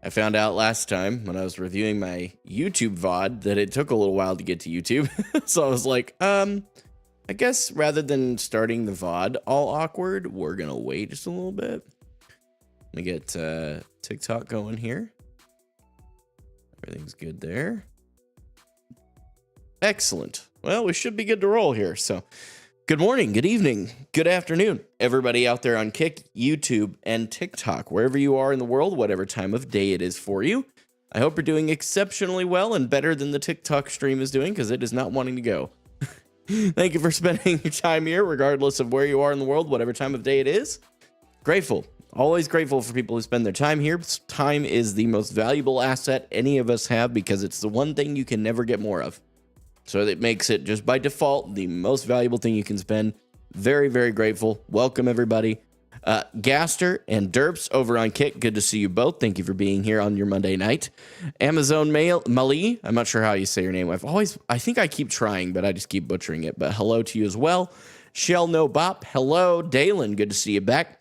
I found out last time when I was reviewing my YouTube VOD that it took a little while to get to YouTube. So I was like, I guess rather than starting the VOD all awkward, we're going to wait just a little bit. Let me get TikTok going here. Everything's good there. Excellent. Well, we should be good to roll here. So good morning, good evening, good afternoon, everybody out there on Kick, YouTube, and TikTok, wherever you are in the world, whatever time of day it is for you. I hope you're doing exceptionally well and better than the TikTok stream is doing, because it is not wanting to go. Thank you for spending your time here, regardless of where you are in the world, whatever time of day it is. Grateful. Always grateful for people who spend their time here. Time is the most valuable asset any of us have, because it's the one thing you can never get more of. So it makes it, just by default, the most valuable thing you can spend. Very, very grateful. Welcome, everybody. Gaster and Derps over on Kick. Good to see you both. Thank you for being here on your Monday night. Amazon Mali. I'm not sure how you say your name. I think I keep trying, but I just keep butchering it. But hello to you as well. Shell No Bop. Hello. Dalen. Good to see you back.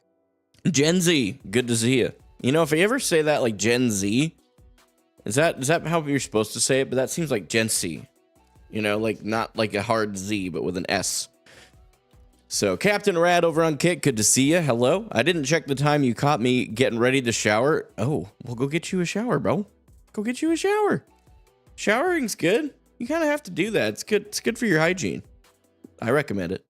Gen Z. Good to see you. You know, if I ever say that like Gen Z, is that how you're supposed to say it? But that seems like Gen C. You know, like not like a hard Z, but with an S. So Captain Rad over on Kick, good to see you. Hello. I didn't check the time you caught me getting ready to shower. Oh, well, go get you a shower, bro. Go get you a shower. Showering's good. You kind of have to do that. It's good. It's good for your hygiene. I recommend it.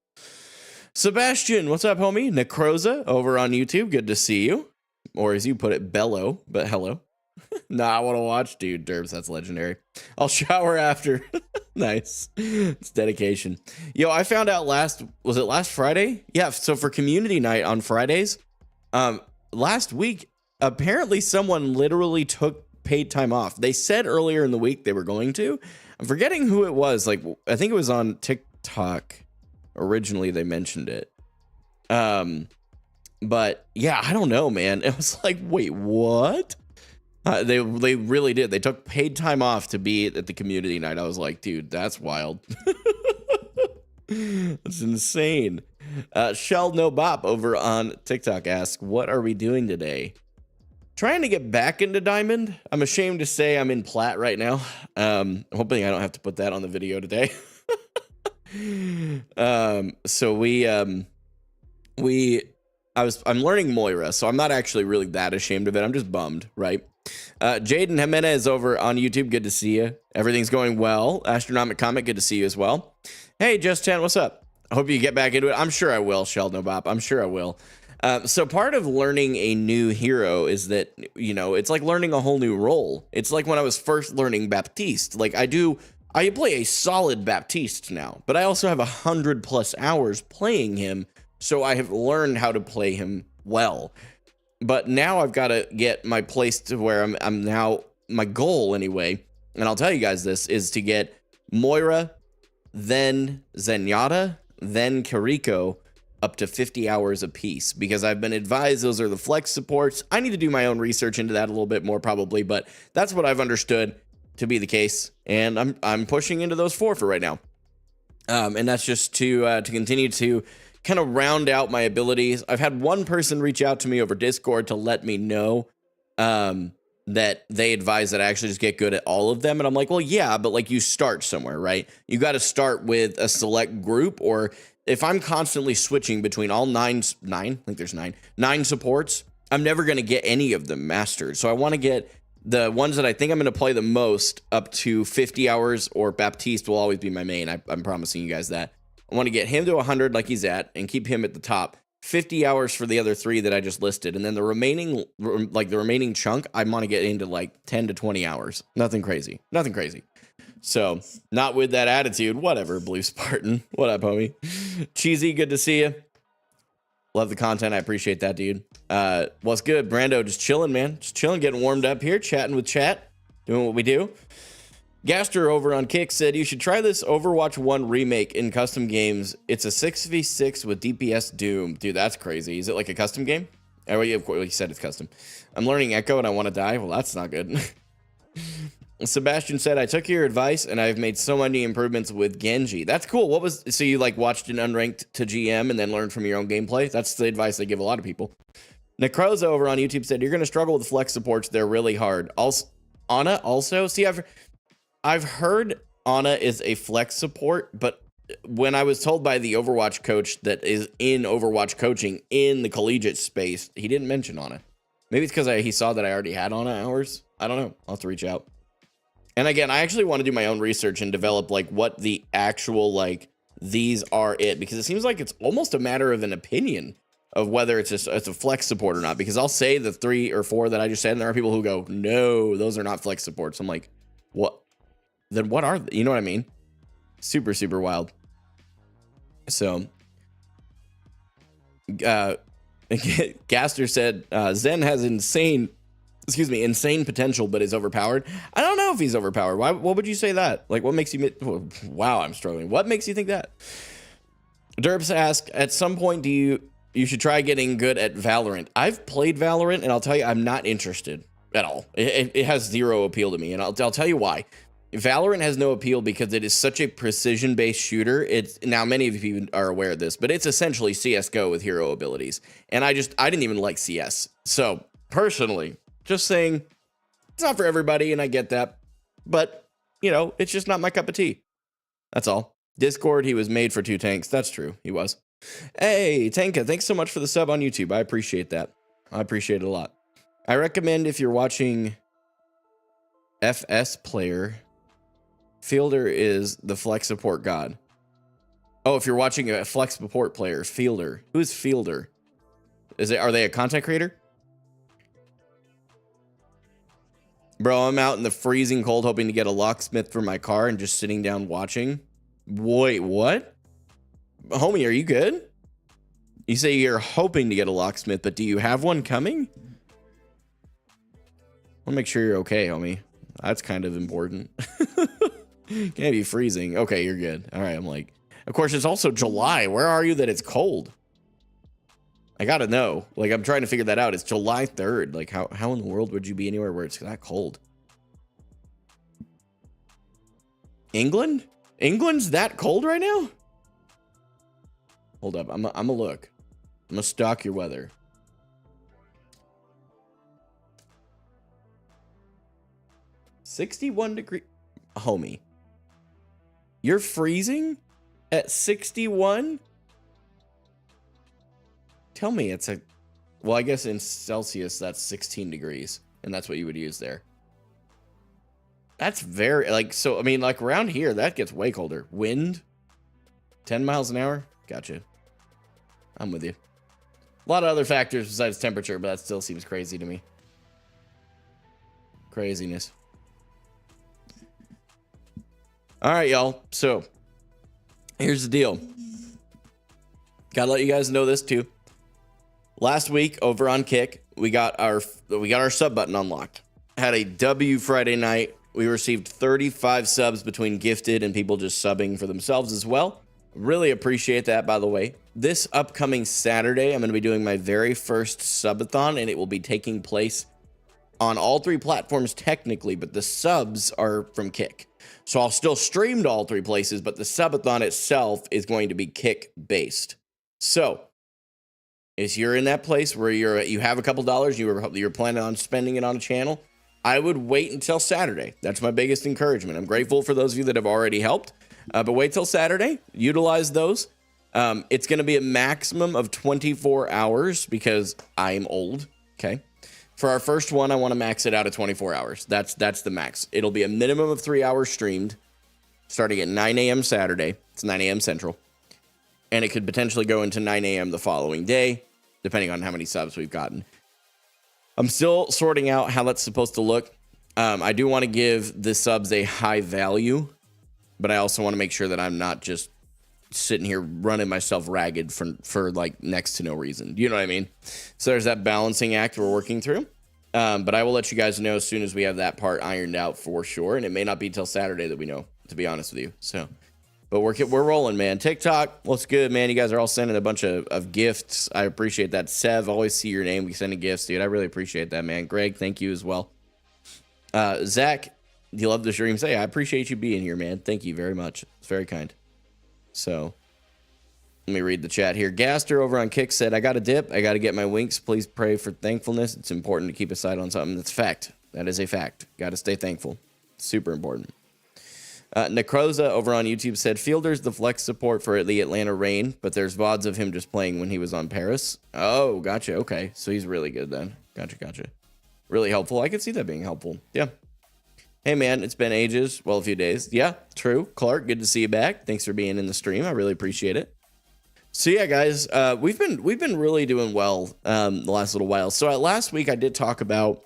Sebastian, what's up, homie? Necroza over on YouTube. Good to see you. Or as you put it, Bello, but hello. Nah, I want to watch, dude. Derbs, that's legendary. I'll shower after. Nice. It's dedication. Yo, I found out last Friday? Yeah, so for community night on Fridays, last week, apparently someone literally took paid time off. They said earlier in the week they were going to. I'm forgetting who it was. Like, I think it was on TikTok. Originally, they mentioned it. But yeah, I don't know, man. It was like, wait, what? They really did. They took paid time off to be at the community night. I was like, dude, that's wild. That's insane. Shell No Bop over on TikTok asks, what are we doing today? Trying to get back into Diamond. I'm ashamed to say I'm in Plat right now. Hoping I don't have to put that on the video today. So I'm learning Moira, so I'm not actually really that ashamed of it. I'm just bummed, right? Jaden Jimenez over on YouTube, good to see you. Everything's going well. Astronomic Comic, good to see you as well. Hey, Just 10, what's up? I hope you get back into it. I'm sure I will, Sheldon Bop. I'm sure I will. So part of learning a new hero is that, you know, it's like learning a whole new role. It's like when I was first learning Baptiste. Like I play a solid Baptiste now, but I also have 100+ hours playing him. So I have learned how to play him well. But now I've got to get my place to where I'm now, my goal anyway, and I'll tell you guys this, is to get Moira, then Zenyatta, then Kiriko up to 50 hours apiece, because I've been advised those are the flex supports. I need to do my own research into that a little bit more probably, but that's what I've understood to be the case, and I'm pushing into those Forfeit right now. And that's just to continue to kind of round out my abilities. I've had one person reach out to me over Discord to let me know that they advise that I actually just get good at all of them. And I'm like, well, yeah, but like you start somewhere, right? You got to start with a select group, or if I'm constantly switching between all nine, I think there's nine supports, I'm never going to get any of them mastered. So I want to get the ones that I think I'm going to play the most up to 50 hours, or Baptiste will always be my main. I'm promising you guys that. I want to get him to 100 like he's at and keep him at the top. 50 hours for the other three that I just listed. And then the remaining chunk, I want to get into like 10 to 20 hours. Nothing crazy. Nothing crazy. So, not with that attitude. Whatever, Blue Spartan. What up, homie? Cheesy, good to see you. Love the content. I appreciate that, dude. What's good? Brando, just chilling, man. Just chilling, getting warmed up here, chatting with chat, doing what we do. Gaster over on Kick said, you should try this Overwatch 1 remake in custom games. It's a 6v6 with DPS Doom. Dude, that's crazy. Is it like a custom game? Oh, yeah, of course, you said it's custom. I'm learning Echo and I want to die. Well, that's not good. Sebastian said, I took your advice and I've made so many improvements with Genji. That's cool. So you like watched an unranked to GM and then learned from your own gameplay? That's the advice they give a lot of people. Necroza over on YouTube said, you're going to struggle with flex supports. They're really hard. Also, Ana also, see, I've heard Ana is a flex support, but when I was told by the Overwatch coach that is in Overwatch coaching in the collegiate space, he didn't mention Ana. Maybe it's because he saw that I already had Ana hours. I don't know. I'll have to reach out. And again, I actually want to do my own research and develop like what the actual like these are it, because it seems like it's almost a matter of an opinion of whether it's a flex support or not. Because I'll say the 3 or 4 that I just said, and there are people who go, no, those are not flex supports. I'm like, what? Then what are they? You know what I mean? Super, super wild. So, Gaster said, Zen has insane potential, but is overpowered. I don't know if he's overpowered. Why? What would you say that? Like, what makes you, wow, I'm struggling. What makes you think that? Derbs asked, at some point, you should try getting good at Valorant. I've played Valorant, and I'll tell you, I'm not interested at all. It has zero appeal to me, and I'll tell you why. Valorant has no appeal because it is such a precision-based shooter. It's now many of you are aware of this, but it's essentially CS:GO with hero abilities. And I didn't even like CS. So personally, just saying, it's not for everybody, and I get that. But you know, it's just not my cup of tea. That's all. Discord, he was made for 2 tanks. That's true. He was. Hey, Tanka, thanks so much for the sub on YouTube. I appreciate that. I appreciate it a lot. I recommend if you're watching FS player. Fielder is the flex support god. Oh, if you're watching a flex support player, Fielder. Who's Fielder? Are they a content creator? Bro, I'm out in the freezing cold hoping to get a locksmith for my car and just sitting down watching. Wait, what? Homie, are you good? You say you're hoping to get a locksmith, but do you have one coming? I'll make sure you're okay, homie. That's kind of important. Can't be freezing. Okay, you're good. All right, I'm like, of course, it's also July. Where are you that it's cold? I gotta know. Like, I'm trying to figure that out. It's July 3rd. Like, how in the world would you be anywhere where it's that cold? England? England's that cold right now? Hold up. I'm gonna look. I'm gonna stalk your weather. $61 degrees. Homie. You're freezing at 61? Tell me it's a... Well, I guess in Celsius, that's 16 degrees. And that's what you would use there. That's very... Like, so, I mean, like, around here, that gets way colder. Wind? 10 miles an hour? Gotcha. I'm with you. A lot of other factors besides temperature, but that still seems crazy to me. Craziness. All right, y'all. So here's the deal. Gotta let you guys know this too. Last week over on Kick, we got our sub button unlocked. Had a W Friday night. We received 35 subs between gifted and people just subbing for themselves as well. Really appreciate that, by the way. This upcoming Saturday, I'm going to be doing my very first subathon, and it will be taking place on all 3 platforms technically, but the subs are from Kick. So I'll still stream to all 3 places, but the subathon itself is going to be Kick based. So if you're in that place where you have a couple dollars, you're planning on spending it on a channel, I would wait until Saturday. That's my biggest encouragement. I'm grateful for those of you that have already helped, but wait till Saturday. Utilize those. It's going to be a maximum of 24 hours because I'm old. Okay. For our first one, I want to max it out at 24 hours. That's the max. It'll be a minimum of 3 hours streamed, starting at 9 a.m. Saturday. It's 9 a.m. Central. And it could potentially go into 9 a.m. the following day, depending on how many subs we've gotten. I'm still sorting out how that's supposed to look. I do want to give the subs a high value, but I also want to make sure that I'm not just sitting here running myself ragged for like next to no reason. You know what I mean? So there's that balancing act we're working through. But I will let you guys know as soon as we have that part ironed out for sure. And it may not be till Saturday that we know, to be honest with you. So, but we're rolling, man. TikTok, what's good, man? You guys are all sending a bunch of gifts. I appreciate that. Sev, always see your name. We sending gifts, dude. I really appreciate that, man. Greg, thank you as well. Zach, you love the stream. Say, I appreciate you being here, man. Thank you very much. It's very kind. So, Let me read the chat here. Gaster over on Kick said, I got a dip. I got to get my winks. Please pray for thankfulness. It's important to keep a sight on something. That's a fact. That is a fact. Got to stay thankful. Super important. Necroza over on YouTube said, Fielder's the flex support for the Atlanta Reign, but there's VODs of him just playing when he was on Paris. Oh, gotcha. Okay. So he's really good then. Gotcha. Really helpful. I could see that being helpful. Yeah. Hey, man, it's been ages. Well, a few days. Yeah, true. Clark, good to see you back. Thanks for being in the stream. I really appreciate it. So yeah, guys, we've been really doing well the last little while. So last week I did talk about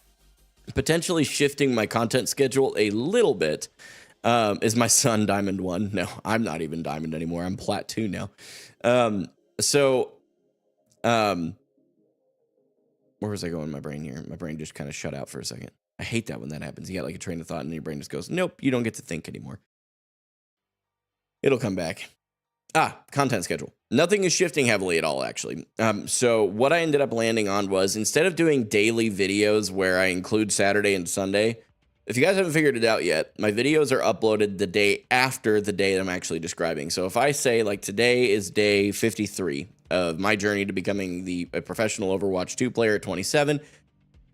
potentially shifting my content schedule a little bit. Is my son Diamond 1? No, I'm not even Diamond anymore. I'm Plat 2 now. Where was I going in my brain here? My brain just kind of shut out for a second. I hate that when that happens. You got like a train of thought and your brain just goes, nope, you don't get to think anymore. It'll come back. Content schedule. Nothing is shifting heavily at all, actually. So what I ended up landing on was, instead of doing daily videos where I include Saturday and Sunday, if you guys haven't figured it out yet, my videos are uploaded the day after the day that I'm actually describing. So if I say, like, today is day 53 of my journey to becoming a professional Overwatch 2 player at 27,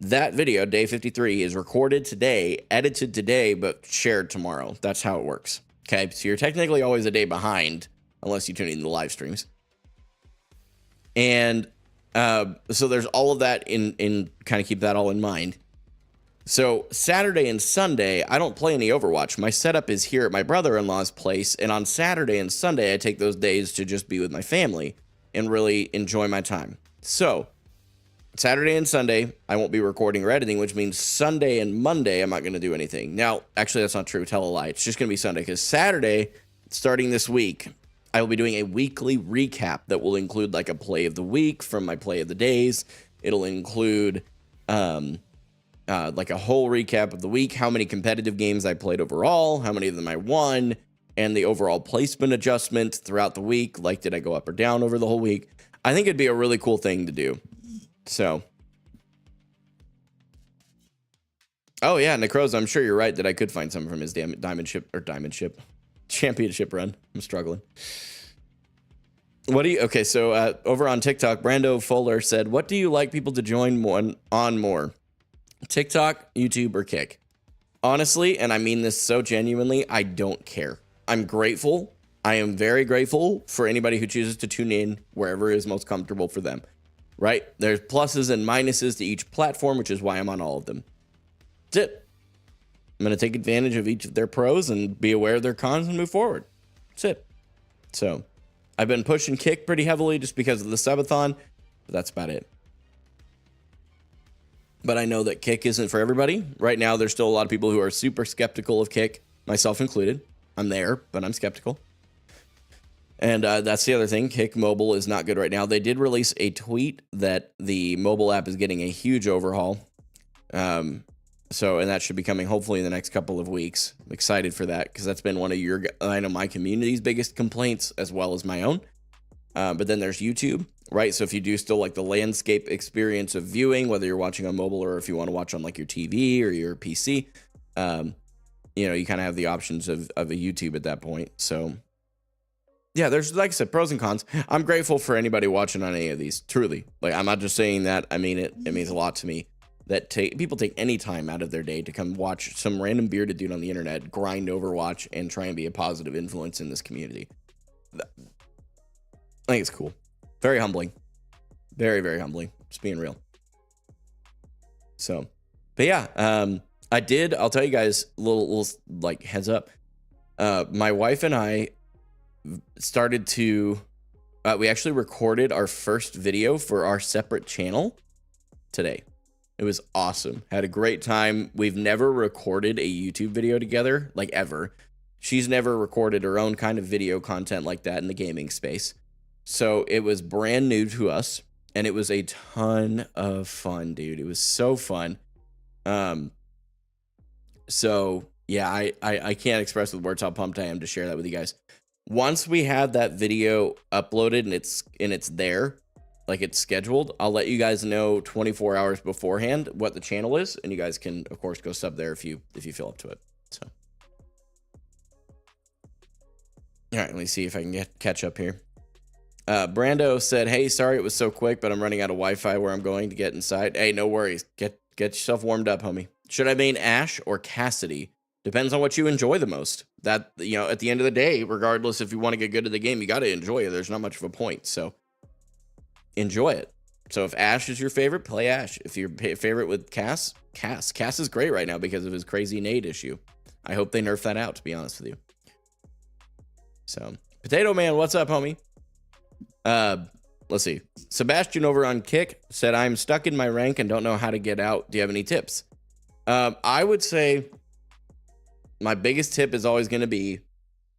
that video, day 53, is recorded today, edited today, but shared tomorrow. That's how it works. Okay, so you're technically always a day behind, unless you tune into the live streams. And so there's all of that in kind of keep that all in mind. So Saturday and Sunday, I don't play any Overwatch. My setup is here at my brother-in-law's place, and on Saturday and Sunday, I take those days to just be with my family and really enjoy my time. So Saturday and Sunday, I won't be recording or editing, which means Sunday and Monday, I'm not going to do anything. Now, actually, that's not true. Tell a lie. It's just going to be Sunday, because Saturday, starting this week, I will be doing a weekly recap that will include like a play of the week from my play of the days. It'll include like a whole recap of the week, how many competitive games I played overall, how many of them I won, and the overall placement adjustment throughout the week. Like, did I go up or down over the whole week? I think it'd be a really cool thing to do. So, oh yeah, Necros, I'm sure you're right that I could find some from his championship run. I'm struggling. Okay, so over on TikTok, Brando Fuller said, what do you like people to join on more? TikTok, YouTube, or Kick? Honestly, and I mean this so genuinely, I don't care. I'm grateful. I am very grateful for anybody who chooses to tune in wherever is most comfortable for them, right? There's pluses and minuses to each platform, which is why I'm on all of them. That's it. I'm going to take advantage of each of their pros and be aware of their cons and move forward. That's it. So I've been pushing Kick pretty heavily just because of the subathon, but that's about it. But I know that Kick isn't for everybody. Right now, there's still a lot of people who are super skeptical of Kick, myself included. I'm there, but I'm skeptical. And that's the other thing. Kick mobile is not good right now. They did release a tweet that the mobile app is getting a huge overhaul. And that should be coming hopefully in the next couple of weeks. I'm excited for that, because that's been one of my community's biggest complaints, as well as my own. But then there's YouTube, right? So if you do still like the landscape experience of viewing, whether you're watching on mobile or if you want to watch on like your TV or your PC, you kind of have the options of a YouTube at that point. So yeah, there's, like I said, pros and cons. I'm grateful for anybody watching on any of these, truly. Like, I'm not just saying that. I mean it. It means a lot to me that people take any time out of their day to come watch some random bearded dude on the internet grind Overwatch and try and be a positive influence in this community. I think it's cool. Very humbling. Very, very humbling. Just being real. So, but yeah, I'll tell you guys a little like heads up. My wife and I started to, we actually recorded our first video for our separate channel today. It was awesome. Had a great time. We've never recorded a YouTube video together, like ever. She's never recorded her own kind of video content like that in the gaming space. So it was brand new to us, and it was a ton of fun, dude. It was so fun. So yeah, I can't express with words how pumped I am to share that with you guys. Once we have that video uploaded and it's there, like it's scheduled, I'll let you guys know 24 hours beforehand what the channel is, and you guys can of course go sub there if you feel up to it. So all right, let me see if I can catch up here. Brando said, hey, sorry it was so quick, but I'm running out of Wi-Fi where I'm going to get inside. Hey, no worries. Get yourself warmed up, homie. Should I main Ash or Cassidy? Depends on what you enjoy the most. That, at the end of the day, regardless if you want to get good at the game, you got to enjoy it. There's not much of a point. So enjoy it. So if Ash is your favorite, play Ash. If your favorite with Cass is great right now because of his crazy nade issue. I hope they nerf that out, to be honest with you. So, Potato Man, what's up, homie? Let's see. Sebastian over on Kick said, I'm stuck in my rank and don't know how to get out. Do you have any tips? I would say my biggest tip is always going to be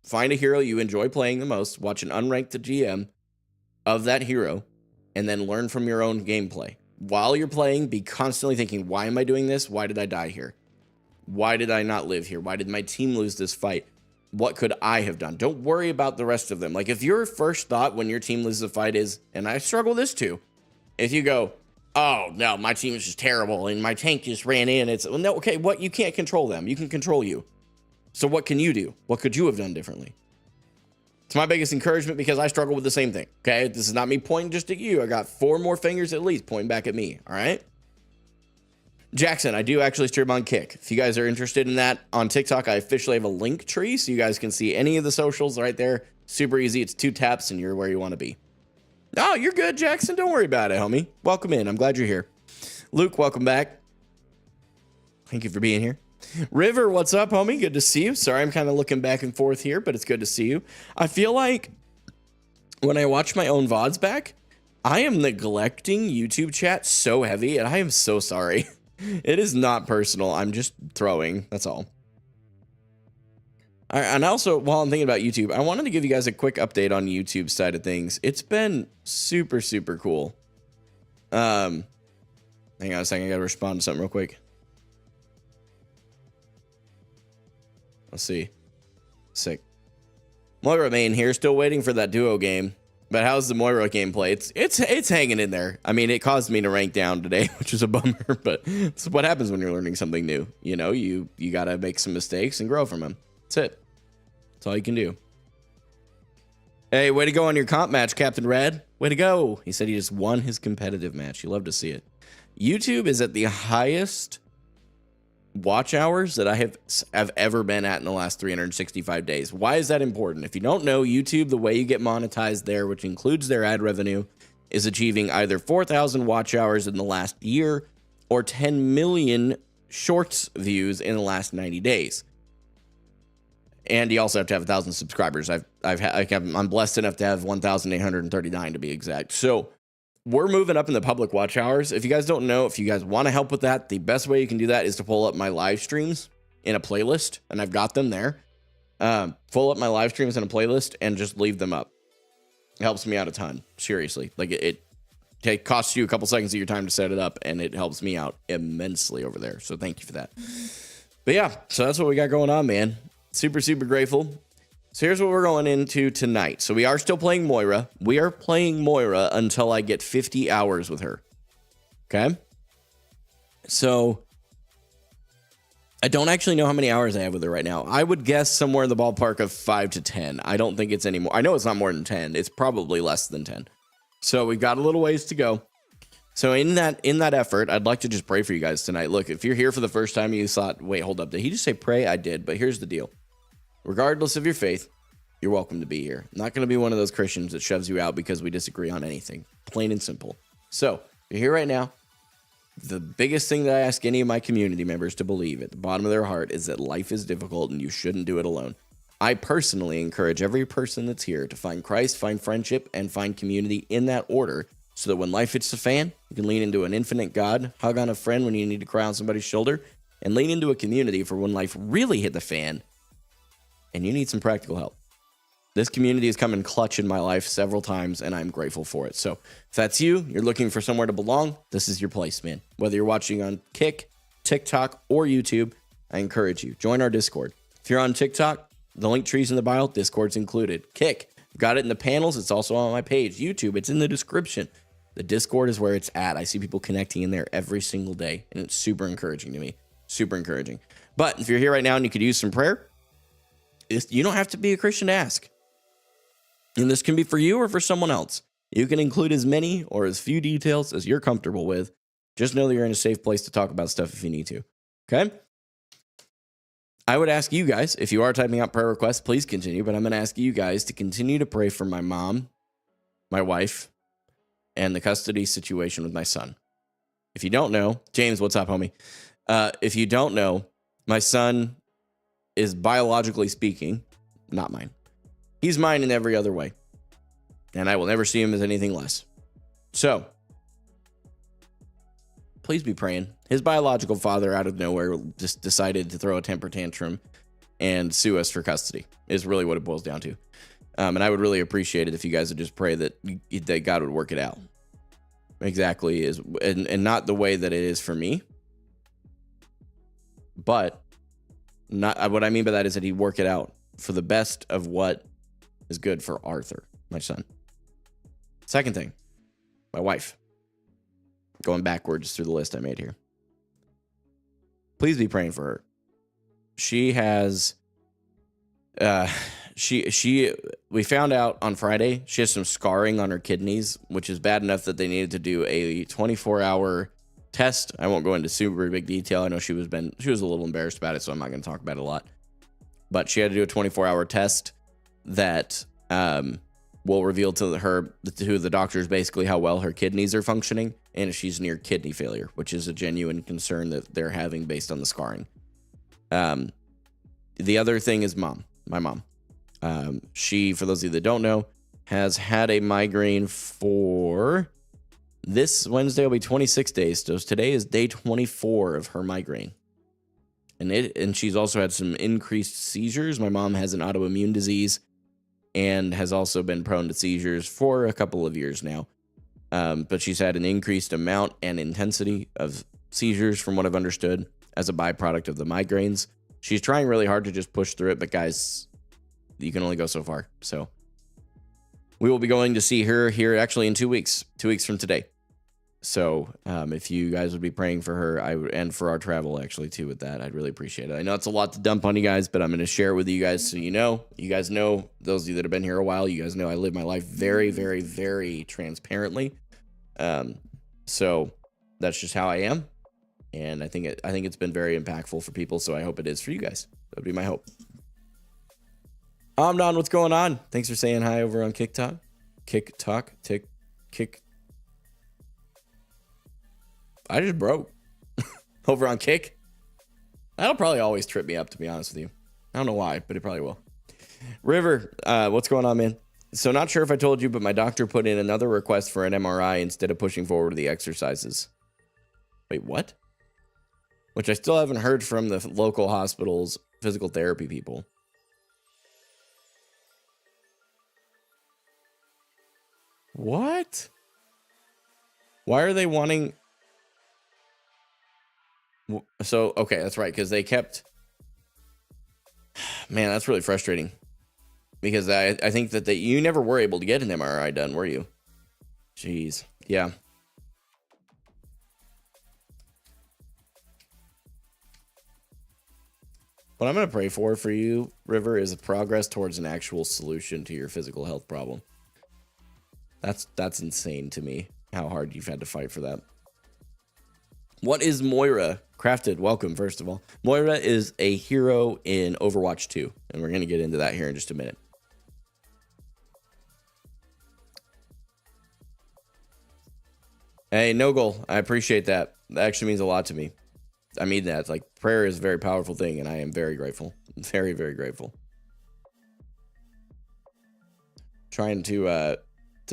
find a hero you enjoy playing the most, watch an unranked GM of that hero, and then learn from your own gameplay. While you're playing, be constantly thinking, why am I doing this? Why did I die here? Why did I not live here? Why did my team lose this fight? What could I have done? Don't worry about the rest of them. Like, if your first thought when your team loses a fight is, and I struggle with this too, if you go, oh, no, my team is just terrible and my tank just ran in, it's, well, no, okay, what? You can't control them. You can control you. So what can you do? What could you have done differently? It's my biggest encouragement because I struggle with the same thing, okay? This is not me pointing just at you. I got 4 more fingers at least pointing back at me, all right? Jackson, I do actually stream on Kick. If you guys are interested in that, on TikTok, I officially have a link tree, so you guys can see any of the socials right there. Super easy. It's 2 taps, and you're where you want to be. Oh, you're good, Jackson. Don't worry about it, homie. Welcome in. I'm glad you're here. Luke, welcome back. Thank you for being here. River, what's up, homie? Good to see you. Sorry, I'm kind of looking back and forth here, but it's good to see you. I feel like when I watch my own VODs back, I am neglecting YouTube chat so heavy, and I am so sorry. It is not personal. I'm just throwing. That's all. And also, while I'm thinking about YouTube, I wanted to give you guys a quick update on YouTube side of things. It's been super, super cool. Hang on a second. I got to respond to something real quick. Let's see. Sick. Moira main here, still waiting for that duo game. But how's the Moira gameplay? It's hanging in there. I mean, it caused me to rank down today, which is a bummer, but it's what happens when you're learning something new. You know, you gotta make some mistakes and grow from them. That's it. That's all you can do. Hey, way to go on your comp match, Captain Red. Way to go. He said he just won his competitive match. You love to see it. YouTube is at the highest watch hours that I have ever been at in the last 365 days. Why is that important? If you don't know, YouTube, the way you get monetized there, which includes their ad revenue, is achieving either 4,000 watch hours in the last year or 10 million shorts views in the last 90 days. And you also have to have 1,000 subscribers. I'm blessed enough to have 1,839 to be exact. So we're moving up in the public watch hours. If you guys don't know, if you guys want to help with that, the best way you can do that is to pull up my live streams in a playlist, and I've got them there. Pull up my live streams in a playlist and just leave them up. It helps me out a ton. Seriously. Like it costs you a couple seconds of your time to set it up, and it helps me out immensely over there. So thank you for that. But yeah, so that's what we got going on, man. Super, super grateful. So here's what we're going into tonight. So we are still playing Moira. We are playing Moira until I get 50 hours with her. Okay? So I don't actually know how many hours I have with her right now. I would guess somewhere in the ballpark of 5 to 10. I don't think it's any more. I know it's not more than 10. It's probably less than 10. So we've got a little ways to go. So in that effort, I'd like to just pray for you guys tonight. Look, if you're here for the first time, you thought, wait, hold up. Did he just say pray? I did. But here's the deal. Regardless of your faith, you're welcome to be here. I'm not going to be one of those Christians that shoves you out because we disagree on anything. Plain and simple. So, you're here right now. The biggest thing that I ask any of my community members to believe at the bottom of their heart is that life is difficult and you shouldn't do it alone. I personally encourage every person that's here to find Christ, find friendship, and find community in that order so that when life hits the fan, you can lean into an infinite God, hug on a friend when you need to cry on somebody's shoulder, and lean into a community for when life really hit the fan and you need some practical help. This community has come in clutch in my life several times, and I'm grateful for it. So if that's you, you're looking for somewhere to belong, this is your place, man. Whether you're watching on Kick, TikTok, or YouTube, I encourage you. Join our Discord. If you're on TikTok, the link tree's in the bio, Discord's included. Kick, got it in the panels. It's also on my page. YouTube, it's in the description. The Discord is where it's at. I see people connecting in there every single day, and it's super encouraging to me. Super encouraging. But if you're here right now and you could use some prayer, you don't have to be a Christian to ask. And this can be for you or for someone else. You can include as many or as few details as you're comfortable with. Just know that you're in a safe place to talk about stuff if you need to. Okay? I would ask you guys, if you are typing out prayer requests, please continue. But I'm going to ask you guys to continue to pray for my mom, my wife, and the custody situation with my son. If you don't know, James, what's up, homie? If you don't know, my son is biologically speaking, not mine. He's mine in every other way. And I will never see him as anything less. So, please be praying. His biological father, out of nowhere, just decided to throw a temper tantrum and sue us for custody, is really what it boils down to. And I would really appreciate it if you guys would just pray that God would work it out. Exactly, and not the way that it is for me. But not what I mean by that is that he'd work it out for the best of what is good for Arthur, my son. Second thing, my wife. Going backwards through the list I made here. Please be praying for her. She has, we found out on Friday, she has some scarring on her kidneys, which is bad enough that they needed to do a 24-hour test. I won't go into super big detail. I know she was a little embarrassed about it, so I'm not going to talk about it a lot. But she had to do a 24-hour test that will reveal to the doctors basically how well her kidneys are functioning and if she's near kidney failure, which is a genuine concern that they're having based on the scarring. The other thing is my mom. She, for those of you that don't know, has had a migraine for this Wednesday will be 26 days. So today is day 24 of her migraine. And she's also had some increased seizures. My mom has an autoimmune disease and has also been prone to seizures for a couple of years now. But she's had an increased amount and intensity of seizures from what I've understood as a byproduct of the migraines. She's trying really hard to just push through it, but guys, you can only go so far. So we will be going to see her here actually in 2 weeks, 2 weeks from today. So if you guys would be praying for her, and for our travel actually too with that, I'd really appreciate it. I know it's a lot to dump on you guys, but I'm going to share it with you guys so you guys know, those of you that have been here a while, you guys know I live my life very, very, very transparently. So that's just how I am. And I think it's been very impactful for people. So I hope it is for you guys. That would be my hope. Amnon, what's going on? Thanks for saying hi over on Kick. I just broke over on Kick. That'll probably always trip me up, to be honest with you. I don't know why, but it probably will. River, what's going on, man? So not sure if I told you, but my doctor put in another request for an MRI instead of pushing forward the exercises. Wait, what? Which I still haven't heard from the local hospital's physical therapy people. What? Why are they wanting... So, okay, that's right, because they kept... Man, that's really frustrating. Because I think that you never were able to get an MRI done, were you? Jeez, yeah. What I'm going to pray for you, River, is a progress towards an actual solution to your physical health problem. That's insane to me, how hard you've had to fight for that. What is Moira? Crafted, welcome, first of all. Moira is a hero in Overwatch 2, and we're going to get into that here in just a minute. Hey, no goal. I appreciate that. That actually means a lot to me. I mean that. Like, prayer is a very powerful thing, and I am very grateful. Very, very grateful. Trying to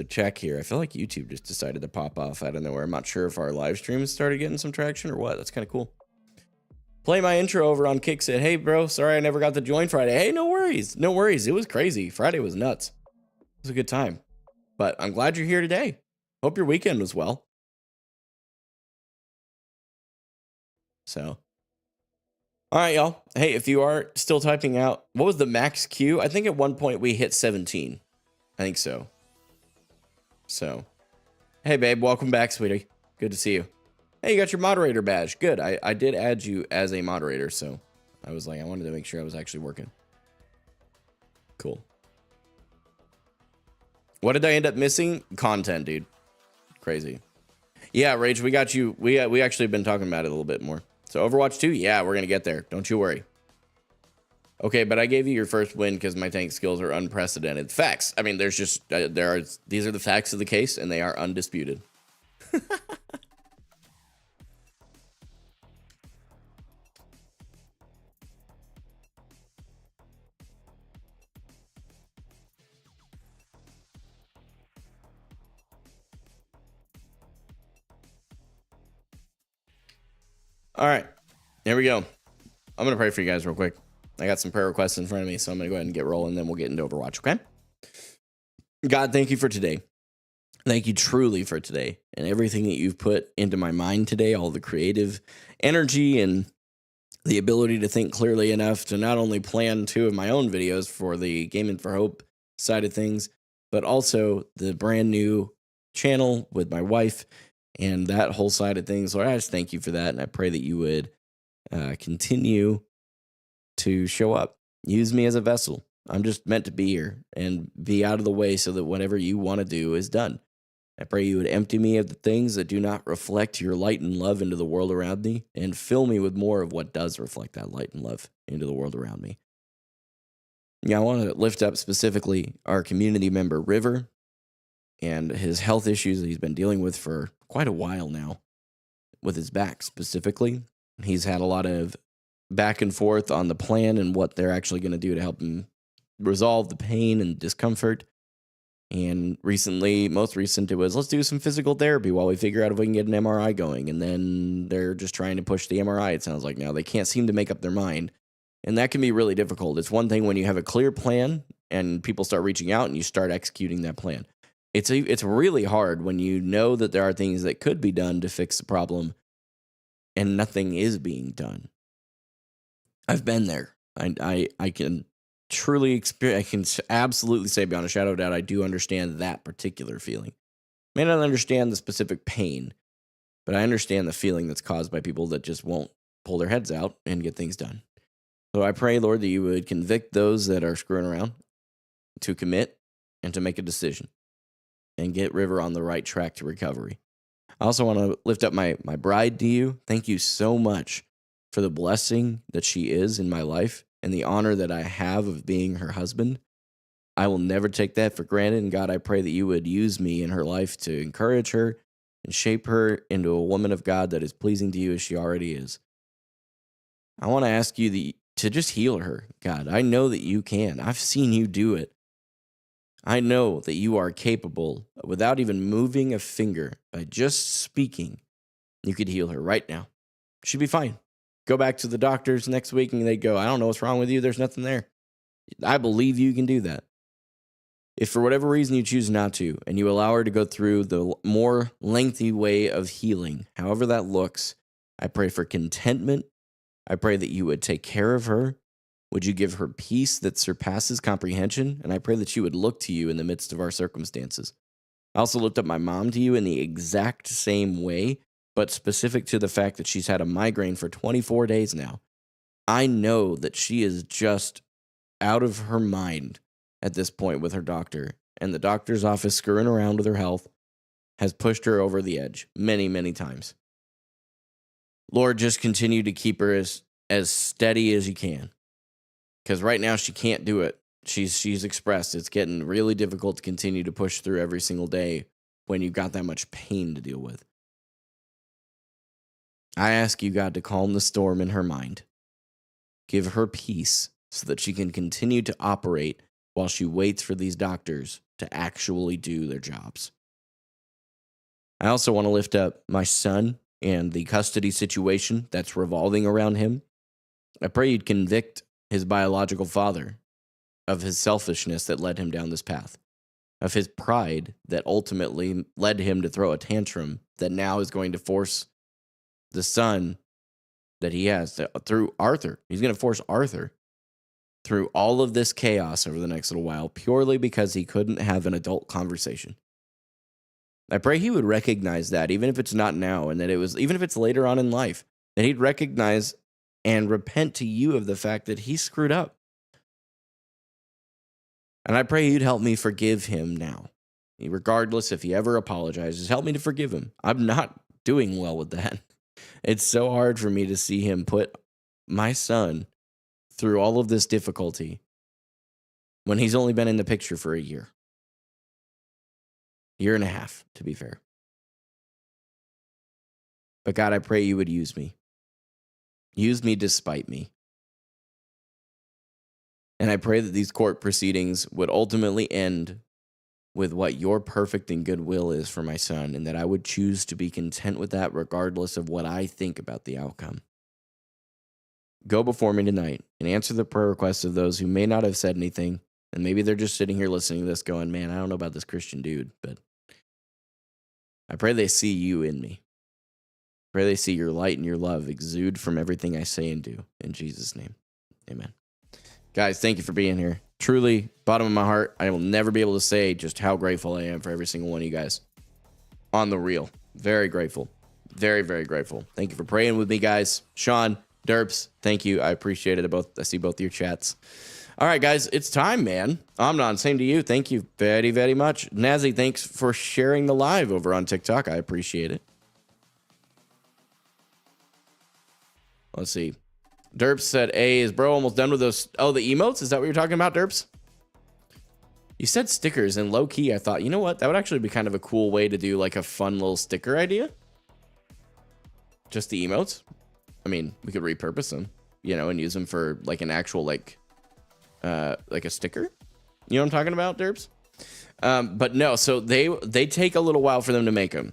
check here. I feel like YouTube just decided to pop off out of nowhere. I'm not sure if our live stream started getting some traction or what. That's kind of cool. Play my intro over on Kick. Said, hey, bro, sorry I never got to join Friday. Hey, no worries. No worries. It was crazy. Friday was nuts. It was a good time. But I'm glad you're here today. Hope your weekend was well. So, all right, y'all. Hey, if you are still typing out, what was the max queue? I think at one point we hit 17. I think so. So, hey, babe, welcome back, sweetie. Good to see you. Hey, you got your moderator badge. Good. I did add you as a moderator, so I was like, I wanted to make sure I was actually working. Cool. What did I end up missing? Content, dude. Crazy. Yeah, Rage, we got you. We actually have been talking about it a little bit more. So Overwatch 2, yeah, we're gonna get there. Don't you worry. Okay, but I gave you your first win because my tank skills are unprecedented. Facts. I mean, there's just these are the facts of the case, and they are undisputed. All right, here we go. I'm gonna pray for you guys real quick. I got some prayer requests in front of me, so I'm gonna go ahead and get rolling. Then we'll get into Overwatch. Okay. God, thank you for today. Thank you truly for today and everything that you've put into my mind today, all the creative energy and the ability to think clearly enough to not only plan 2 of my own videos for the Gaming for Hope side of things, but also the brand new channel with my wife and that whole side of things. Lord, I just thank you for that. And I pray that you would continue to show up. Use me as a vessel. I'm just meant to be here and be out of the way so that whatever you want to do is done. I pray you would empty me of the things that do not reflect your light and love into the world around me and fill me with more of what does reflect that light and love into the world around me. Yeah, I want to lift up specifically our community member, River, and his health issues that he's been dealing with for quite a while now with his back specifically. He's had a lot of back and forth on the plan and what they're actually going to do to help him resolve the pain and discomfort. And recently, most recent, it was, let's do some physical therapy while we figure out if we can get an MRI going. And then they're just trying to push the MRI, it sounds like now. They can't seem to make up their mind. And that can be really difficult. It's one thing when you have a clear plan and people start reaching out and you start executing that plan. It's really hard when you know that there are things that could be done to fix the problem and nothing is being done. I've been there. I can truly experience, I can absolutely say beyond a shadow of doubt, I do understand that particular feeling. May not understand the specific pain, but I understand the feeling that's caused by people that just won't pull their heads out and get things done. So I pray, Lord, that you would convict those that are screwing around to commit and to make a decision and get River on the right track to recovery. I also want to lift up my bride to you. Thank you so much for the blessing that she is in my life and the honor that I have of being her husband. I will never take that for granted. And God, I pray that you would use me in her life to encourage her and shape her into a woman of God that is pleasing to you as she already is. I want to ask you to just heal her, God. I know that you can. I've seen you do it. I know that you are capable, without even moving a finger, by just speaking, you could heal her right now. She'd be fine. Go back to the doctors next week and they go, I don't know what's wrong with you. There's nothing there. I believe you can do that. If for whatever reason you choose not to, and you allow her to go through the more lengthy way of healing, however that looks, I pray for contentment. I pray that you would take care of her. Would you give her peace that surpasses comprehension? And I pray that she would look to you in the midst of our circumstances. I also looked up my mom to you in the exact same way, but specific to the fact that she's had a migraine for 24 days now. I know that she is just out of her mind at this point with her doctor, and the doctor's office screwing around with her health has pushed her over the edge many, many times. Lord, just continue to keep her as steady as you can, because right now she can't do it. She's expressed it's getting really difficult to continue to push through every single day when you've got that much pain to deal with. I ask you, God, to calm the storm in her mind. Give her peace so that she can continue to operate while she waits for these doctors to actually do their jobs. I also want to lift up my son and the custody situation that's revolving around him. I pray you'd convict his biological father of his selfishness that led him down this path, of his pride that ultimately led him to throw a tantrum that now is going to force the son that he has through Arthur. He's going to force Arthur through all of this chaos over the next little while purely because he couldn't have an adult conversation. I pray he would recognize that, even if it's not now, and that even if it's later on in life, that he'd recognize and repent to you of the fact that he screwed up. And I pray you'd help me forgive him now. regardless if he ever apologizes, help me to forgive him. I'm not doing well with that. It's so hard for me to see him put my son through all of this difficulty when he's only been in the picture for a year. Year and a half, to be fair. But God, I pray you would use me. Use me despite me. And I pray that these court proceedings would ultimately end with what your perfect and good will is for my son, and that I would choose to be content with that regardless of what I think about the outcome. Go before me tonight and answer the prayer requests of those who may not have said anything, and maybe they're just sitting here listening to this going, man, I don't know about this Christian dude, but I pray they see you in me. Pray they see your light and your love exude from everything I say and do. In Jesus' name, amen. Guys, thank you for being here. Truly, bottom of my heart, I will never be able to say just how grateful I am for every single one of you guys. On the real. Very grateful. Very, very grateful. Thank you for praying with me, guys. Sean, Derps, thank you. I appreciate it. I see both your chats. All right, guys, it's time, man. Amnon, same to you. Thank you very, very much. Nazi, thanks for sharing the live over on TikTok. I appreciate it. Let's see. Derps said, "A, is bro almost done with those?" Oh, the emotes? Is that what you're talking about, Derps? You said stickers, and low key, I thought, you know what? That would actually be kind of a cool way to do like a fun little sticker idea. Just the emotes. I mean, we could repurpose them, you know, and use them for like an actual like a sticker. You know what I'm talking about, Derps? But no, so they take a little while for them to make them.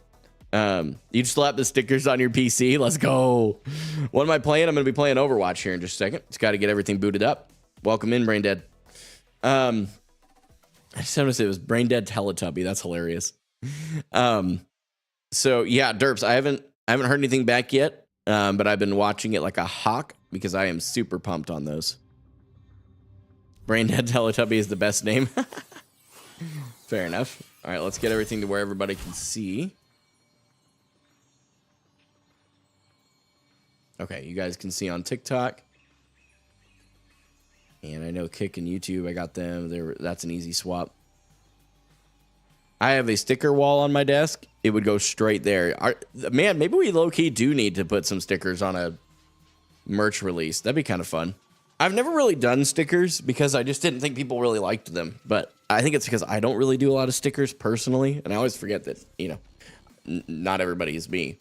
You slap the stickers on your PC. Let's go. What am I playing? I'm going to be playing Overwatch here in just a second. Just got to get everything booted up. Welcome in, Brain Dead. I just want to say it was Brain Dead Teletubby. That's hilarious. So yeah, Derps, I haven't heard anything back yet. But I've been watching it like a hawk because I am super pumped on those. Brain Dead Teletubby is the best name. Fair enough. All right, let's get everything to where everybody can see. Okay, you guys can see on TikTok. And I know Kick and YouTube, I got them. That's an easy swap. I have a sticker wall on my desk. It would go straight there. Man, maybe we low-key do need to put some stickers on a merch release. That'd be kind of fun. I've never really done stickers because I just didn't think people really liked them. But I think it's because I don't really do a lot of stickers personally. And I always forget that, you know, not everybody is me.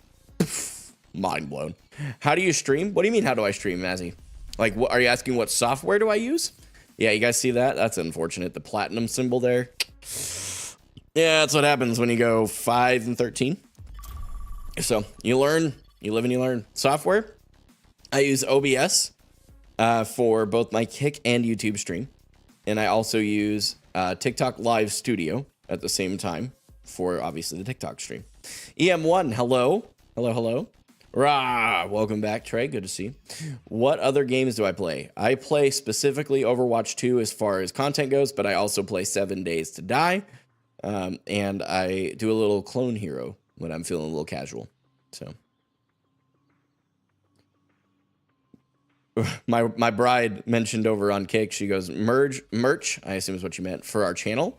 Mind blown. How do you stream? What do you mean, how do I stream, Mazzy? Like, what, are you asking what software do I use? Yeah, you guys see that? That's unfortunate. The platinum symbol there. Yeah, that's what happens when you go 5 and 13. So you learn, you live and you learn. Software, I use OBS for both my Kick and YouTube stream. And I also use TikTok Live Studio at the same time for, obviously, the TikTok stream. EM1, hello. Hello, hello. Rah, welcome back, Trey. Good to see you. What other games do I play? I play specifically Overwatch 2 as far as content goes, but I also play 7 Days to Die. And I do a little Clone Hero when I'm feeling a little casual. So my bride mentioned over on Kick, she goes, merch, I assume is what you meant, for our channel.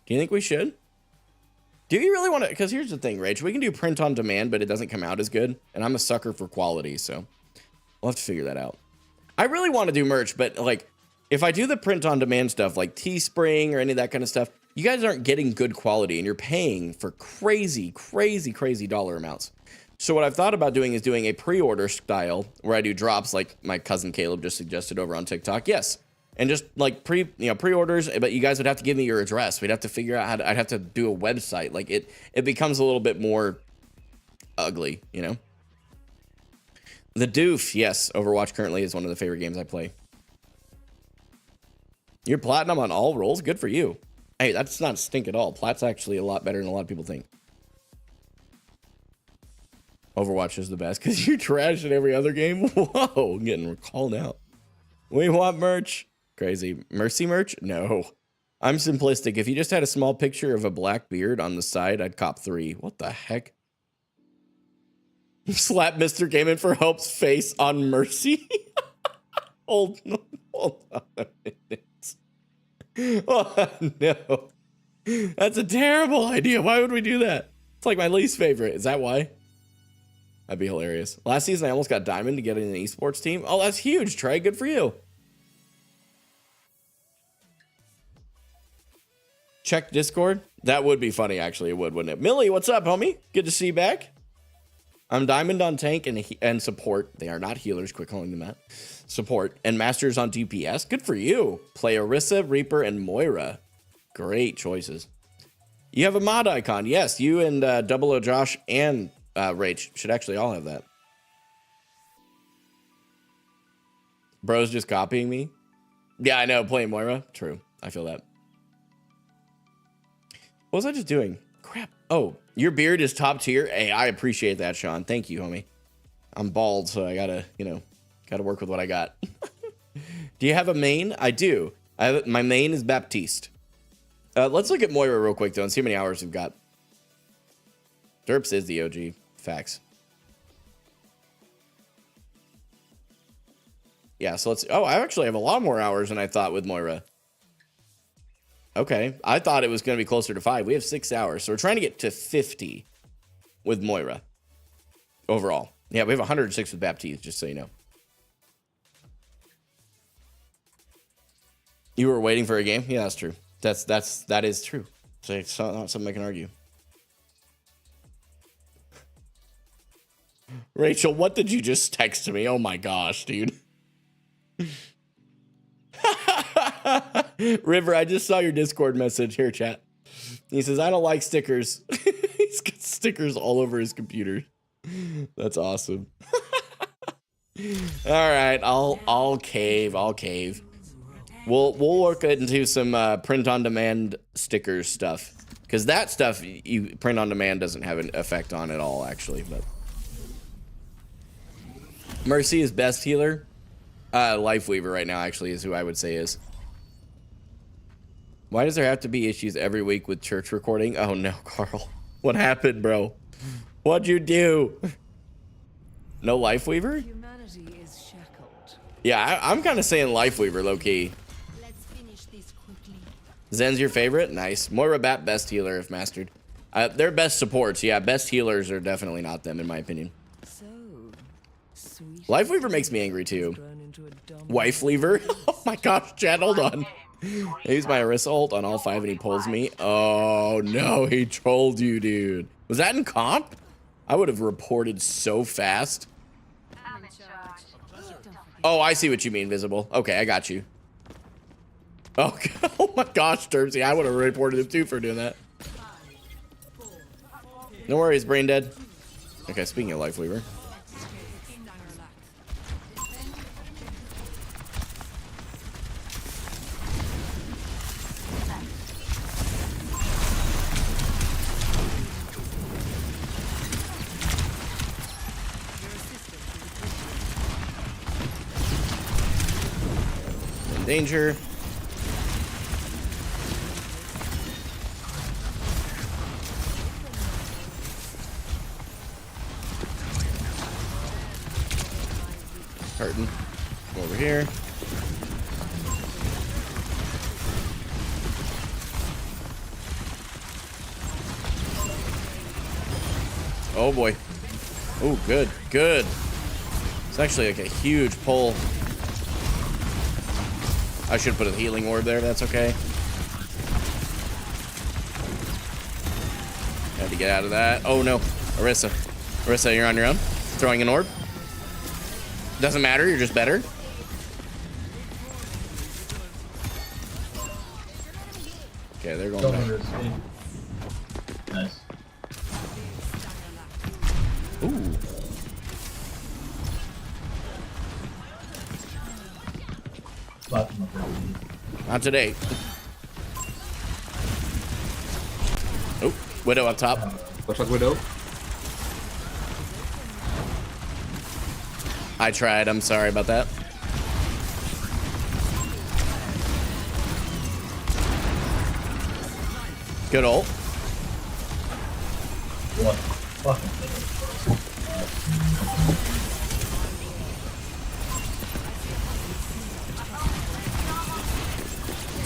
Do you think we should? Do you really want to? Because here's the thing, Rach. We can do print on demand, but it doesn't come out as good. And I'm a sucker for quality, so we'll have to figure that out. I really want to do merch, but like, if I do the print on demand stuff, like Teespring or any of that kind of stuff, you guys aren't getting good quality, and you're paying for crazy, crazy, crazy dollar amounts. So what I've thought about doing is doing a pre-order style where I do drops, like my cousin Caleb just suggested over on TikTok. Yes. And just like pre-orders, but you guys would have to give me your address. We'd have to figure out I'd have to do a website. Like it becomes a little bit more ugly, you know? The Doof, yes. Overwatch currently is one of the favorite games I play. You're platinum on all roles? Good for you. Hey, that's not stink at all. Plat's actually a lot better than a lot of people think. Overwatch is the best because you trash in every other game. Whoa, getting called out. We want merch. Crazy. Mercy merch? No. I'm simplistic. If you just had a small picture of a black beard on the side, I'd cop 3. What the heck? Slap Mr. Gaiman for Help's face on Mercy? hold on a minute. Oh, no. That's a terrible idea. Why would we do that? It's like my least favorite. Is that why? That'd be hilarious. Last season, I almost got Diamond to get in an esports team. Oh, that's huge, Trey. Good for you. Check Discord. That would be funny, actually. It would, wouldn't it? Millie, what's up, homie? Good to see you back. I'm Diamond on tank and support. They are not healers. Quit calling them that. Support. And Masters on DPS. Good for you. Play Orisa, Reaper, and Moira. Great choices. You have a mod icon. Yes, you and Double O Josh and Rach should actually all have that. Bro's just copying me. Yeah, I know. Playing Moira. True. I feel that. What was I just doing? Crap. Oh, your beard is top tier. Hey, I appreciate that, Sean. Thank you, homie. I'm bald, so I gotta, gotta work with what I got. Do you have a main? I do. My main is Baptiste. Let's look at Moira real quick, though, and see how many hours we've got. Derps is the OG. Facts. Yeah, so let's... Oh, I actually have a lot more hours than I thought with Moira. Okay, I thought it was going to be closer to 5. We have 6 hours, so we're trying to get to 50 with Moira overall. Yeah, we have 106 with Baptiste, just so you know. You were waiting for a game? Yeah, that's true. That is true. So it's not something I can argue. Rachel, what did you just text to me? Oh my gosh, dude. River, I just saw your Discord message here, chat. He says, I don't like stickers. He's got stickers all over his computer. That's awesome. All right, I'll cave. We'll work into some print on demand stickers stuff, because that stuff you print on demand doesn't have an effect on at all, actually. But Mercy is best healer. Life Weaver right now actually is who I would say is. Why does there have to be issues every week with church recording? Oh no, Carl. What happened, bro? What'd you do? No Life Weaver? Humanity is shackled. Yeah, I'm kind of saying Life Weaver, low-key. Let's finish this quickly. Zen's your favorite? Nice. Moira Bat, best healer if mastered. They're best supports. Yeah, best healers are definitely not them, in my opinion. So, sweet. Life Weaver makes me angry, too. Wife Weaver? Oh my gosh, Chad, hold on. I use my Orisa ult on all 5 and he pulls me. Oh no, he trolled you, dude. Was that in comp? I would have reported so fast. Oh, I see what you mean, Visible. Okay, I got you. Oh, oh my gosh, Terpsy, I would have reported him too for doing that. No worries, brain dead. Okay, speaking of Life Weaver. Danger. Hurting. Over here. Oh boy. Oh, good, good. It's actually like a huge pull. I should put a healing orb there, that's okay. Had to get out of that. Oh no, Orisa. Orisa, you're on your own. Throwing an orb. Doesn't matter, you're just better. Okay, they're going back. Nice. Ooh. Not today. Oh, Widow up top. What's up, Widow? I tried, I'm sorry about that. Good ult. What? Fucking.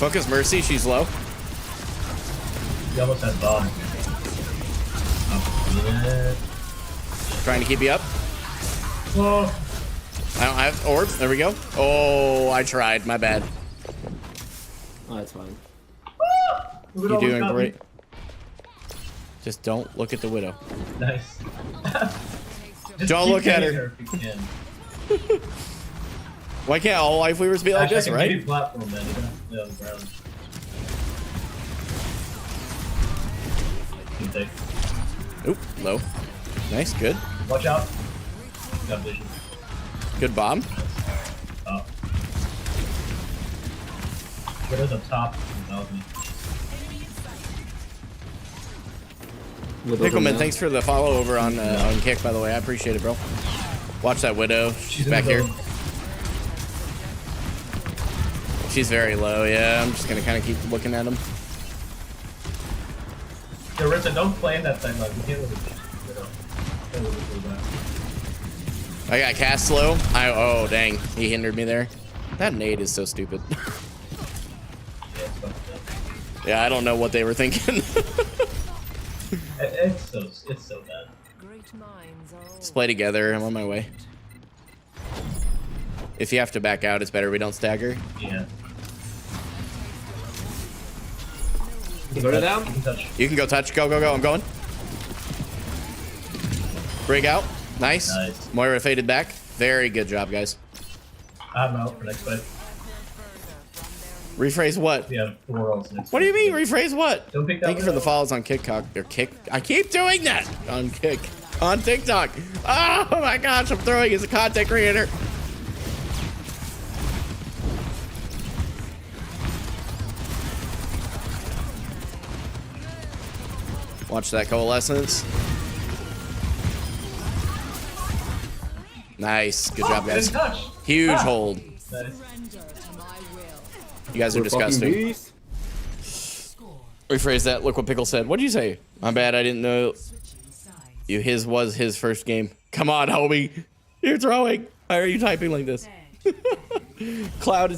Focus Mercy, she's low. You almost had bomb. Oh, yeah. Trying to keep you up. Whoa. I don't have orb. There we go. Oh, I tried. My bad. Oh, that's fine. You're doing great. Just don't look at the widow. Nice. Don't look at her. If you can. Why can't all life weavers be like Actually, this, I can right? give you platform, man. You don't have to lay on the ground. Good take. Oop, low. Nice, good. Watch out. Got vision. Good bomb. Oh. Widow's up top. Balcony. Pickleman, thanks for the follow over on Kick, by the way. I appreciate it, bro. Watch that widow. She's in back the here. building. She's very low, yeah. I'm just gonna kind of keep looking at him. Yeah, Rissa, don't play that thing like you can't look at the widow. Don't look at that. I got cast slow. Oh, dang. He hindered me there. That nade is so stupid. Yeah, it's fucked up. Yeah, I don't know what they were thinking. It's so bad. Great minds are Let's play together. I'm on my way. If you have to back out, it's better we don't stagger. Yeah. You got it down? You can touch. You can go touch. Go, go, go. I'm going. Break out. Nice. Nice. Moira faded back. Very good job, guys. I'm out for next fight. Rephrase what? We have 4 rolls next What do you fight. mean rephrase what? Don't pick that Thank you for the widow. follows on Kickcock or Kick. I keep doing that on Kick on TikTok. Oh my gosh, I'm throwing as a content creator. Watch that coalescence. Nice, good job, guys. Good touch. Huge Ah. hold. Nice. surrender to my will. You guys are disgusting. Rephrase that. Look what Pickle said. What did you say? My bad. I didn't know. His was his first game. Come on, homie. You're throwing. Why are you typing like this? Cloud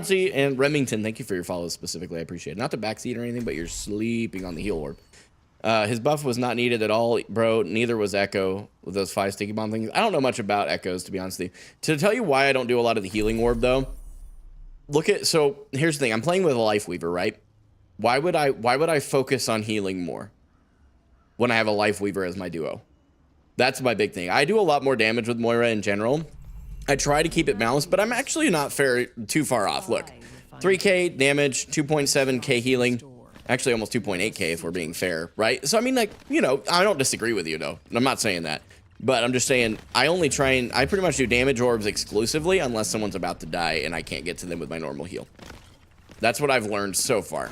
C and Remington. Thank you for your follows specifically. I appreciate it. Not to backseat or anything, but you're sleeping on the heal orb. His buff was not needed at all, bro. Neither was Echo with those 5 sticky bomb things. I don't know much about Echoes, to be honest with you. To tell you why I don't do a lot of the healing orb, though. So here's the thing. I'm playing with a Life Weaver, right? Why would I focus on healing more when I have a Life Weaver as my duo? That's my big thing. I do a lot more damage with Moira in general. I try to keep it balanced, but I'm actually not too far off. Look, 3k damage, 2.7k healing. Actually, almost 2.8k if we're being fair, right? So, I mean, like, you know, I don't disagree with you, though. I'm not saying that. But I'm just saying, I pretty much do damage orbs exclusively unless someone's about to die and I can't get to them with my normal heal. That's what I've learned so far.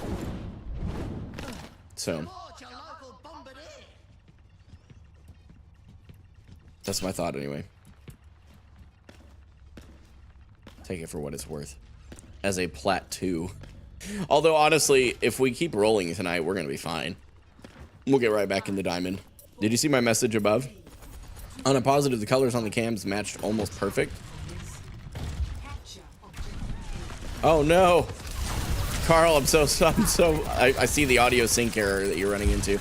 So. That's my thought, anyway. Take it for what it's worth. As a plat 2. Although, honestly, if we keep rolling tonight, we're going to be fine. We'll get right back into Diamond. Did you see my message above? On a positive, the colors on the cams matched almost perfect. Oh, no. Carl, I see the audio sync error that you're running into.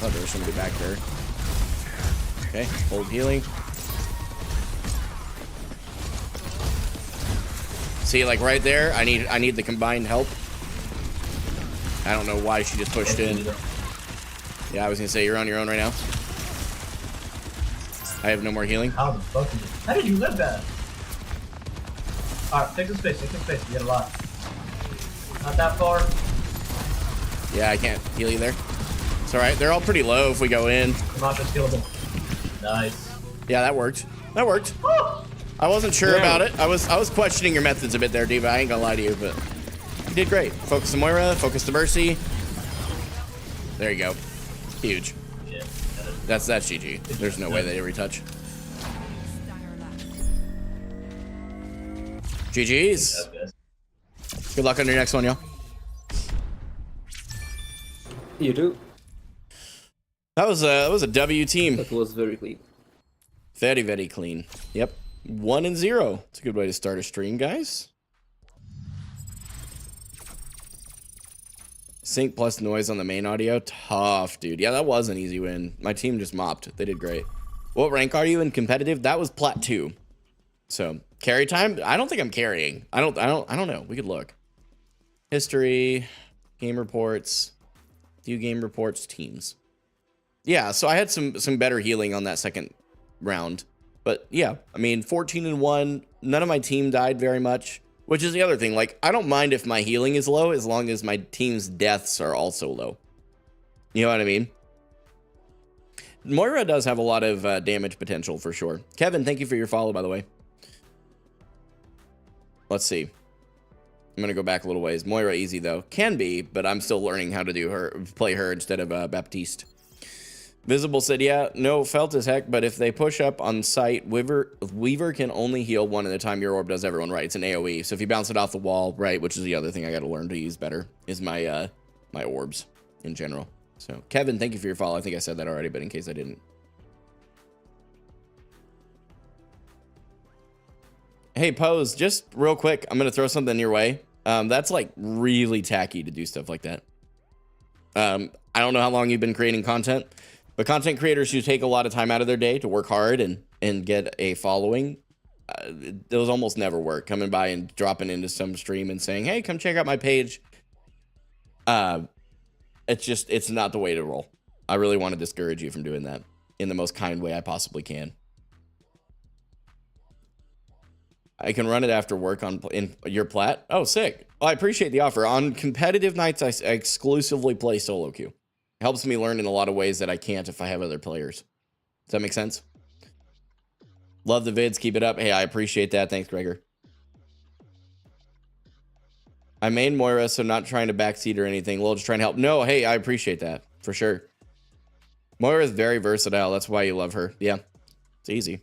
Oh, there's somebody back there. Okay, hold healing. See, like right there, I need the combined help. I don't know why she just pushed in. Yeah, I was gonna say you're on your own right now. I have no more healing. How the fuck did you? How did you live that? Alright, take some space, you get a lot. Not that far. Yeah, I can't heal you there. It's alright, they're all pretty low if we go in. Not just killable. Nice. Yeah, that worked. That worked. I wasn't sure about it. I was questioning your methods a bit there, Diva. I ain't gonna lie to you, but you did great. Focus to Moira, focus to Mercy. There you go. Huge. Yeah. That's GG. There's no way they retouch. GG's. Good luck on your next one, y'all. You do. That was a W team. That was very clean. Very, very clean. Yep. 1-0. It's a good way to start a stream, guys. Sync plus noise on the main audio. Tough, dude. Yeah, that was an easy win. My team just mopped. They did great. What rank are you in competitive? That was plat 2. So carry time. I don't think I'm carrying. I don't know. We could look. History, game reports, view game reports, teams. Yeah, so I had some better healing on that second round. But yeah, I mean, 14-1. None of my team died very much, which is the other thing. Like, I don't mind if my healing is low as long as my team's deaths are also low. You know what I mean? Moira does have a lot of damage potential for sure. Kevin, thank you for your follow, by the way. Let's see. I'm gonna go back a little ways. Moira easy though. Can be, but I'm still learning how to do her, play her instead of Baptiste. Visible said, yeah, no, felt as heck, but if they push up on site, Weaver can only heal one at a time. Your orb does everyone right. It's an AoE, so if you bounce it off the wall, right, which is the other thing I got to learn to use better, is my my orbs in general. So, Kevin, thank you for your follow. I think I said that already, but in case I didn't. Hey, Pose, just real quick, I'm going to throw something your way. That's like really tacky to do stuff like that. I don't know how long you've been creating content, but content creators who take a lot of time out of their day to work hard and get a following, those almost never work. Coming by and dropping into some stream and saying, hey, come check out my page. It's not the way to roll. I really want to discourage you from doing that in the most kind way I possibly can. I can run it after work in your plat. Oh, sick. Well, I appreciate the offer. On competitive nights, I exclusively play solo queue. It helps me learn in a lot of ways that I can't if I have other players. Does that make sense? Love the vids. Keep it up. Hey, I appreciate that. Thanks, Gregor. I main Moira, so not trying to backseat or anything. Lil, just trying to help. No, hey, I appreciate that. For sure. Moira is very versatile. That's why you love her. Yeah, it's easy.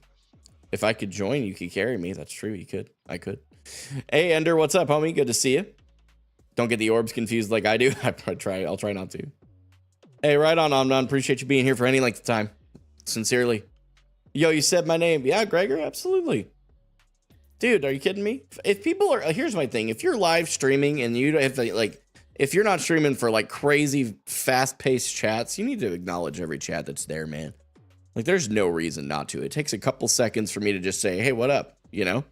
If I could join, you could carry me. That's true. You could. I could. Hey, Ender, what's up, homie? Good to see you. Don't get the orbs confused like I do. I'll try not to. Hey, right on, Omnon. Appreciate you being here for any length of time. Sincerely. Yo, you said my name. Yeah, Gregor, absolutely. Dude, are you kidding me? If people are, here's my thing. If you're live streaming and you have to, like, if you're not streaming for like crazy fast-paced chats, you need to acknowledge every chat that's there, man. Like, there's no reason not to. It takes a couple seconds for me to just say, hey, what up? You know?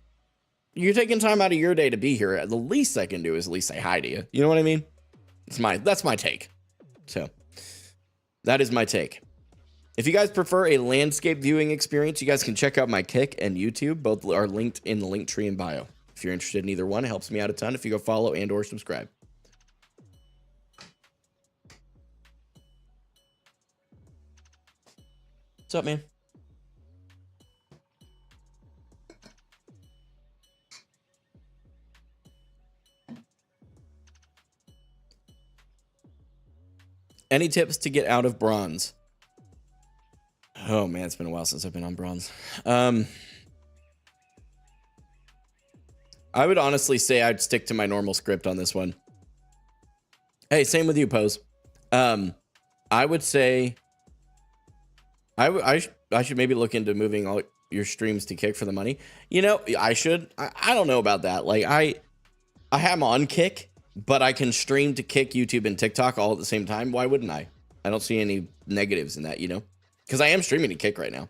You're taking time out of your day to be here. The least I can do is at least say hi to you. You know what I mean? That's my take. So, that is my take. If you guys prefer a landscape viewing experience, you guys can check out my Kick and YouTube. Both are linked in the link tree in bio. If you're interested in either one, it helps me out a ton if you go follow and or subscribe. What's up, man? Any tips to get out of bronze? Oh man, it's been a while since I've been on bronze. I would honestly say I'd stick to my normal script on this one. Hey, same with you, Pose. I would say I should maybe look into moving all your streams to Kick for the money. You know, I should. I don't know about that. Like I am on Kick, but I can stream to Kick, YouTube, and TikTok all at the same time. Why wouldn't I? I don't see any negatives in that, you know? Because I am streaming to Kick right now.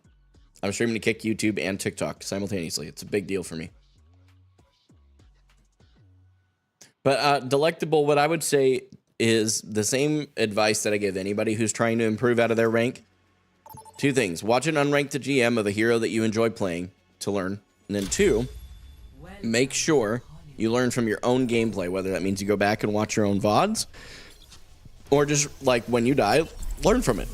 I'm streaming to Kick, YouTube, and TikTok simultaneously. It's a big deal for me. But Delectable, what I would say is the same advice that I give anybody who's trying to improve out of their rank. Two things. Watch an unranked GM of a hero that you enjoy playing to learn. And then two, make sure you learn from your own gameplay, whether that means you go back and watch your own VODs, or just, like, when you die, learn from it.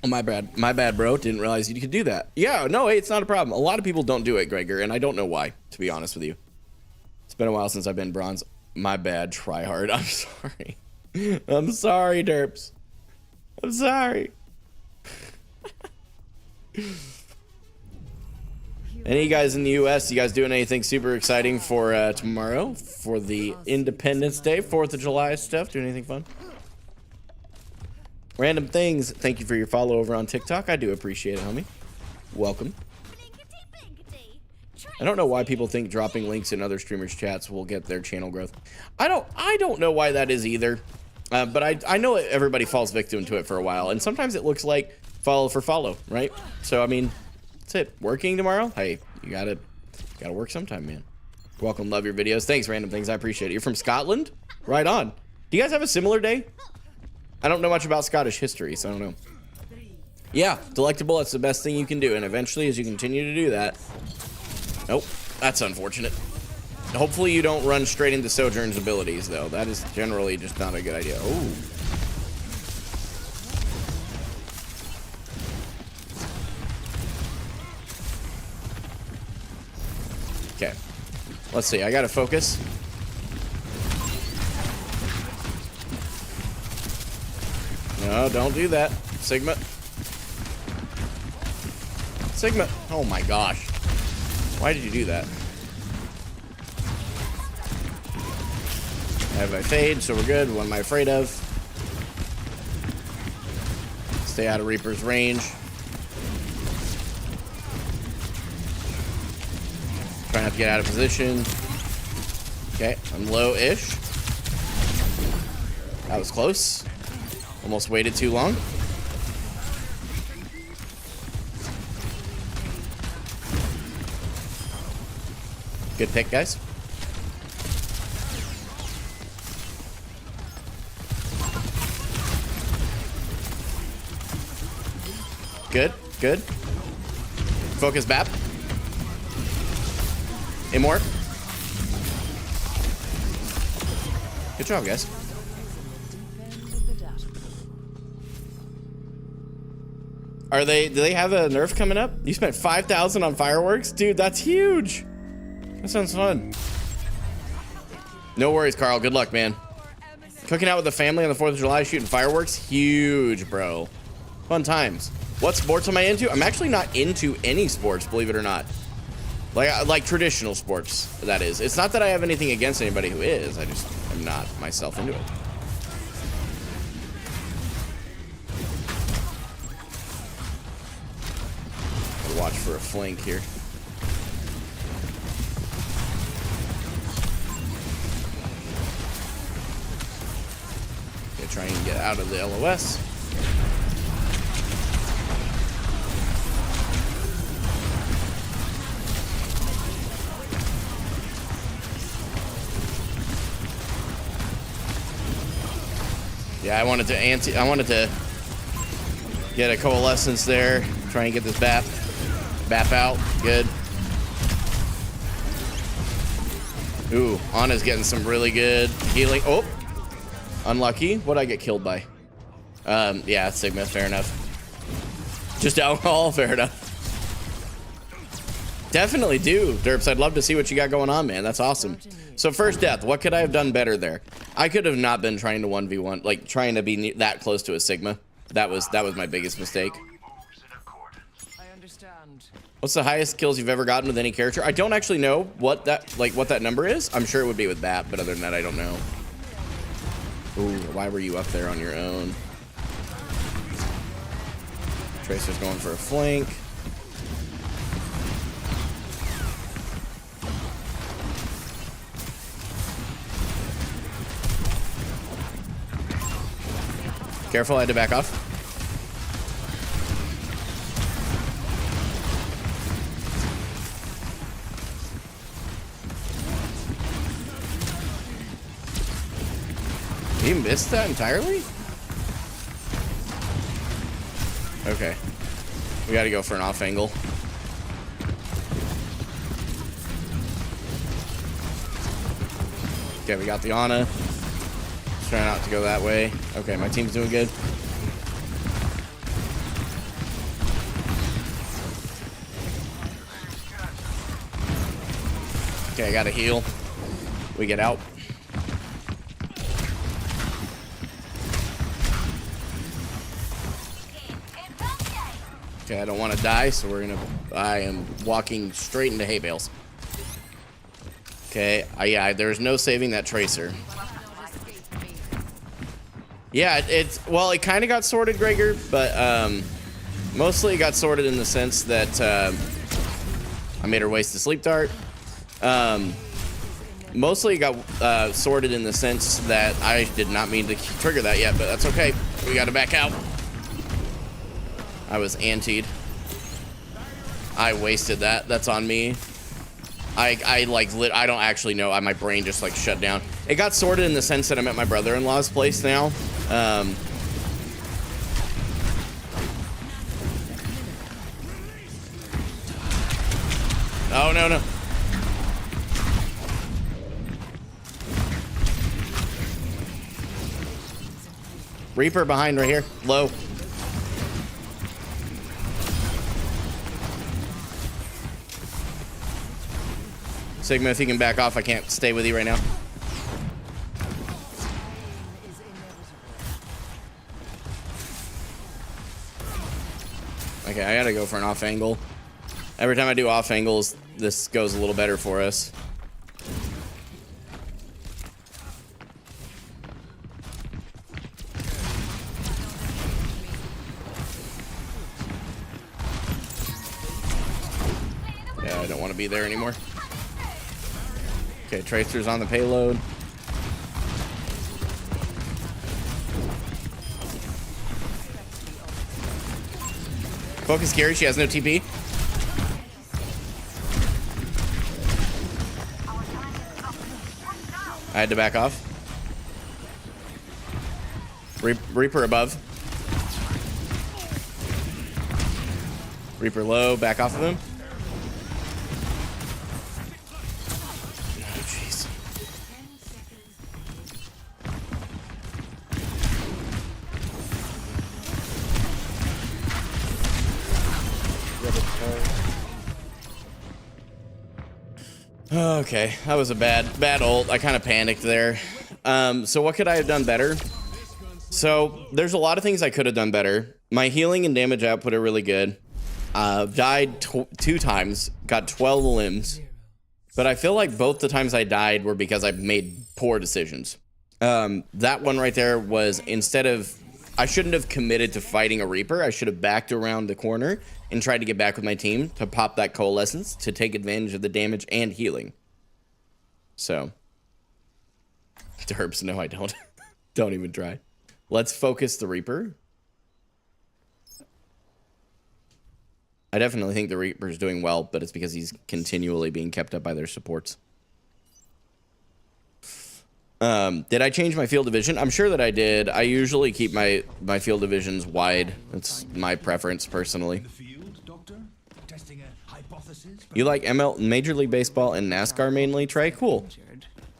Oh, my bad, bro. Didn't realize you could do that. Yeah, no, hey, it's not a problem. A lot of people don't do it, Gregor, and I don't know why, to be honest with you. It's been a while since I've been bronze. My bad, try hard. I'm sorry. I'm sorry, Derps. I'm sorry. Any of you guys in the US, you guys doing anything super exciting for tomorrow? For the Independence Day, 4th of July stuff? Doing anything fun? Random things. Thank you for your follow over on TikTok. I do appreciate it, homie. Welcome. I don't know why people think dropping links in other streamers' chats will get their channel growth. I don't know why that is either. But I know everybody falls victim to it for a while, and sometimes it looks like follow for follow, right? So I mean, that's it. Working tomorrow? Hey, you gotta work sometime, man. Welcome, love your videos. Thanks, random things. I appreciate it. You're from Scotland? Right on. Do you guys have a similar day? I don't know much about Scottish history, so I don't know. Yeah, delectable. That's the best thing you can do, and eventually, as you continue to do that, nope, that's unfortunate. Hopefully you don't run straight into Sojourn's abilities, though. That is generally just not a good idea. Oh. Okay. Let's see. I gotta focus. No, don't do that. Sigma. Sigma. Oh my gosh. Why did you do that? I have my fade, so we're good. What am I afraid of? Stay out of Reaper's range. Try not to get out of position. Okay, I'm low-ish. That was close. Almost waited too long. Good pick, guys. Good, good. Focus BAP. Immort. Good job, guys. Do they have a nerf coming up? You spent 5,000 on fireworks? Dude, that's huge. That sounds fun. No worries, Carl. Good luck, man. Cooking out with the family on the 4th of July, shooting fireworks? Huge, bro. Fun times. What sports am I into? I'm actually not into any sports, believe it or not. Like traditional sports, that is. It's not that I have anything against anybody who is. I just am not myself into it. I'll watch for a flank here. Okay, try and get out of the LOS. Yeah, I wanted to get a coalescence there. Try and get this BAP out. Good. Ooh, Ana's getting some really good healing. Oh, unlucky. What'd I get killed by? Yeah, Sigma. Fair enough. Just alcohol. Fair enough. Definitely do, Derps. I'd love to see what you got going on, man. That's awesome. So first death, what could I have done better there? I could have not been trying to 1v1, like trying to be that close to a Sigma. That was my biggest mistake. I understand. What's the highest kills you've ever gotten with any character? I don't actually know what that number is. I'm sure it would be with BAP, but other than that, I don't know. Ooh, why were you up there on your own? Tracer's going for a flank. Careful, I had to back off. You missed that entirely? Okay. We gotta go for an off angle. Okay, we got the Ana. Try not to go that way. Okay, my team's doing good. Okay, I gotta heal. We get out. Okay, I don't want to die, so I am walking straight into hay bales. Okay, yeah, there's no saving that Tracer. Yeah, well, it kind of got sorted, Gregor, but mostly it got sorted in the sense that I made her waste the sleep dart. Mostly got sorted in the sense that I did not mean to trigger that yet, but that's okay. We got to back out. I was antied. I wasted that. That's on me. I don't actually know. My brain just like shut down. It got sorted in the sense that I'm at my brother-in-law's place now. Oh, no, no. Reaper behind right here. Low. Sigma, if you can back off, I can't stay with you right now. Okay, I gotta go for an off angle. Every time I do off angles, this goes a little better for us. Yeah, I don't want to be there anymore. Okay, Tracer's on the payload. Focus Gary, she has no TP. I had to back off. Reaper above. Reaper low, back off of him. Oh, jeez. Okay, that was a bad ult. I kind of panicked there. So what could I have done better? So there's a lot of things I could have done better. My healing and damage output are really good. Died 2 times, got 12 limbs. But I feel like both the times I died were because I made poor decisions. That one right there was instead of... I shouldn't have committed to fighting a Reaper. I should have backed around the corner and tried to get back with my team to pop that Coalescence to take advantage of the damage and healing. So. Derbs, no I don't. Don't even try. Let's focus the Reaper. I definitely think the Reaper's doing well, but it's because he's continually being kept up by their supports. Did I change my field division? I'm sure that I did. I usually keep my field divisions wide. That's my preference, personally. You like ML, Major League Baseball and NASCAR mainly, Trey? Cool.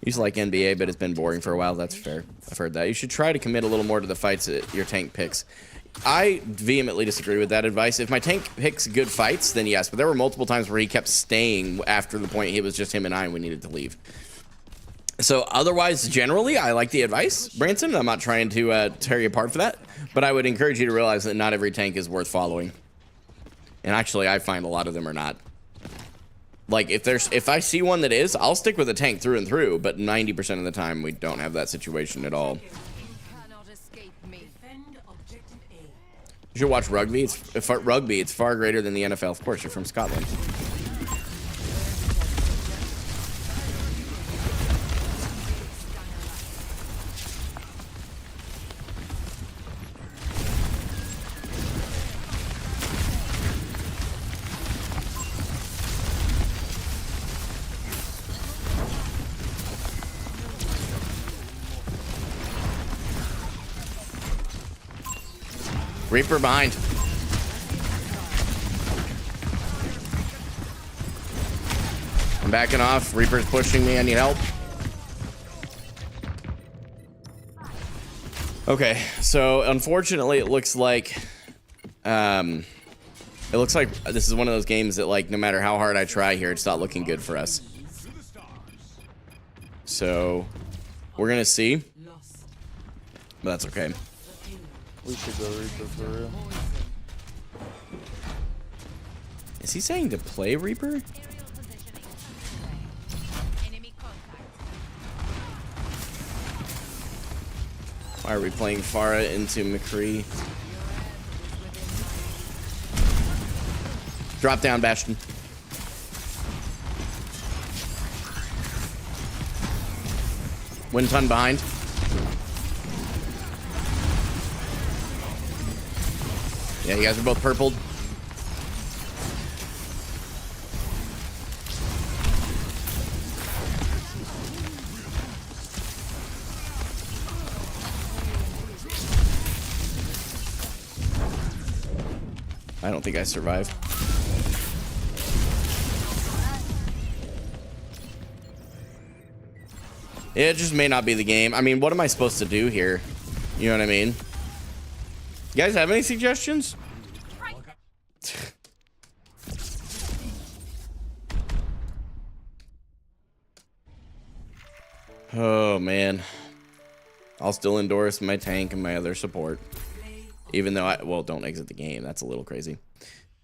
You like NBA, but it's been boring for a while. That's fair. I've heard that. You should try to commit a little more to the fights that your tank picks. I vehemently disagree with that advice. If my tank picks good fights, then yes. But there were multiple times where he kept staying after the point it was just him and I and we needed to leave. So otherwise, generally, I like the advice, Branson. I'm not trying to tear you apart for that. But I would encourage you to realize that not every tank is worth following. And actually, I find a lot of them are not. Like, if I see one that is, I'll stick with the tank through and through, but 90% of the time, we don't have that situation at all. You should watch rugby. Rugby, it's far greater than the NFL. Of course, you're from Scotland. Reaper behind. I'm backing off. Reaper's pushing me. I need help. Okay, so unfortunately, it looks like this is one of those games that, like, no matter how hard I try here, it's not looking good for us. So we're gonna see, but that's okay. We should go Reaper for real. Is he saying to play Reaper? Why are we playing Pharah into McCree? Drop down, Bastion. Wind ton behind. Yeah, you guys are both purpled. I don't think I survive. It just may not be the game. I mean, what am I supposed to do here? You know what I mean? You guys have any suggestions? Oh, man. I'll still endorse my tank and my other support. Even though well, don't exit the game. That's a little crazy.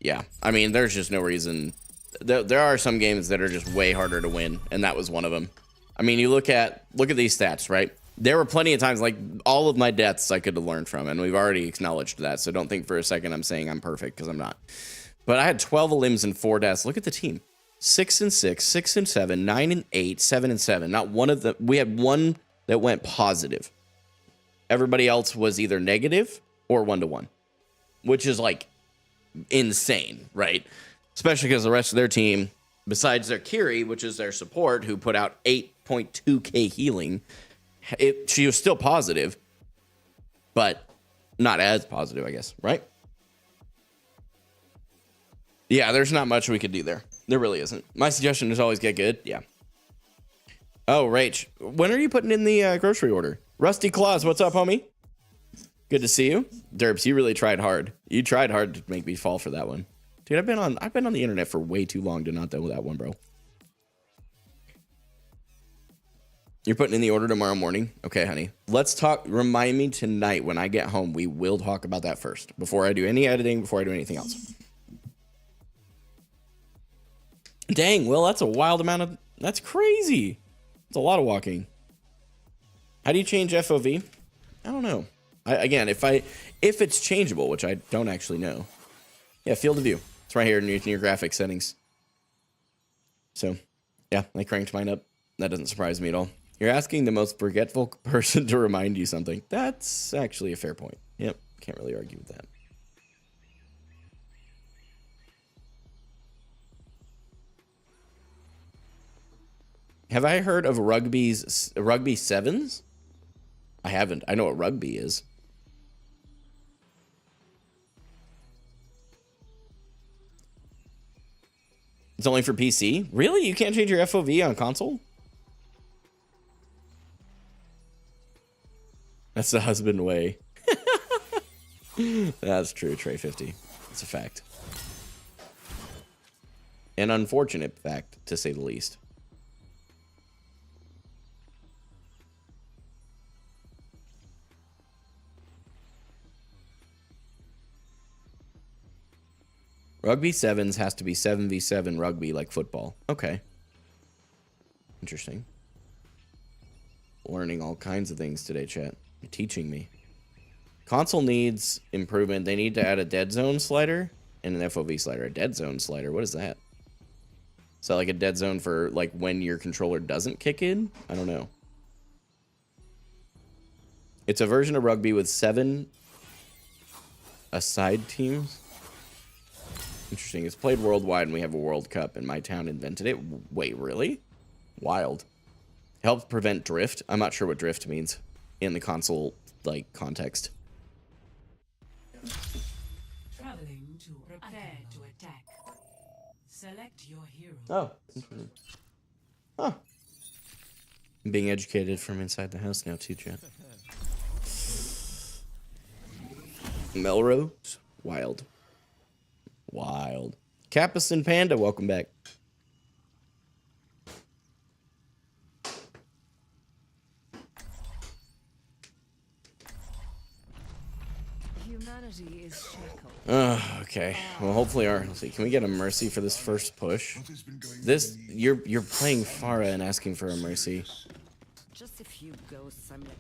Yeah, I mean, there's just no reason. There are some games that are just way harder to win, and that was one of them. I mean, you look at these stats, right? There were plenty of times, like, all of my deaths I could have learned from, and we've already acknowledged that, so don't think for a second I'm saying I'm perfect, because I'm not. But I had 12 limbs and 4 deaths. Look at the team. 6 and 6, 6 and 7, 9 and 8, 7 and 7. Not one of them. We had one that went positive. Everybody else was either negative or 1-1, which is like insane, right? Especially because the rest of their team, besides their Kiri, which is their support, who put out 8.2k healing, she was still positive, but not as positive, I guess, right? Yeah, there's not much we could do there. There really isn't. My suggestion is always get good. Yeah. Oh, Rach, when are you putting in the grocery order? Rusty Claus, what's up, homie? Good to see you. Derbs, you really tried hard. You tried hard to make me fall for that one. Dude, I've been on the internet for way too long to not know that one, bro. You're putting in the order tomorrow morning? Okay, honey. Let's talk. Remind me tonight when I get home. We will talk about that first. Before I do any editing, before I do anything else. Dang, Will, that's a wild amount of... That's crazy. It's a lot of walking. How do you change FOV? I don't know. Again, if it's changeable, which I don't actually know. Yeah, field of view. It's right here in your graphics settings. So, yeah, I cranked mine up. That doesn't surprise me at all. You're asking the most forgetful person to remind you something. That's actually a fair point. Yep, can't really argue with that. Have I heard of rugby sevens? I haven't. I know what rugby is. It's only for PC? Really? You can't change your FOV on console? That's the husband way. That's true, Trey 50. It's a fact. An unfortunate fact, to say the least. Rugby sevens has to be 7v7 rugby like football. Okay. Interesting. Learning all kinds of things today, chat. You're teaching me. Console needs improvement. They need to add a dead zone slider and an FOV slider. A dead zone slider? What is that? Is that like a dead zone for like when your controller doesn't kick in? I don't know. It's a version of rugby with 7 aside teams. Interesting. It's played worldwide and we have a World Cup and my town invented it. Wait, really? Wild. Helps prevent drift. I'm not sure what drift means in the console like context. Traveling to prepare to attack. Select your hero. Oh. Huh. I'm being educated from inside the house now too, chat. Melrose? Wild. Wild. Capison Panda, welcome back. Humanity is shackled. Okay. Well, hopefully let's see. Can we get a mercy for this first push? This you're playing Pharah and asking for a mercy. Just a few ghosts. I'm like.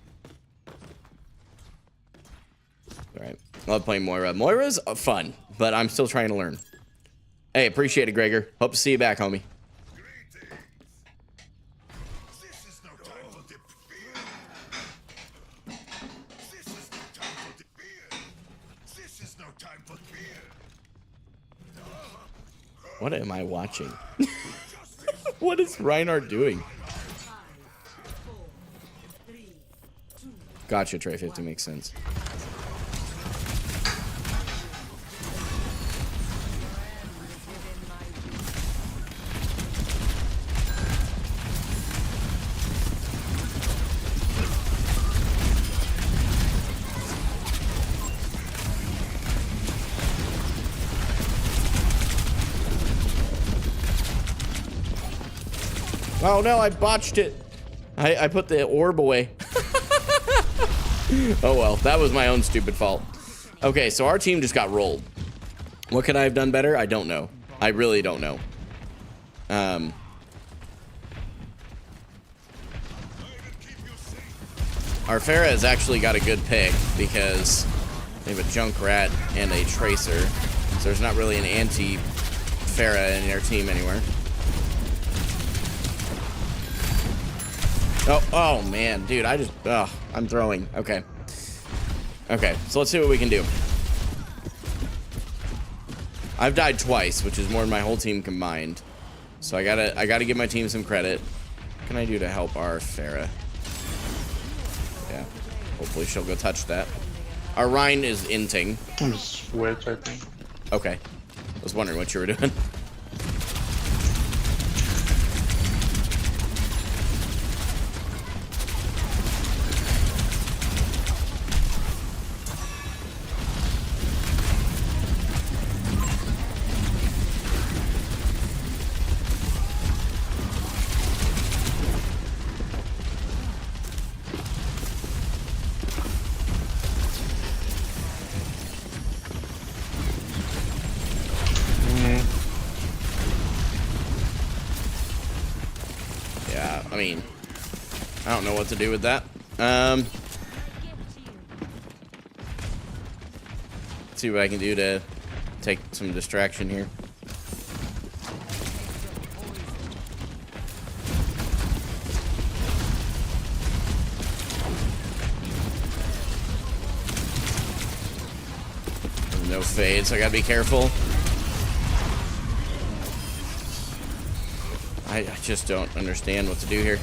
All right. I love playing Moira. Moira's fun, but I'm still trying to learn. Hey, appreciate it, Gregor. Hope to see you back, homie. What am I watching? What is Reinhardt doing? Gotcha, Trey 50 makes sense. Oh no, I botched it. I put the orb away. Oh well, that was my own stupid fault. Okay, so our team just got rolled. What could I have done better? I don't know. I really don't know. Our Pharah has actually got a good pick because they have a Junkrat and a Tracer. So there's not really an anti-Pharah in their team anywhere. Oh man, dude, I'm throwing. Okay. Okay, so let's see what we can do. I've died twice, which is more than my whole team combined. So I gotta give my team some credit. What can I do to help our Pharah? Yeah, hopefully she'll go touch that. Our Rhine is inting. Switch, I think. Okay. I was wondering what you were doing. Yeah, I mean, I don't know what to do with that. Let's see what I can do to take some distraction here. No fade, so I gotta be careful. I just don't understand what to do here.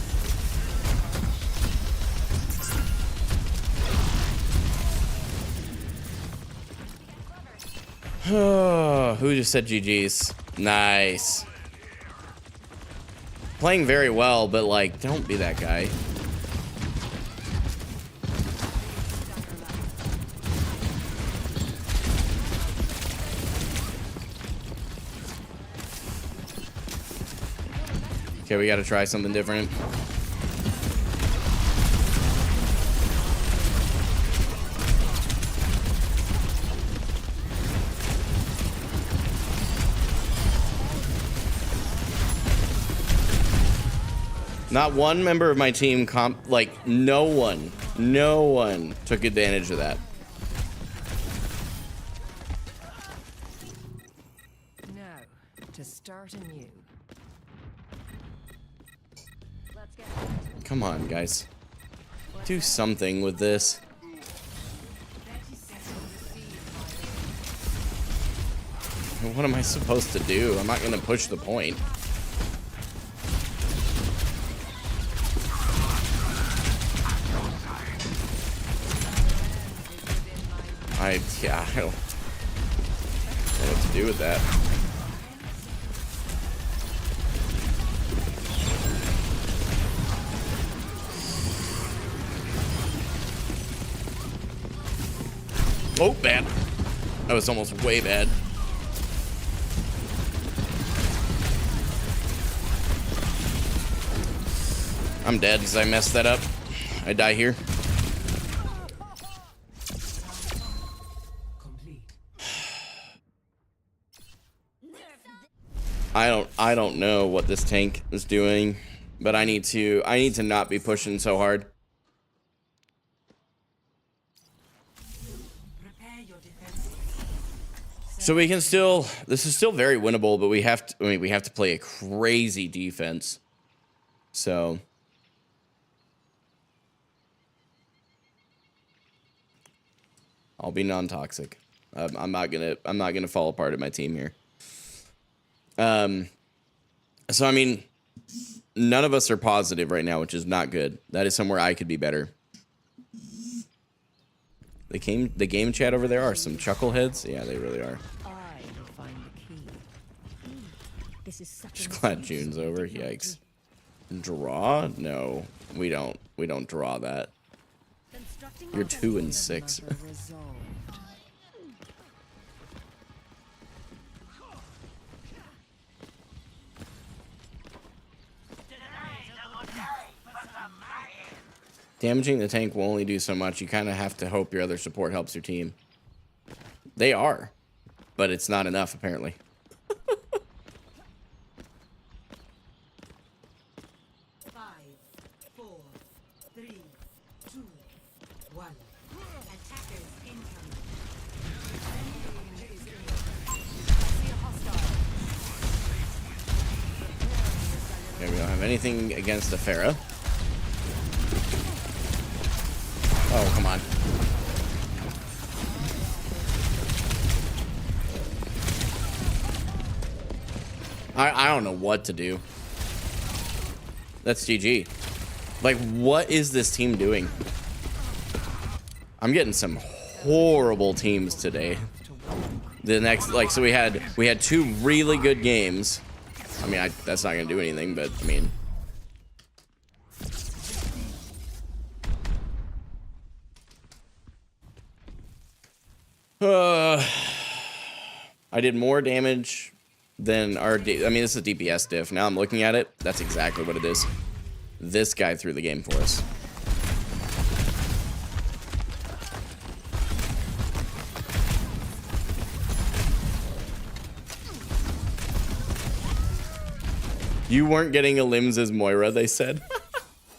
Oh, who just said GG's? Nice. Playing very well, but like, don't be that guy. Okay, we gotta try something different. Not one member of my team no one took advantage of that. Now, to start anew. Come on, guys. Do something with this. What am I supposed to do? I'm not gonna push the point. I don't know what to do with that. Oh, bad. That was almost way bad. I'm dead because I messed that up. I die here. I don't know what this tank is doing, but I need to not be pushing so hard. So we can still, this is still very winnable, but we have to play a crazy defense. So I'll be non-toxic. I'm not gonna fall apart at my team here. So I mean, none of us are positive right now, which is not good. That is somewhere I could be better. The game chat over there are some chuckleheads. Yeah, they really are. I will find the key. This is such Just a glad June's over. Yikes. Draw? No, we don't. We don't draw that. You're 2 and 6. Matter resolved. Damaging the tank will only do so much. You kind of have to hope your other support helps your team. They are, but it's not enough apparently. 5, 4, 3, 2, 1. Attackers incoming. Okay, we don't have anything against the Pharah. Oh, come on. I don't know what to do. That's GG. Like, what is this team doing? I'm getting some horrible teams today. The next, like, so we had 2 really good games. I mean, that's not gonna do anything, but I mean. I did more damage than our. I mean, this is a DPS diff. Now I'm looking at it. That's exactly what it is. This guy threw the game for us. You weren't getting a limbs as Moira, they said.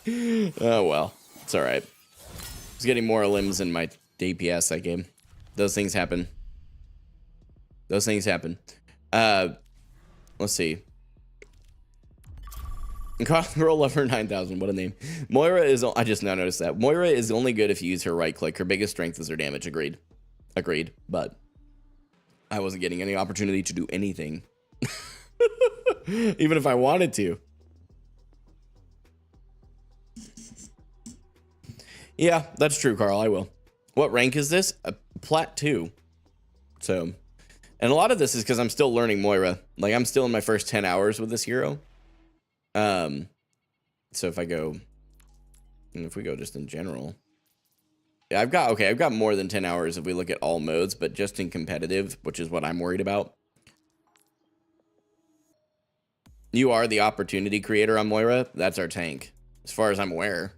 Oh well, it's all right. I was getting more limbs in my DPS that game. Those things happen. Those things happen. Let's see. Girl Lover 9000, what a name. Moira is, I just now noticed that. Moira is only good if you use her right click. Her biggest strength is her damage. Agreed. Agreed. But I wasn't getting any opportunity to do anything. Even if I wanted to. Yeah, that's true, Carl. I will. What rank is this? A plat 2. So, and a lot of this is because I'm still learning Moira. Like, I'm still in my first 10 hours with this hero. So if I go, and if we go just in general, yeah, I've got more than 10 hours if we look at all modes, but just in competitive, which is what I'm worried about. You are the opportunity creator on Moira. That's our tank, as far as I'm aware,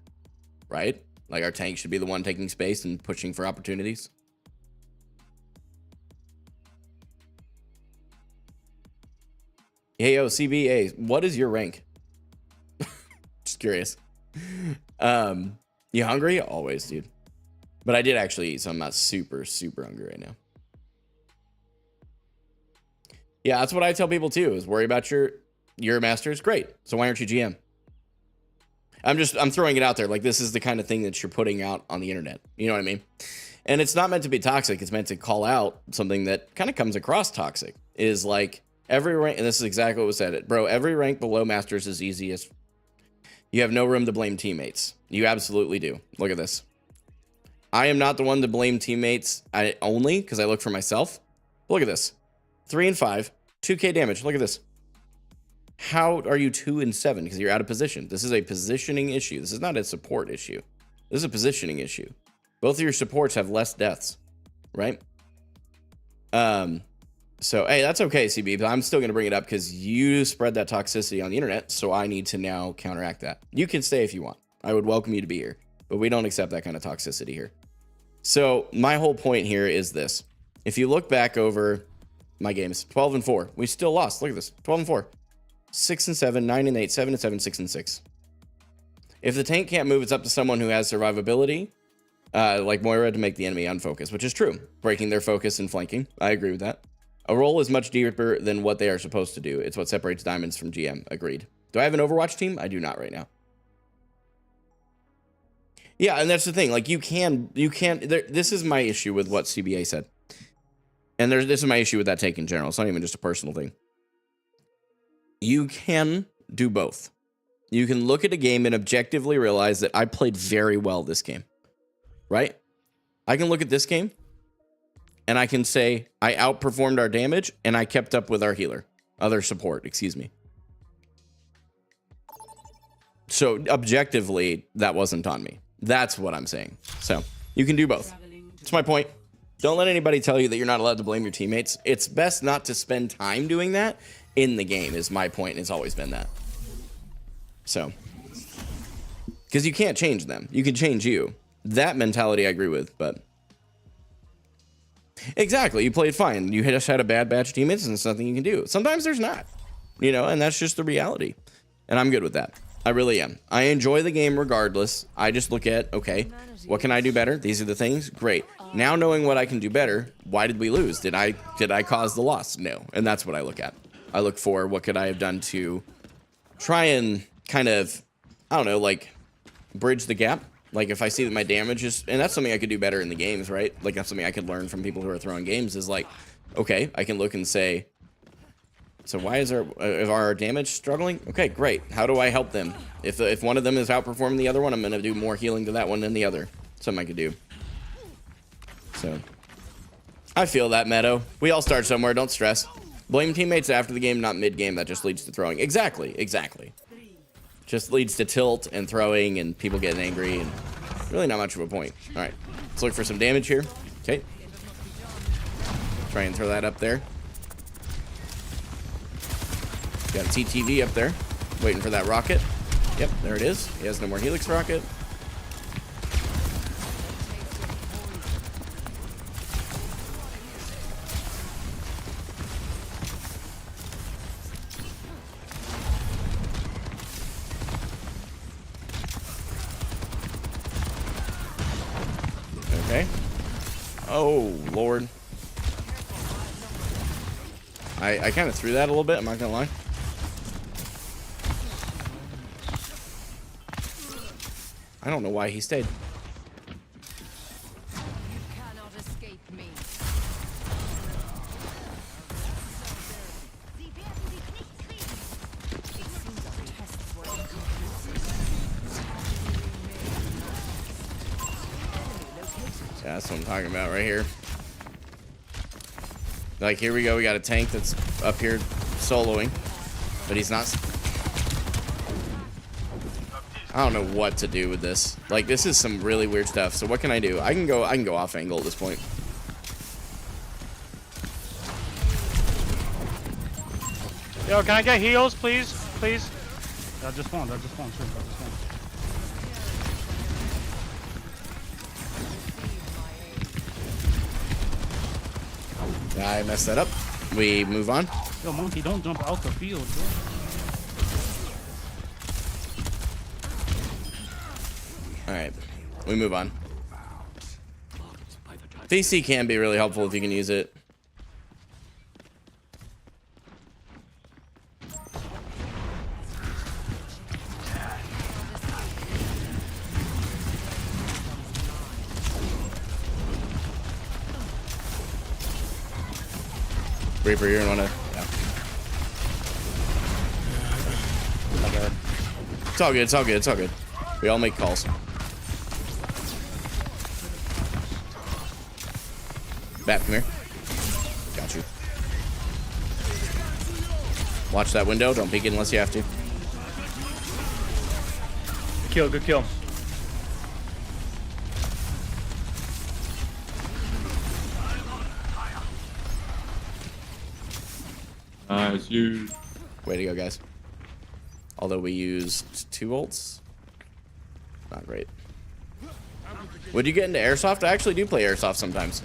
right? Like, our tank should be the one taking space and pushing for opportunities. Hey, yo, CBA, what is your rank? Just curious. You hungry? Always, dude. But I did actually eat, so I'm not super hungry right now. Yeah, that's what I tell people too, is worry about your masters. Great. So why aren't you GM? I'm throwing it out there. Like, this is the kind of thing that you're putting out on the internet. You know what I mean? And it's not meant to be toxic. It's meant to call out something that kind of comes across toxic. Is like, every rank, and this is exactly what was said. Bro, every rank below masters is easiest. You have no room to blame teammates. You absolutely do. Look at this. I am not the one to blame teammates only because I look for myself. Look at this. 3 and 5, 2k damage. Look at this. How are you 2 and 7? Because you're out of position. This is a positioning issue. This is not a support issue. This is a positioning issue. Both of your supports have less deaths, right? So, hey, that's okay, CB, but I'm still going to bring it up because you spread that toxicity on the internet, so I need to now counteract that. You can stay if you want. I would welcome you to be here, but we don't accept that kind of toxicity here. So, my whole point here is this. If you look back over my games, 12 and 4, we still lost. Look at this, 12 and 4. 6 and 7, 9 and 8, 7 and 7, 6 and 6. If the tank can't move, it's up to someone who has survivability, like Moira, to make the enemy unfocused, which is true. Breaking their focus and flanking. I agree with that. A role is much deeper than what they are supposed to do. It's what separates diamonds from GM. Agreed. Do I have an Overwatch team? I do not right now. Yeah, and that's the thing. Like, you can't, this is my issue with what CBA said. And this is my issue with that take in general. It's not even just a personal thing. You can do both. You can look at a game and objectively realize that I played very well this game, right? I can look at this game and I can say I outperformed our damage and I kept up with our other support, excuse me. So objectively, that wasn't on me. That's what I'm saying. So you can do both. That's my point. Don't let anybody tell you that you're not allowed to blame your teammates. It's best not to spend time doing that in the game is my point, and it's always been that. So, because you can't change them. You can change you. That mentality I agree with, but exactly, you played fine. You just had a bad batch of teammates and there's nothing you can do. Sometimes there's not, you know, and that's just the reality. And I'm good with that. I really am. I enjoy the game regardless. I just look at, okay, what can I do better? These are the things. Great. Now knowing what I can do better, why did we lose? Did I cause the loss? No. And that's what I look at. I look for what could I have done to try and kind of, I don't know, like bridge the gap. Like if I see that my damage is, and that's something I could do better in the games, right? Like that's something I could learn from people who are throwing games is like, okay, I can look and say, so why is our damage struggling? Okay, great. How do I help them? If one of them is outperforming the other one, I'm going to do more healing to that one than the other. Something I could do. So I feel that, Meadow. We all start somewhere. Don't stress. Blame teammates after the game, not mid-game. That just leads to throwing. Exactly. Just leads to tilt and throwing and people getting angry and really not much of a point. All right, let's look for some damage here. Okay. Try and throw that up there. Got a TTV up there, waiting for that rocket. Yep, there it is. He has no more Helix rocket. Okay. Oh, Lord. I kind of threw that a little bit, I'm not gonna lie. I don't know why he stayed. You cannot escape me. It seems our tests were inconclusive. Yeah, that's what I'm talking about right here. Like, here we go. We got a tank that's up here soloing, but he's not. I don't know what to do with this. Like, this is some really weird stuff. So what can I do? I can go off angle at this point. Yo, can I get heals, please? Please? I just spawned, sure, I just spawned. I messed that up. We move on. Yo, Monkey, don't jump out the field, bro. Alright, we move on. VC can be really helpful if you can use it. Reaper, you're gonna wanna. Yeah. It's all good, it's all good, it's all good. We all make calls. Bat, come here. Got you. Watch that window. Don't peek it unless you have to. Good kill. Nice, you. Way to go, guys. Although we used 2 ults. Not great. Would you get into airsoft? I actually do play airsoft sometimes.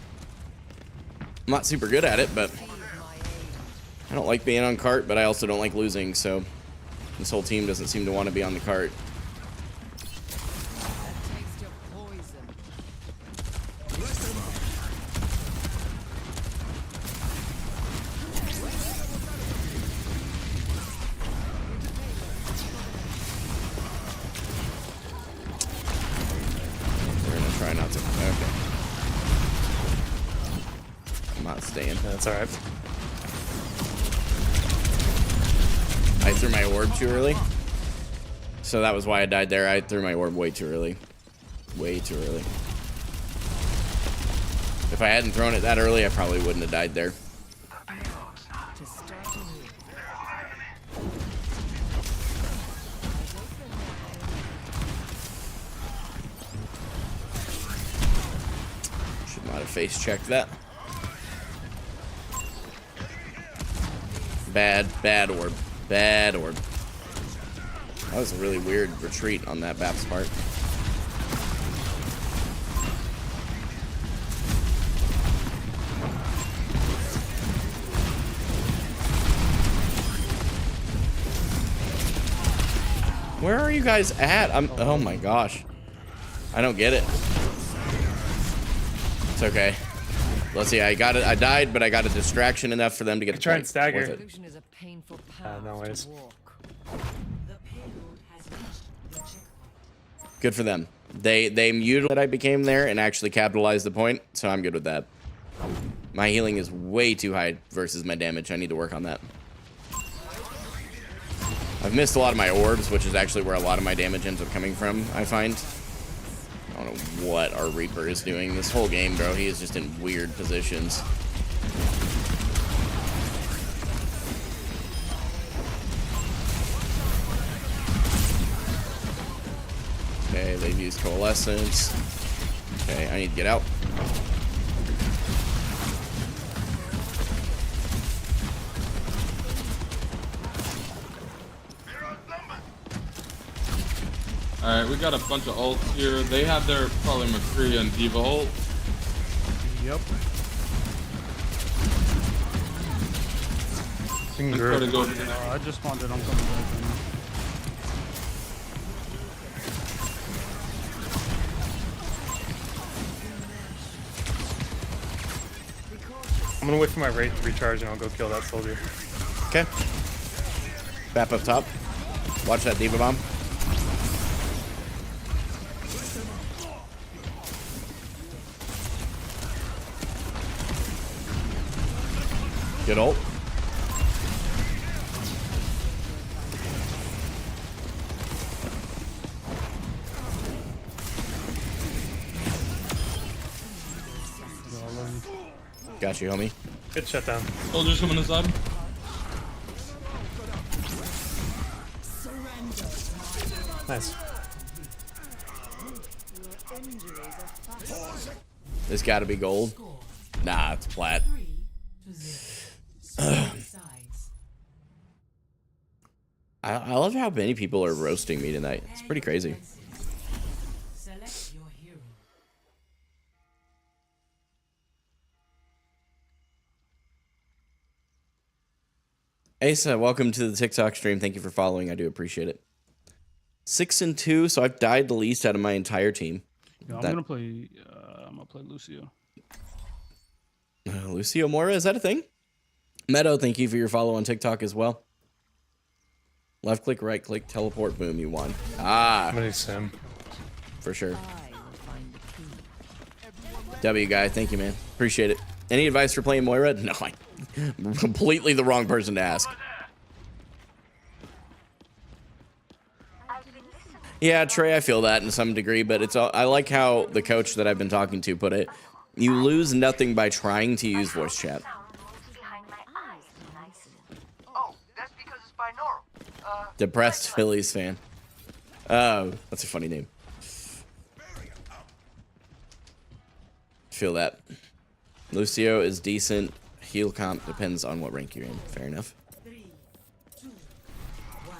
I'm not super good at it, but I don't like being on cart, but I also don't like losing, so this whole team doesn't seem to want to be on the cart. We're gonna try not to. Okay. I'm not staying. That's alright. I threw my orb too early. So that was why I died there. I threw my orb way too early. Way too early. If I hadn't thrown it that early, I probably wouldn't have died there. To start anew. Should not have face checked that. Bad orb. Bad orb. That was a really weird retreat on that Bap's part. Where are you guys at? Oh my gosh. I don't get it. It's okay. Let's see, I got it. I died, but I got a distraction enough for them to get the Try and point. stagger. Worth it. Illusion is a painful path no worries. to walk. The payload has reached the checkpoint. Good for them. They muted that I became there and actually capitalized the point, so I'm good with that. My healing is way too high versus my damage. I need to work on that. I've missed a lot of my orbs, which is actually where a lot of my damage ends up coming from, I find. I don't know what our Reaper is doing this whole game, bro. He is just in weird positions. Okay, they've used Coalescence. Okay, I need to get out. Alright, we got a bunch of ults here. They have their probably McCree and Diva ult. Yep. Let's try to go. I just wanted. I'm coming back. I'm gonna wait for my rate to recharge and I'll go kill that soldier. Okay. Bap up top. Watch that Diva bomb. Good ult. Got you, homie. Good shutdown. Soldiers coming inside. Nice. This gotta be gold. Nah, it's plat. 3-0. Sides. I love how many people are roasting me tonight. It's pretty crazy. Select your hero. Asa, welcome to the TikTok stream. Thank you for following. I do appreciate it. 6-2, so I've died the least out of my entire team. Yeah, I'm That- gonna play Lucio. Lucio Mora, is that a thing? Meadow, thank you for your follow on TikTok as well. Left click, right click, teleport, boom, you won. Ah, I'm gonna do sim. for sure. I will find the key. W guy, thank you, man. Appreciate it. Any advice for playing Moira? No, I'm completely the wrong person to ask. Yeah, Trey, I feel that in some degree, but it's I like how the coach that I've been talking to put it. You lose nothing by trying to use voice chat. Oh, that's because it's binaural. Depressed Phillies fan. Oh, that's a funny name. Feel that. Lucio is decent. Heal comp depends on what rank you're in. Fair enough. 3, 2, 1.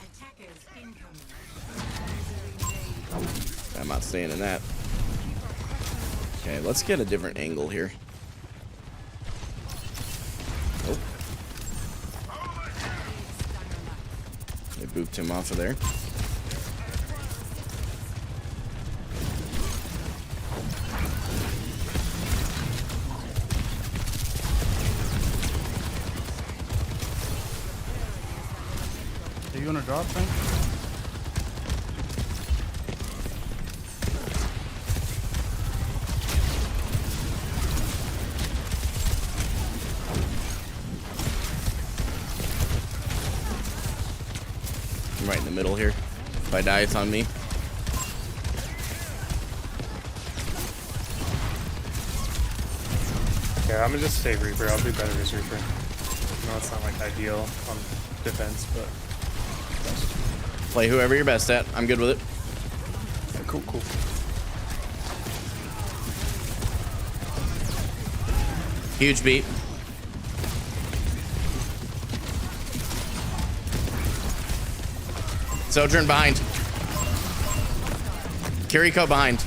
Attackers incoming. I'm not staying in that. Okay, let's get a different angle here. Nope. They booped him off of there. Are you gonna drop, Frank? I'm right in the middle here. If I die, it's on me. Yeah, I'm gonna just save Reaper. I'll do better as Reaper. No, it's not like ideal on defense, but Play whoever you're best at. I'm good with it. yeah, cool. Huge beat. Sojourn behind. Kiriko behind.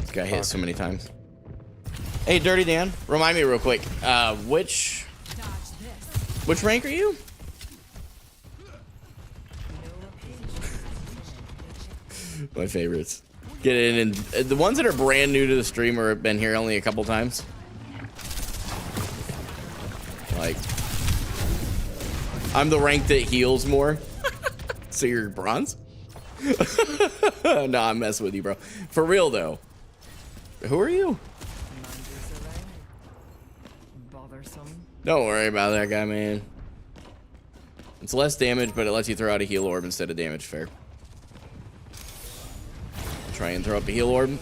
This guy hit so many times. Hey, Dirty Dan, remind me real quick. Which rank are you? My favorites. Get in, and the ones that are brand new to the stream or have been here only a couple times. Like, I'm the rank that heals more. So you're bronze? No, I'm messing with you, bro. For real though. Who are you? Bothersome. Don't worry about that guy, man. It's less damage, but it lets you throw out a heal orb instead of damage. Fair. Try and throw up a heal orb.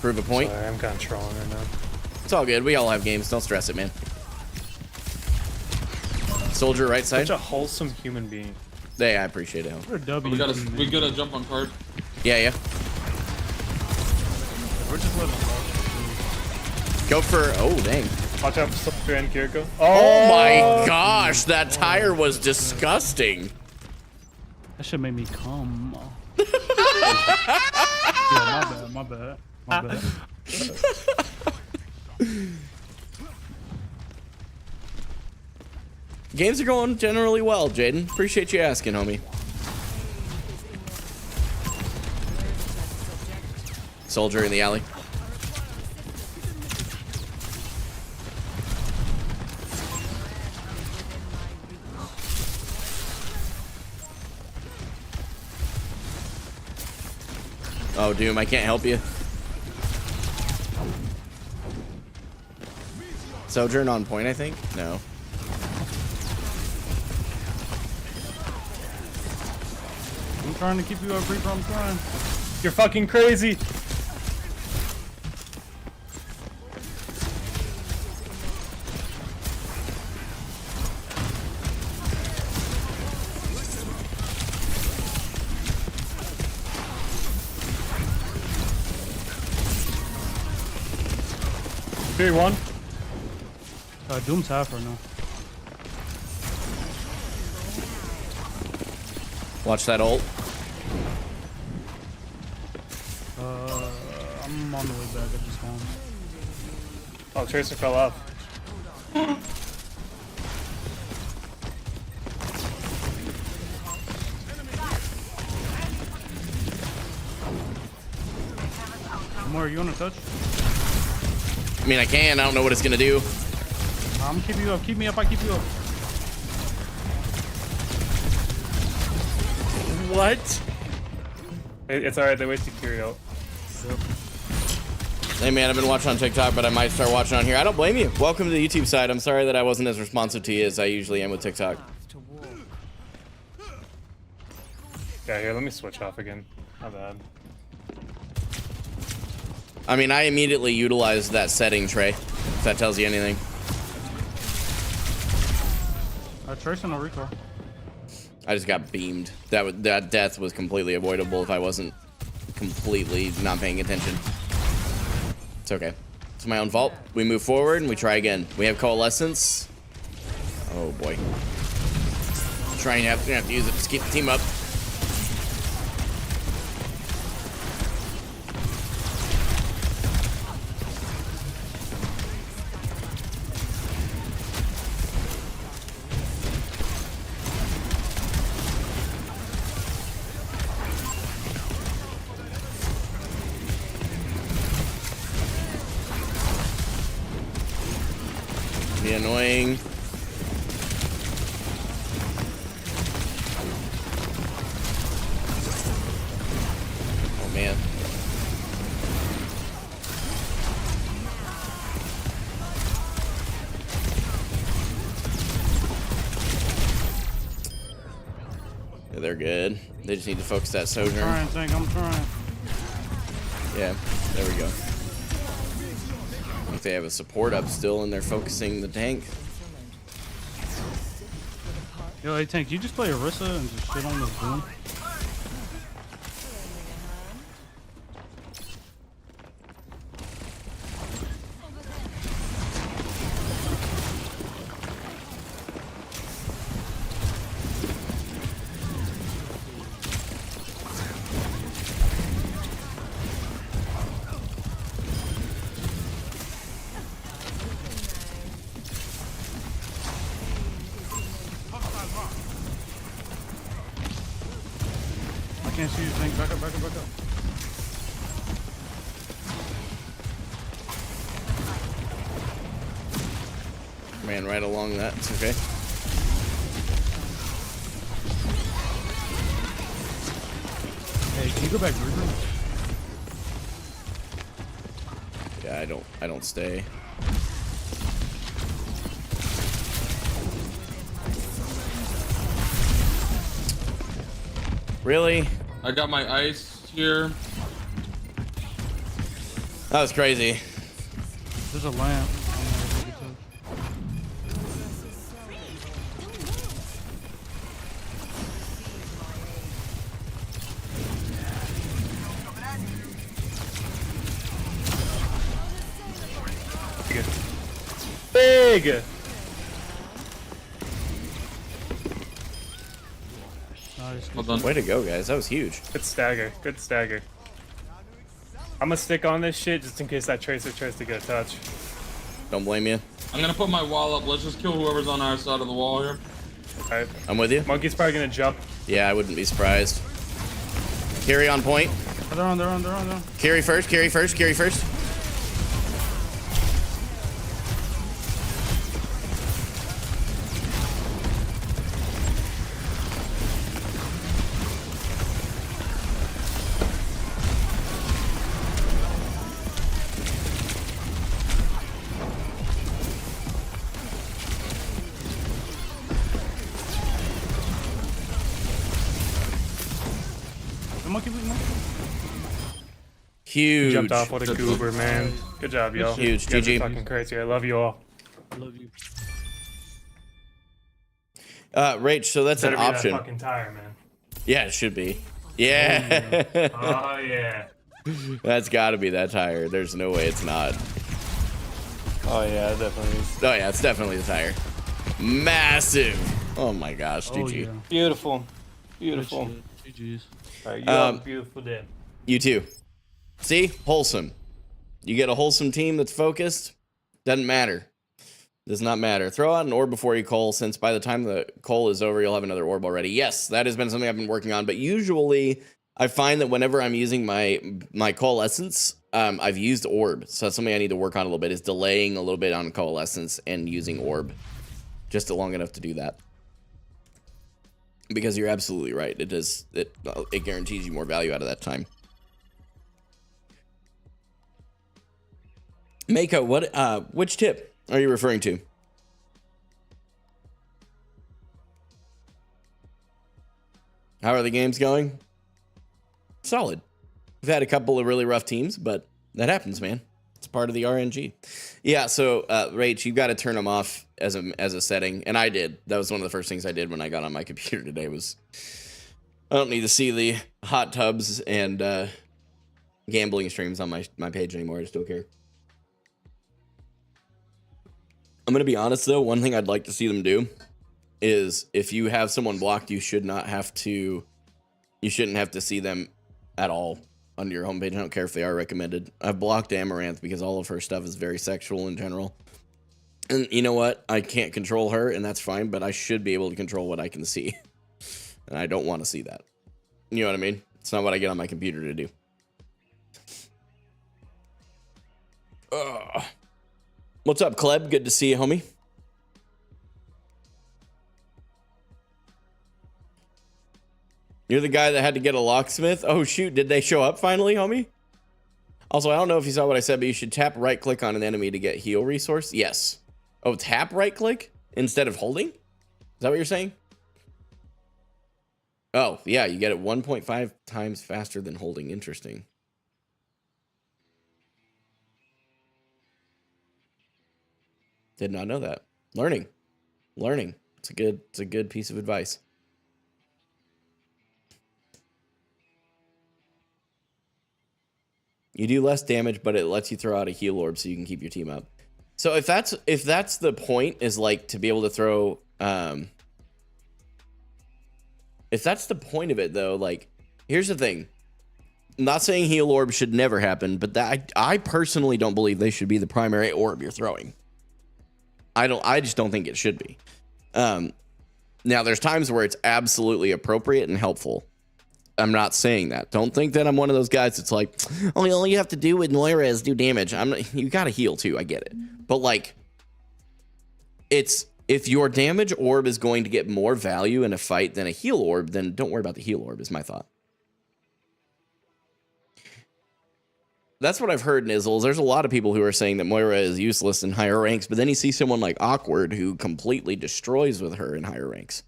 Prove a point. Sorry, I'm kind of trolling right now. It's all good. We all have games. Don't stress it, man. Soldier right side. Such a wholesome human being. Yeah, I appreciate it. We're W. We gotta jump on card. Yeah, yeah. We're just living. Go for. Oh, dang. Watch out for Soldier and Kiriko. Oh my gosh, that tire was disgusting. That shit made me come. Yeah, my bad. Games are going generally well, Jaden. Appreciate you asking, homie. Soldier in the alley. Oh, Doom, I can't help you. Sojourn on point, I think? No. I'm trying to keep you up, Reaper. I'm trying. You're fucking crazy. Three, one. Doom's half right now. Watch that ult. I'm on the way back. I just found. Oh, Tracer fell off. More, you wanna touch? I mean, I can. I don't know what it's gonna do. I'm gonna keep you up. Keep me up. I keep you up. What? It's alright, they wasted Kiri out. Hey man, I've been watching on TikTok, but I might start watching on here. I don't blame you. Welcome to the YouTube side. I'm sorry that I wasn't as responsive to you as I usually am with TikTok. Yeah, here, let me switch off again. Not bad. I mean, I immediately utilized that setting, Trey, if that tells you anything. Tracer no recall. I just got beamed. That death was completely avoidable if I wasn't completely not paying attention. It's okay. It's my own fault. We move forward and we try again. We have coalescence. Oh boy. Trying to have to use it to keep the team up. Be annoying. Oh good. They just need to focus that Sojourn. Trying, Tank, I'm trying. Yeah, there we go. If they have a support up still and they're focusing the tank. Yo, hey Tank, you just play Orisa and just shit on this boom? I can't see you, Tank. Back up, back up, back up. Ran right along that. It's okay. Hey, can you go back to Reaper? Yeah, I don't stay. Really? I got my ice here. That was crazy. There's a lamp. Big. Nice. Well done. Way to go, guys. That was huge. Good stagger. Good stagger. I'm gonna stick on this shit just in case that Tracer tries to get a touch. Don't blame you. I'm gonna put my wall up. Let's just kill whoever's on our side of the wall here. Alright. I'm with you. Monkey's probably gonna jump. Yeah, I wouldn't be surprised. Carry on point. Oh, they're on. Carry first, carry first, carry first. Monkey. Huge. Jumped off. What a goober, man. Good job, y'all. Huge. You guys are GG. fucking crazy. I love you all. Love you. Rach, so that's an Better be that option. fucking tire, man. Yeah, it should be. Yeah. Oh yeah. That's got to be that tire. There's no way it's not. Oh yeah, it definitely is. Oh, yeah, it's definitely the tire. Massive. Oh, my gosh. Oh, GG. yeah. Beautiful. Beautiful. GG's. Alright, you have a beautiful day. You too. See? Wholesome. You get a wholesome team that's focused. Doesn't matter. Does not matter. Throw out an orb before you cull, since by the time the cull is over, you'll have another orb already. Yes, that has been something I've been working on, but usually I find that whenever I'm using my coalescence, I've used orb. So that's something I need to work on a little bit, is delaying a little bit on coalescence and using orb. Just long enough to do that. Because you're absolutely right. It guarantees you more value out of that time. Mako, which tip are you referring to? How are the games going? Solid. We've had a couple of really rough teams, but that happens, man. It's part of the RNG. Yeah, so Rach, you've got to turn them off as a setting, and I did. That was one of the first things I did when I got on my computer today. Was I don't need to see the hot tubs and gambling streams on my page anymore. I just don't care. I'm gonna be honest though. One thing I'd like to see them do is, if you have someone blocked, you shouldn't have to see them at all on your homepage. I don't care if they are recommended. I've blocked Amaranth because all of her stuff is very sexual in general. And you know what? I can't control her, and that's fine, but I should be able to control what I can see. And I don't want to see that. You know what I mean? It's not what I get on my computer to do. Ugh. What's up, Kleb? Good to see you, homie. You're the guy that had to get a locksmith? Oh, shoot. Did they show up finally, homie? Also, I don't know if you saw what I said, but you should tap right-click on an enemy to get heal resource. Yes. Oh, tap right-click instead of holding? Is that what you're saying? Oh, yeah, you get it 1.5 times faster than holding. Interesting. Did not know that. Learning. It's a good piece of advice. You do less damage, but it lets you throw out a heal orb so you can keep your team up. So if that's the point, is like to be able to throw if that's the point of it though, like here's the thing. I'm not saying heal orb should never happen, but that I personally don't believe they should be the primary orb you're throwing. I just don't think it should be. Now there's times where it's absolutely appropriate and helpful. I'm not saying that. Don't think that I'm one of those guys that's like, oh, all you have to do with Moira is do damage. You gotta heal too, I get it. But like, it's, if your damage orb is going to get more value in a fight than a heal orb, then don't worry about the heal orb, is my thought. That's what I've heard, Nizzles. There's a lot of people who are saying that Moira is useless in higher ranks, but then you see someone like Awkward who completely destroys with her in higher ranks.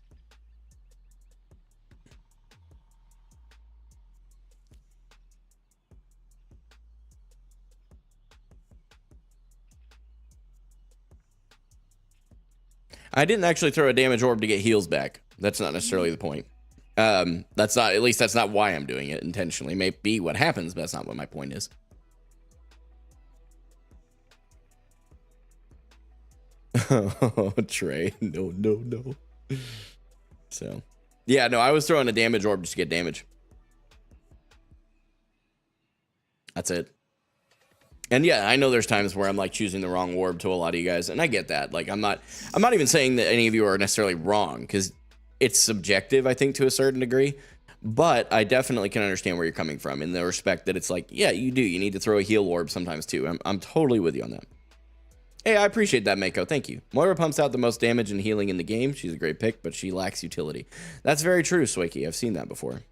I didn't actually throw a damage orb to get heals back. That's not necessarily the point. That's not why I'm doing it intentionally. It may be what happens, but that's not what my point is. Oh, Trey. No. So, yeah, no, I was throwing a damage orb just to get damage. That's it. And yeah, I know there's times where I'm like choosing the wrong orb to a lot of you guys, and I get that. Like, I'm not even saying that any of you are necessarily wrong, because it's subjective, I think, to a certain degree. But I definitely can understand where you're coming from in the respect that it's like, yeah, you do. You need to throw a heal orb sometimes too. I'm totally with you on that. Hey, I appreciate that, Mako. Thank you. Moira pumps out the most damage and healing in the game. She's a great pick, but she lacks utility. That's very true, Swakey. I've seen that before.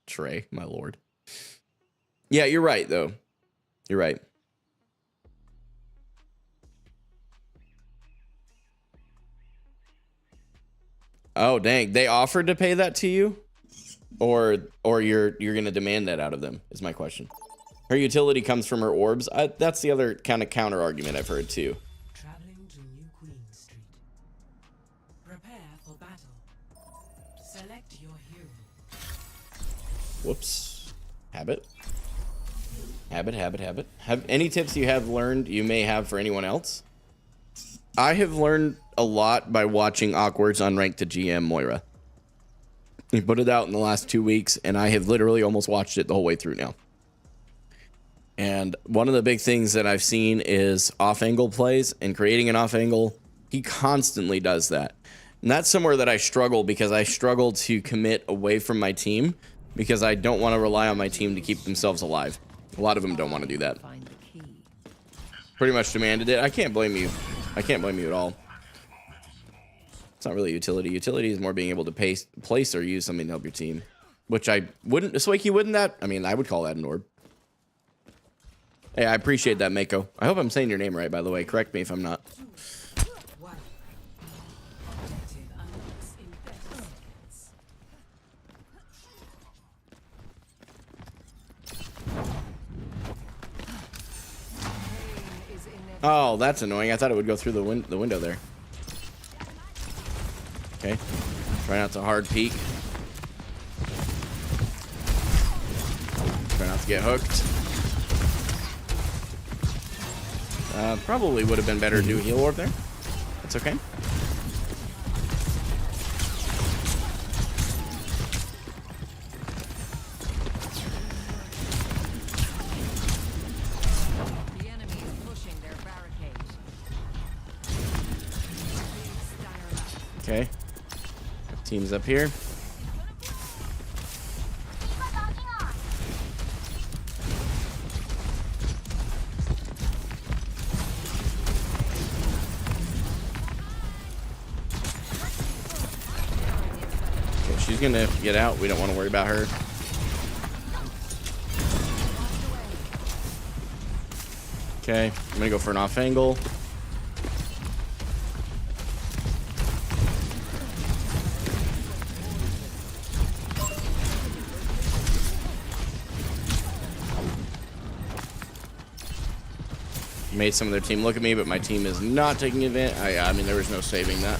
Trey, my lord. Yeah, you're right, though. You're right. Oh, dang. They offered to pay that to you? Or you're going to demand that out of them, is my question. Her utility comes from her orbs. That's the other kind of counter argument I've heard, too. Traveling to New Queen Street. Prepare for battle. Select your hero. Whoops. Habit. Have any tips you have learned you may have for anyone else? I have learned a lot by watching Awkward's Unranked to GM Moira. He put it out in the last 2 weeks, and I have literally almost watched it the whole way through now. And one of the big things that I've seen is off-angle plays and creating an off-angle. He constantly does that. And that's somewhere that I struggle, because I struggle to commit away from my team because I don't want to rely on my team to keep themselves alive. A lot of them don't want to do that. Find the key. Pretty much demanded it. I can't blame you. I can't blame you at all. It's not really utility. Utility is more being able to place or use something to help your team. Which I wouldn't... Swakey, wouldn't that? I mean, I would call that an orb. Hey, I appreciate that, Mako. I hope I'm saying your name right, by the way. Correct me if I'm not. One. Objective unlocks in 30 seconds. Pain is inevitable. Oh, that's annoying. I thought it would go through the window there. Okay. Try not to hard peek. Try not to get hooked. Probably would have been better to do a heal orb there. That's okay. The enemy is pushing their barricade. Okay. Team's up here. She's gonna get out. We don't want to worry about her. Okay, I'm gonna go for an off angle. Made some of their team look at me, but my team is not taking advantage. I mean, there was no saving that.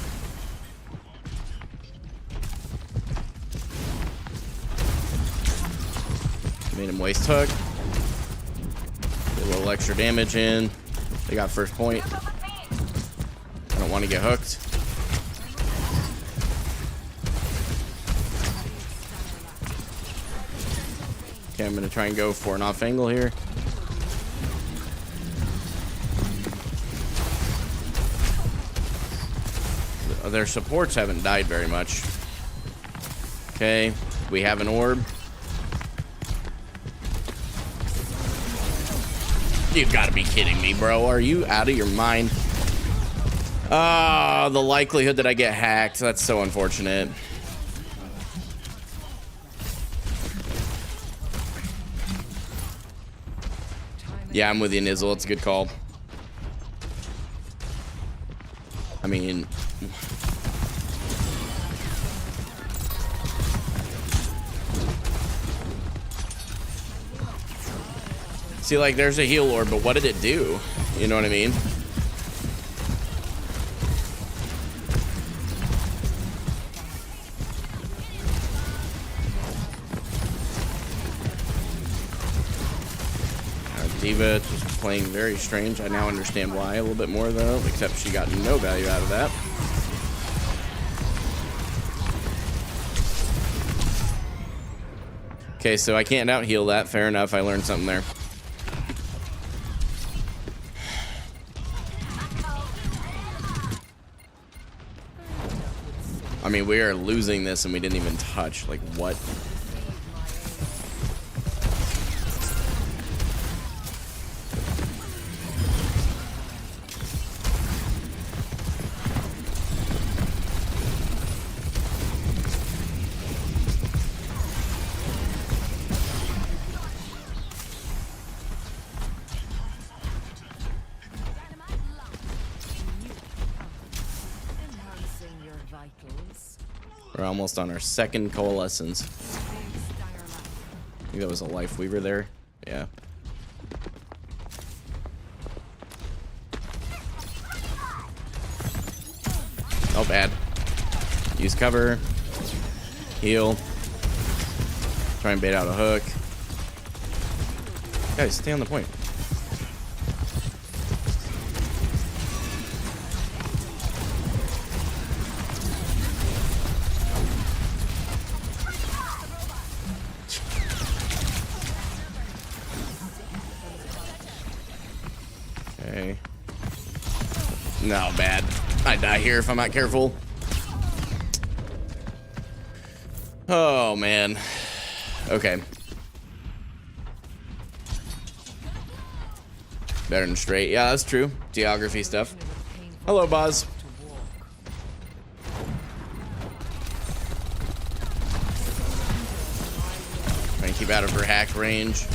Made him waste hook. Get a little extra damage in. They got first point. I don't want to get hooked. Okay, I'm going to try and go for an off angle here. Their supports haven't died very much. Okay, we have an orb. You've got to be kidding me, bro. Are you out of your mind? Ah, the likelihood that I get hacked. That's so unfortunate. Yeah, I'm with you, Nizzle. It's a good call. I mean... See, like, there's a heal orb, but what did it do? You know what I mean? D.Va just playing very strange. I now understand why a little bit more, though, except she got no value out of that. Okay, so I can't out heal that. Fair enough. I learned something there. I mean, we are losing this and we didn't even touch. Like, what? We're almost on our second coalescence. I think that was a life weaver there. Yeah. Oh, bad. Use cover. Heal. Try and bait out a hook. Guys, stay on the point. Okay. No, bad. I die here if I'm not careful. Oh, man. Okay. Better than straight. Yeah, that's true. Geography stuff. Hello, Boz. Trying to keep out of her hack range.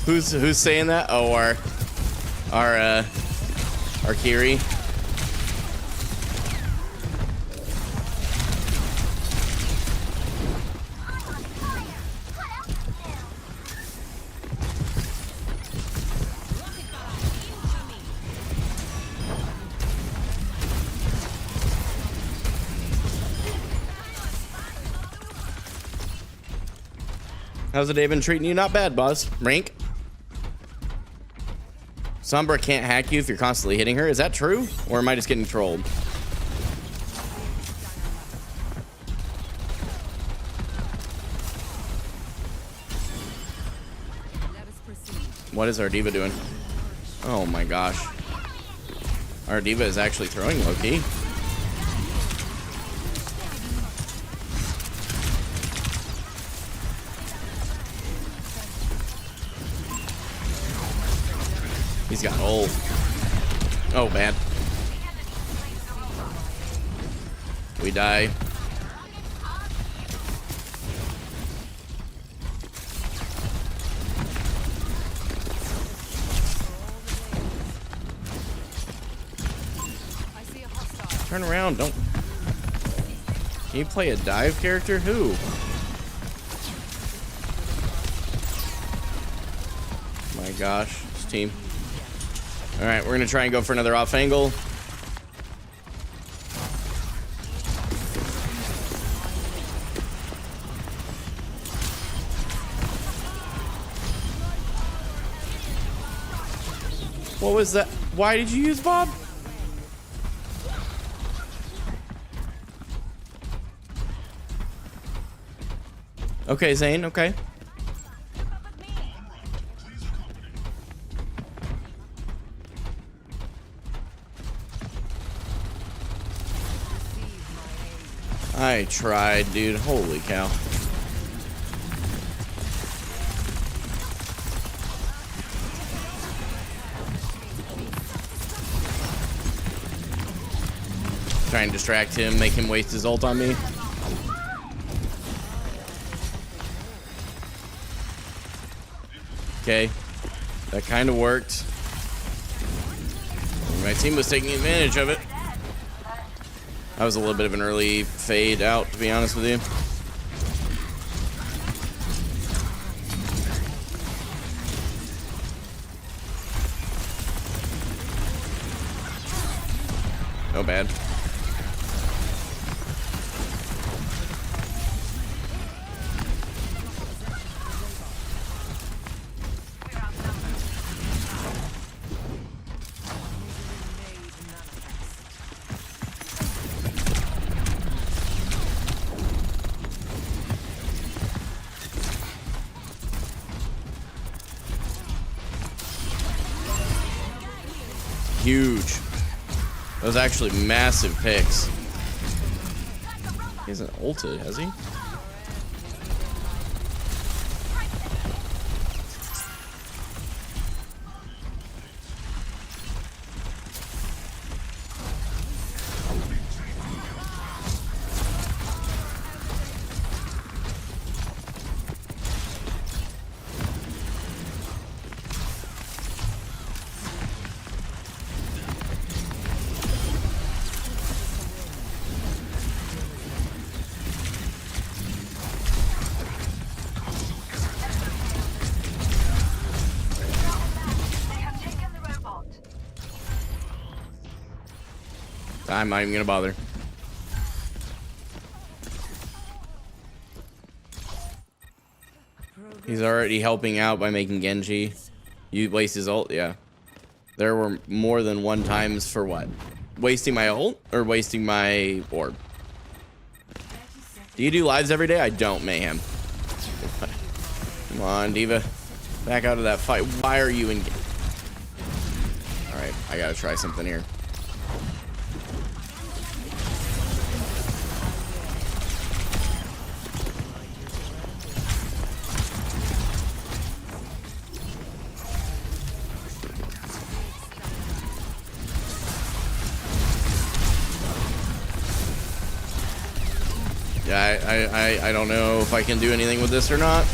Who's saying that? Oh, our Kiri. How's the day been treating you? Not bad, boss. Rank. Sombra can't hack you if you're constantly hitting her. Is that true? Or am I just getting trolled? What is our D.Va doing? Oh my gosh. Our D.Va is actually throwing low-key. He's got ult. Oh, bad. We die. Turn around. Don't. Can you play a dive character? Who? My gosh, this team. All right, we're gonna try and go for another off angle. What was that? Why did you use Bob? Okay, Zane, okay. I tried, dude. Holy cow. Try and distract him, make him waste his ult on me. Okay, that kind of worked. My team was taking advantage of it. That was a little bit of an early fade out, to be honest with you. No bad. Huge. Those actually massive picks. He hasn't ulted, has he? I'm not even gonna bother. He's already helping out by making Genji. You waste his ult? Yeah. There were more than one times for what? Wasting my ult or wasting my orb? Do you do lives every day? I don't, Mayhem. Come on, Diva. Back out of that fight. Why are you in? Alright, I gotta try something here. Yeah, I don't know if I can do anything with this or not.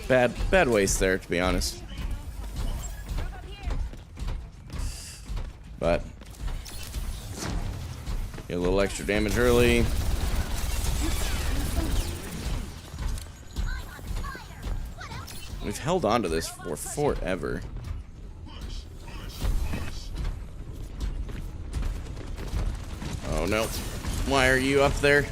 Bad waste there, to be honest. But get a little extra damage early. We've held on to this for forever. Oh no. Why are you up there?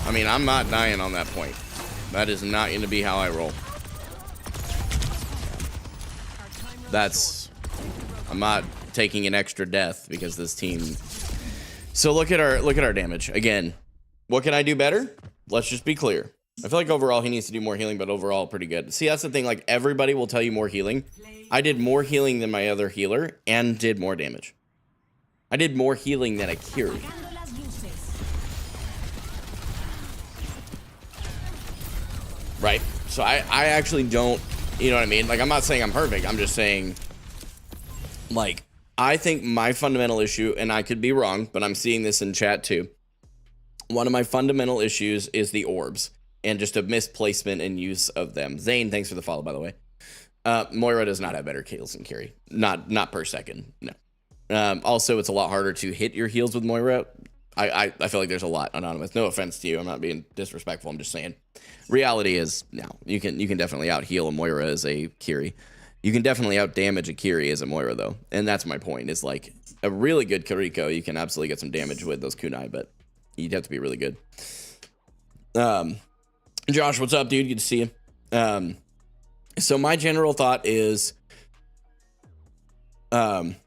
I mean, I'm not dying on that point. That is not going to be how I roll. I'm not taking an extra death because this team. So look at our damage again. What can I do better? Let's just be clear. I feel like overall he needs to do more healing, but overall pretty good. See, that's the thing. Like everybody will tell you more healing. I did more healing than my other healer and did more damage. I did more healing than a Kiri. right? So I actually don't, you know what I mean? Like, I'm not saying I'm perfect. I'm just saying, like, I think my fundamental issue, and I could be wrong, but I'm seeing this in chat too. One of my fundamental issues is the orbs and just a misplacement and use of them. Zane, thanks for the follow, by the way. Moira does not have better kills than Carry. Not per second, no. Also, it's a lot harder to hit your heals with Moira. I feel like there's a lot, Anonymous. No offense to you. I'm not being disrespectful. I'm just saying. Reality is, no. You can definitely out-heal a Moira as a Kiri. You can definitely out-damage a Kiri as a Moira, though. And that's my point, is like, a really good Kiriko, you can absolutely get some damage with those kunai, but you'd have to be really good. Josh, what's up, dude? Good to see you. So my general thought is, wait,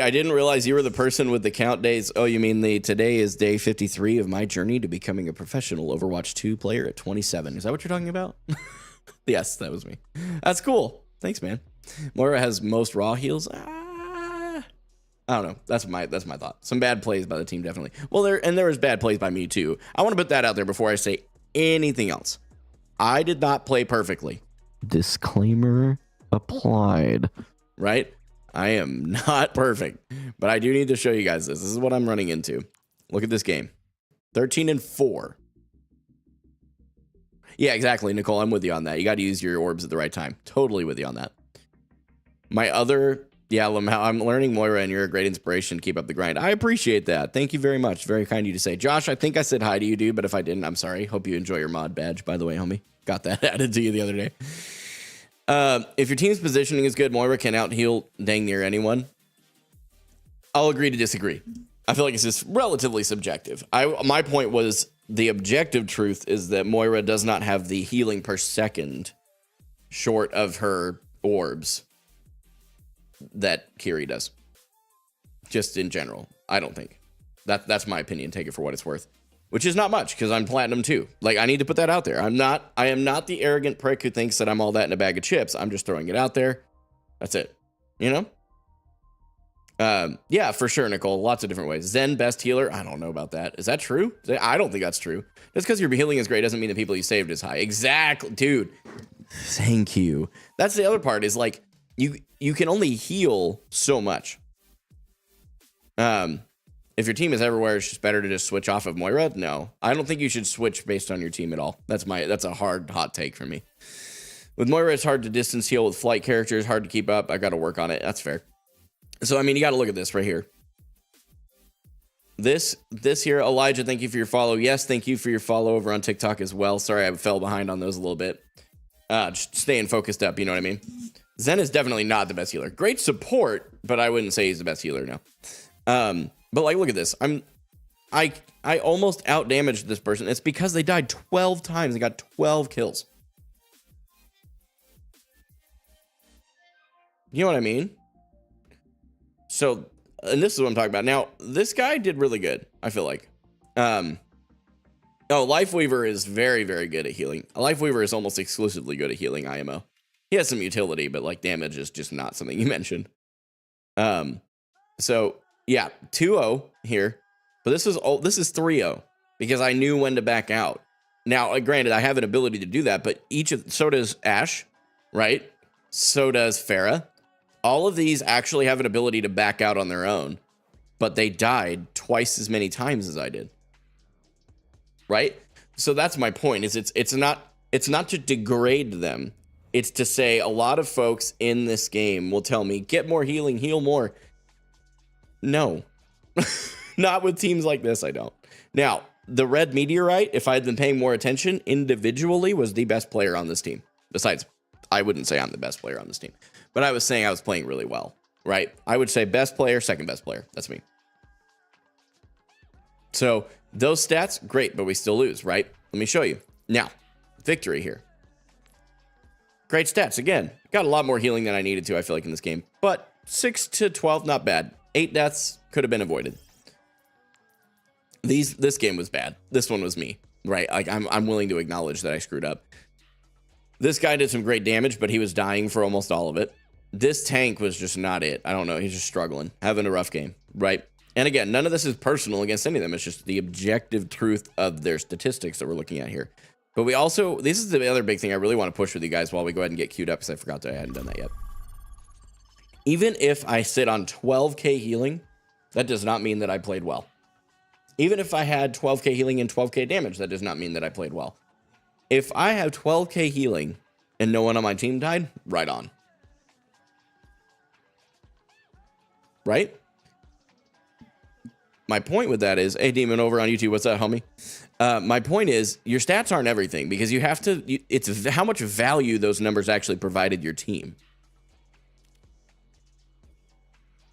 I didn't realize you were the person with the count days. Oh, you mean today is day 53 of my journey to becoming a professional Overwatch 2 player at 27. Is that what you're talking about? Yes, that was me. That's cool. Thanks, man. Moira has most raw heals. I don't know. That's my thought. Some bad plays by the team, definitely. Well, there was bad plays by me too. I want to put that out there before I say anything else. I did not play perfectly. Disclaimer applied. Right? I am not perfect, but I do need to show you guys this. This is what I'm running into. Look at this game. 13-4. Yeah, exactly, Nicole. I'm with you on that. You got to use your orbs at the right time. Totally with you on that. My other... Yeah, I'm learning Moira, and you're a great inspiration to keep up the grind. I appreciate that. Thank you very much. Very kind of you to say. Josh, I think I said hi to you, dude, but if I didn't, I'm sorry. Hope you enjoy your mod badge, by the way, homie. Got that added to you the other day. If your team's positioning is good, Moira can out-heal dang near anyone. I'll agree to disagree. I feel like it's just relatively subjective. My point was the objective truth is that Moira does not have the healing per second short of her orbs that Kiri does. Just in general, I don't think. That's my opinion. Take it for what it's worth. Which is not much, because I'm platinum too. Like, I need to put that out there. I am not the arrogant prick who thinks that I'm all that in a bag of chips. I'm just throwing it out there. That's it. You know? Yeah, for sure, Nicole. Lots of different ways. Zen, best healer. I don't know about that. Is that true? I don't think that's true. Just because your healing is great doesn't mean the people you saved is high. Exactly. Dude. Thank you. That's the other part, is like, you can only heal so much. If your team is everywhere, it's just better to just switch off of Moira. No, I don't think you should switch based on your team at all. That's a hot take for me. With Moira, it's hard to distance heal with flight characters, hard to keep up. I got to work on it. That's fair. So, I mean, you got to look at this right here. This here, Elijah, thank you for your follow. Yes, thank you for your follow over on TikTok as well. Sorry, I fell behind on those a little bit. Just staying focused up, you know what I mean? Zen is definitely not the best healer. Great support, but I wouldn't say he's the best healer now. But like, look at this. I almost outdamaged this person. It's because they died 12 times and got 12 kills. You know what I mean? So, and this is what I'm talking about. Now, this guy did really good, I feel like. Lifeweaver is very, very good at healing. Lifeweaver is almost exclusively good at healing IMO. He has some utility, but like damage is just not something you mentioned. So yeah, 2-0 here, but this is 3-0 because I knew when to back out. Now, granted, I have an ability to do that, but so does Ashe, right? So does Pharah. All of these actually have an ability to back out on their own, but they died twice as many times as I did. Right? So that's my point. It's not to degrade them. It's to say a lot of folks in this game will tell me, get more healing, heal more. No, not with teams like this. I don't. Now, the Red Meteorite, if I had been paying more attention individually, was the best player on this team. Besides, I wouldn't say I'm the best player on this team, but I was saying I was playing really well, right? I would say best player, second best player. That's me. So those stats, great, but we still lose, right? Let me show you. Now, victory here. Great stats. Again, got a lot more healing than I needed to, I feel like, in this game. But 6-12, not bad. 8 deaths could have been avoided. This game was bad. This one was me, right? Like, I'm willing to acknowledge that I screwed up. This guy did some great damage, but he was dying for almost all of it. This tank was just not it. I don't know. He's just struggling, having a rough game, right? And again, none of this is personal against any of them. It's just the objective truth of their statistics that we're looking at here. But we also, this is the other big thing I really want to push with you guys while we go ahead and get queued up, because I forgot that I hadn't done that yet. Even if I sit on 12k healing, that does not mean that I played well. Even if I had 12k healing and 12k damage, that does not mean that I played well. If I have 12k healing and no one on my team died, right on. Right? My point with that is, hey, Demon over on YouTube, what's up, homie? My point is, your stats aren't everything, because you have to, it's how much value those numbers actually provided your team.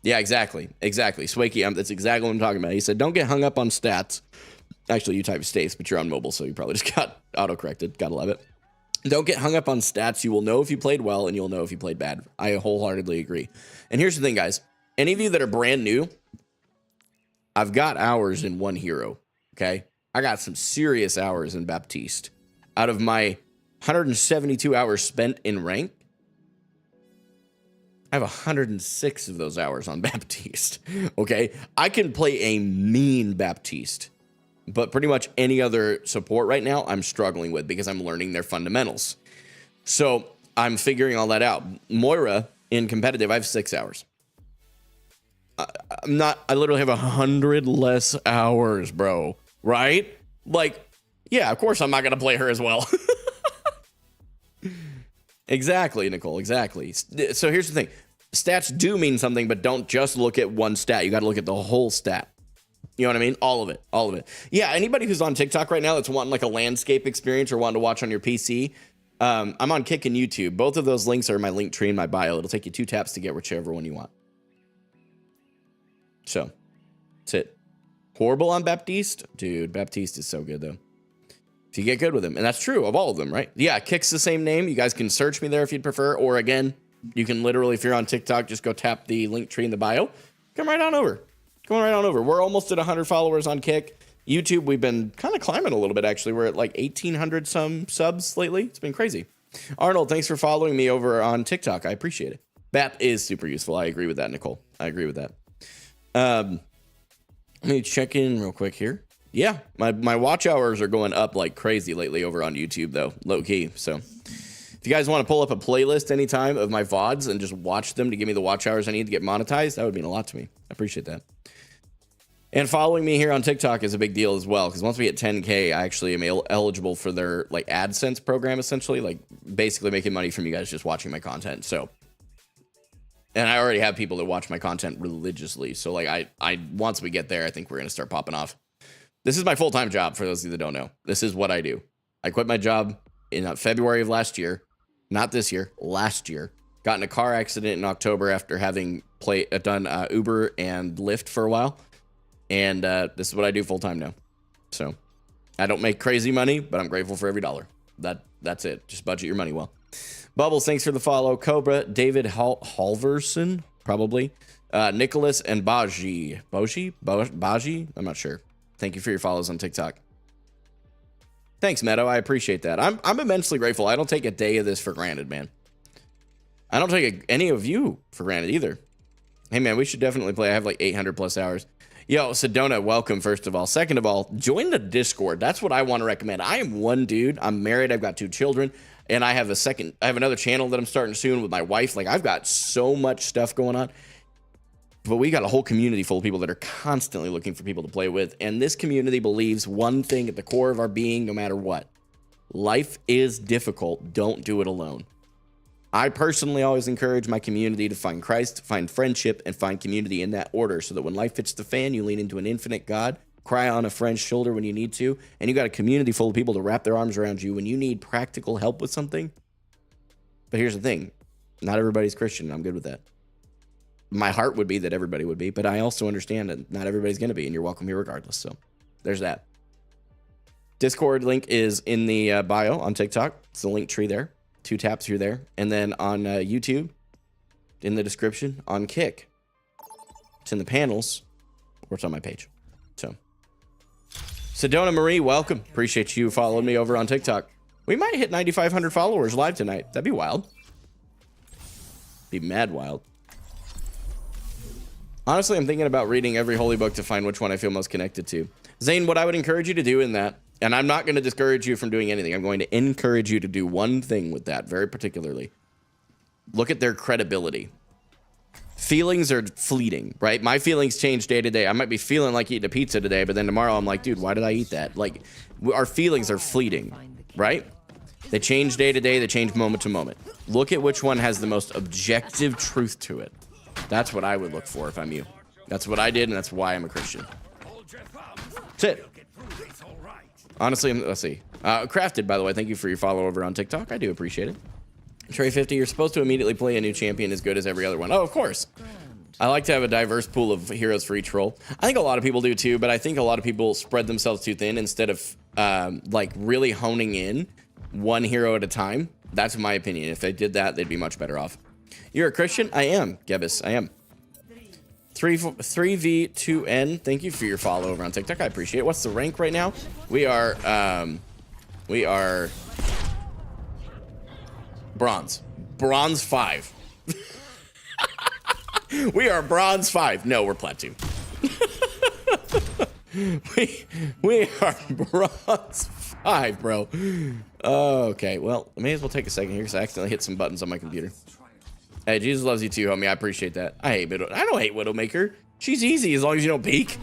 Yeah, exactly. Swakey, that's exactly what I'm talking about. He said, don't get hung up on stats. Actually, you type states, but you're on mobile, so you probably just got auto-corrected. Gotta love it. Don't get hung up on stats. You will know if you played well, and you'll know if you played bad. I wholeheartedly agree. And here's the thing, guys. Any of you that are brand new, I've got hours in one hero, okay? I got some serious hours in Baptiste. Out of my 172 hours spent in rank, I have 106 of those hours on Baptiste, okay? I can play a mean Baptiste, but pretty much any other support right now I'm struggling with because I'm learning their fundamentals. So I'm figuring all that out. Moira, in competitive, I have 6 hours. I literally have 100 less hours, bro. Right? Like, yeah, of course I'm not going to play her as well. Exactly, Nicole, exactly. So here's the thing. Stats do mean something, but don't just look at one stat. You got to look at the whole stat. You know what I mean? All of it. Yeah, anybody who's on TikTok right now that's wanting like a landscape experience or wanting to watch on your PC, I'm on Kick and YouTube. Both of those links are in my link tree in my bio. It'll take you 2 taps to get whichever one you want. So, that's it. Horrible on Baptiste? Dude, Baptiste is so good, though. If you get good with him. And that's true of all of them, right? Yeah, Kick's the same name. You guys can search me there if you'd prefer. Or, again, you can literally, if you're on TikTok, just go tap the link tree in the bio. Come right on over. We're almost at 100 followers on Kick. YouTube, we've been kind of climbing a little bit, actually. We're at like 1,800 some subs lately. It's been crazy. Arnold, thanks for following me over on TikTok. I appreciate it. Bap is super useful. I agree with that, Nicole. I agree with that. Let me check in real quick here. Yeah, my watch hours are going up like crazy lately over on YouTube, though, low key. So if you guys want to pull up a playlist anytime of my VODs and just watch them to give me the watch hours I need to get monetized, that would mean a lot to me. I appreciate that. And following me here on TikTok is a big deal as well, because once we hit 10K, I actually am eligible for their like AdSense program, essentially, like basically making money from you guys just watching my content. So. And I already have people that watch my content religiously. So, like, I once we get there, I think we're going to start popping off. This is my full-time job, for those of you that don't know. This is what I do. I quit my job in February of last year. Not this year, last year. Got in a car accident in October after having done Uber and Lyft for a while. And this is what I do full-time now. So, I don't make crazy money, but I'm grateful for every dollar. That's it. Just budget your money well. Bubbles, thanks for the follow. Cobra, David Halverson, probably. Nicholas and Baji. Baji? I'm not sure. Thank you for your follows on TikTok. Thanks, Meadow. I appreciate that. I'm immensely grateful. I don't take a day of this for granted, man. I don't take any of you for granted either. Hey, man, we should definitely play. I have like 800 plus hours. Yo, Sedona, welcome, first of all. Second of all, join the Discord. That's what I want to recommend. I am one dude. I'm married. I've got 2 children. And I have another channel that I'm starting soon with my wife. Like, I've got so much stuff going on. But we got a whole community full of people that are constantly looking for people to play with. And this community believes one thing at the core of our being, no matter what. Life is difficult. Don't do it alone. I personally always encourage my community to find Christ, find friendship, and find community in that order, so that when life hits the fan, you lean into an infinite God, cry on a friend's shoulder when you need to, and you got a community full of people to wrap their arms around you when you need practical help with something. But here's the thing. Not everybody's Christian. I'm good with that. My heart would be that everybody would be, but I also understand that not everybody's going to be, and you're welcome here regardless. So there's that. Discord link is in the bio on TikTok. It's the link tree there. 2 taps, you're there. And then on YouTube, in the description, on Kick. It's in the panels, or it's on my page. So, Sedona Marie, welcome. Appreciate you following me over on TikTok. We might hit 9,500 followers live tonight. That'd be wild. Be mad wild. Honestly, I'm thinking about reading every holy book to find which one I feel most connected to. Zane, what I would encourage you to do in that And I'm not going to discourage you from doing anything. I'm going to encourage you to do one thing with that, very particularly. Look at their credibility. Feelings are fleeting, right? My feelings change day to day. I might be feeling like eating a pizza today, but then tomorrow I'm like, dude, why did I eat that? Like, our feelings are fleeting, right? They change day to day. They change moment to moment. Look at which one has the most objective truth to it. That's what I would look for if I'm you. That's what I did, and that's why I'm a Christian. That's it. Honestly, let's see. Crafted, by the way, thank you for your follow over on TikTok. I do appreciate it. Trey50, you're supposed to immediately play a new champion as good as every other one. Oh, of course. I like to have a diverse pool of heroes for each role. I think a lot of people do too, but I think a lot of people spread themselves too thin instead of like really honing in one hero at a time. That's my opinion. If they did that, they'd be much better off. You're a Christian? I am, Gebis. I am. 3v2n. Thank you for your follow over on TikTok. I appreciate it. What's the rank right now? We are bronze. Bronze 5. We are bronze 5. No, we're platinum. we are bronze 5, bro. Okay, well, I may as well take a second here because I accidentally hit some buttons on my computer. Hey, Jesus loves you too, homie. I appreciate that. I don't hate Widowmaker. She's easy as long as you don't peek.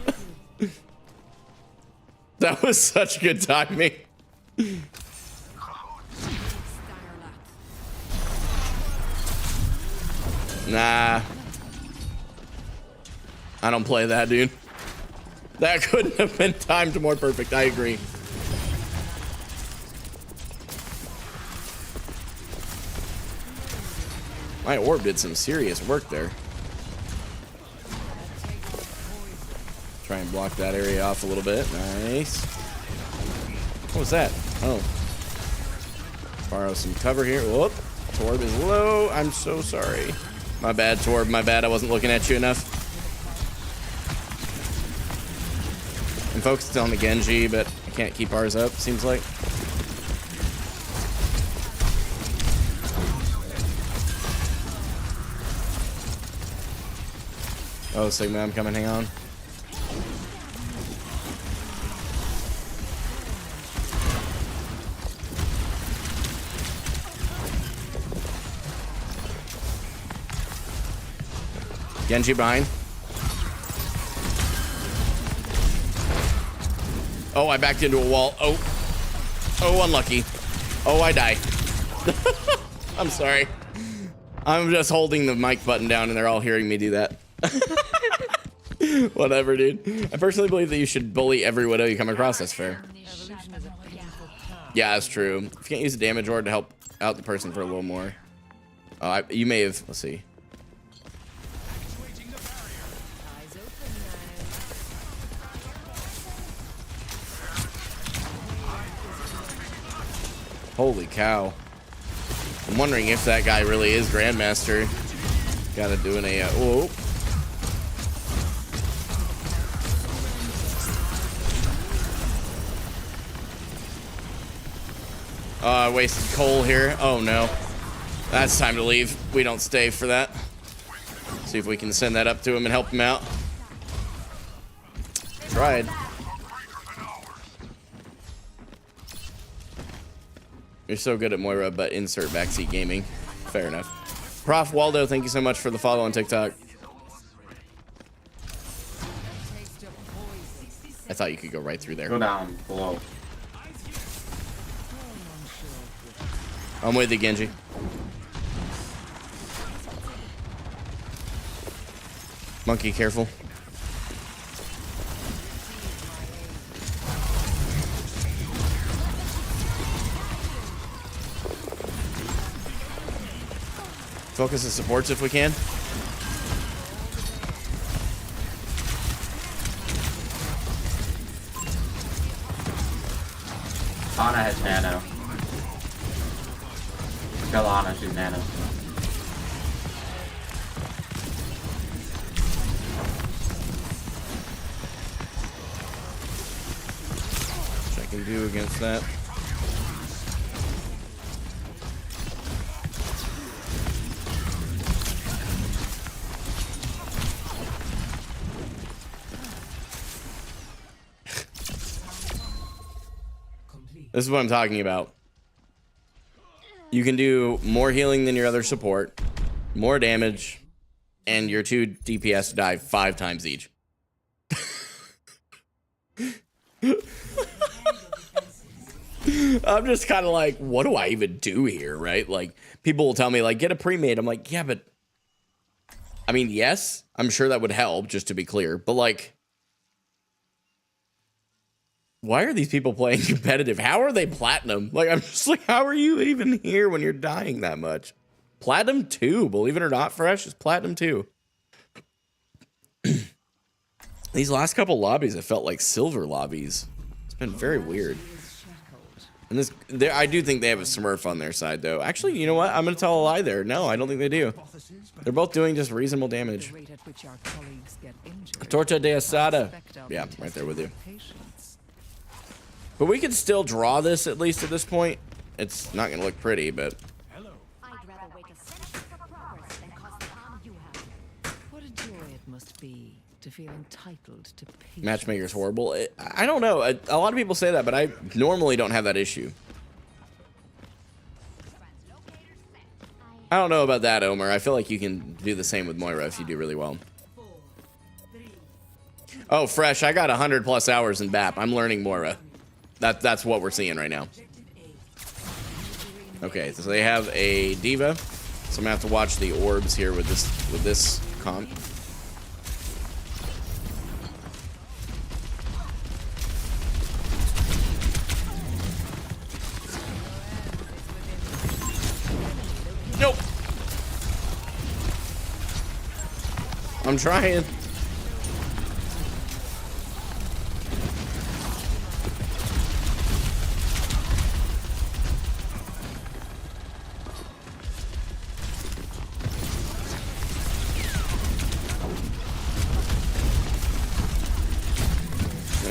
That was such good timing. Nah. I don't play that, dude. That couldn't have been timed more perfect. I agree. My orb did some serious work there. Try and block that area off a little bit. Nice. What was that? Oh. Borrow some cover here. Whoop. Torb is low. I'm so sorry. My bad, Torb. My bad. I wasn't looking at you enough. I'm focused on the Genji, but I can't keep ours up, seems like. Oh, Sigma, I'm coming. Hang on. Genji behind. Oh, I backed into a wall. Oh. Oh, unlucky. Oh, I die. I'm sorry. I'm just holding the mic button down and they're all hearing me do that. Whatever, dude. I personally believe that you should bully every widow you come across. That's fair. Yeah, that's true. If you can't use a damage orb to help out the person for a little more. You may have... Let's see. Holy cow. I'm wondering if that guy really is Grandmaster. Gotta do an A. Whoa. Oh, I wasted coal here. Oh no. That's time to leave. We don't stay for that. See if we can send that up to him and help him out. Tried. You're so good at Moira, but insert backseat gaming. Fair enough. Prof Waldo, thank you so much for the follow on TikTok. I thought you could go right through there. Go down below. I'm with you, Genji. Monkey, careful. Focus the supports if we can. Ana has nano. Kill Ana, she's nano. Which I can do against that. This is what I'm talking about. You can do more healing than your other support, more damage, and your 2 DPS die 5 times each. I'm just kind of like, what do I even do here, right? Like, people will tell me, like, get a pre-made. I'm like, yeah, but... I mean, yes, I'm sure that would help, just to be clear. But, like... Why are these people playing competitive? How are they platinum? Like, I'm just like, how are you even here when you're dying that much? Platinum 2, believe it or not, Fresh, is Platinum 2. These last couple lobbies have felt like silver lobbies. It's been very weird. And this, I do think they have a Smurf on their side, though. Actually, you know what? I'm going to tell a lie there. No, I don't think they do. They're both doing just reasonable damage. The rate at which our colleagues get injured. Torta de asada. Affect our Yeah, right there with you. patience. But we could still draw this, at least at this point. It's not going to look pretty, but... I'd rather wait a century for progress than cause the harm you have. What a joy it must be to feel entitled to patience. Matchmaker's horrible. I don't know. A lot of people say that, but I normally don't have that issue. I don't know about that, Omer. I feel like you can do the same with Moira if you do really well. Oh, Fresh, I got 100+ hours in BAP. I'm learning Moira. That's what we're seeing right now. Okay, so they have a diva. So I'm gonna have to watch the orbs here with this comp. Nope. I'm trying.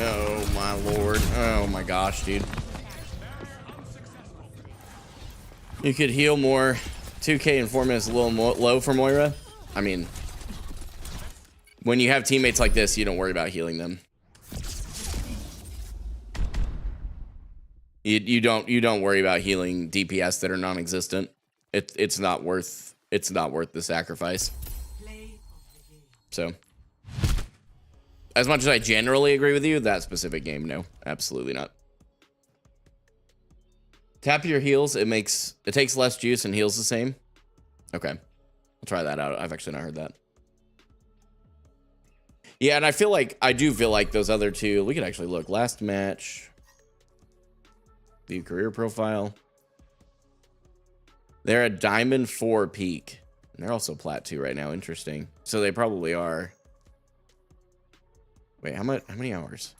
Oh my lord. Oh my gosh, dude. You could heal more. 2K in 4 minutes is a little low for Moira. I mean, when you have teammates like this, you don't worry about healing them. You don't worry about healing DPS that are non-existent. It's not worth the sacrifice. So, as much as I generally agree with you, that specific game, no, absolutely not. Tap your heals. It takes less juice and heals the same. Okay, I'll try that out. I've actually not heard that. Yeah, and I do feel like those other two. We could actually look. Last match. View career profile. They're a Diamond 4 peak. And they're also Plat 2 right now. Interesting. So they probably are. Wait, how many hours?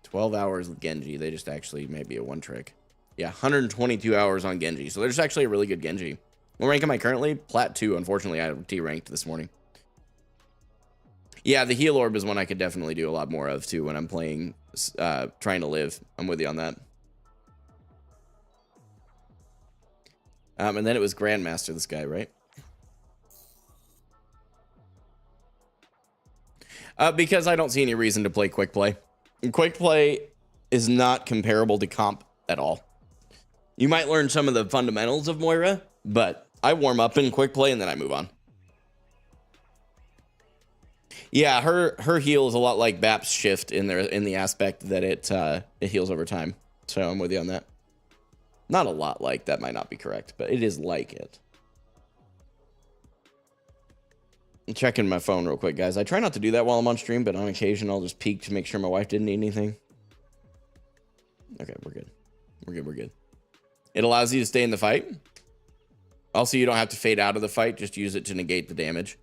12 hours with Genji. They just actually may be a one trick. Yeah, 122 hours on Genji. So there's actually a really good Genji. What rank am I currently? Plat 2. Unfortunately, I T-ranked this morning. Yeah, the heal orb is one I could definitely do a lot more of, too, when I'm playing, trying to live. I'm with you on that. And then it was Grandmaster, this guy, right? Because I don't see any reason to play Quick Play. Quick Play is not comparable to comp at all. You might learn some of the fundamentals of Moira, but I warm up in Quick Play and then I move on. Yeah, her heal is a lot like BAP's shift in the aspect that it heals over time. So I'm with you on that. Not a lot like, that might not be correct, but it is like it. I'm checking my phone real quick, guys. I try not to do that while I'm on stream, but on occasion I'll just peek to make sure my wife didn't need anything. Okay, we're good. We're good. It allows you to stay in the fight. Also, you don't have to fade out of the fight. Just use it to negate the damage.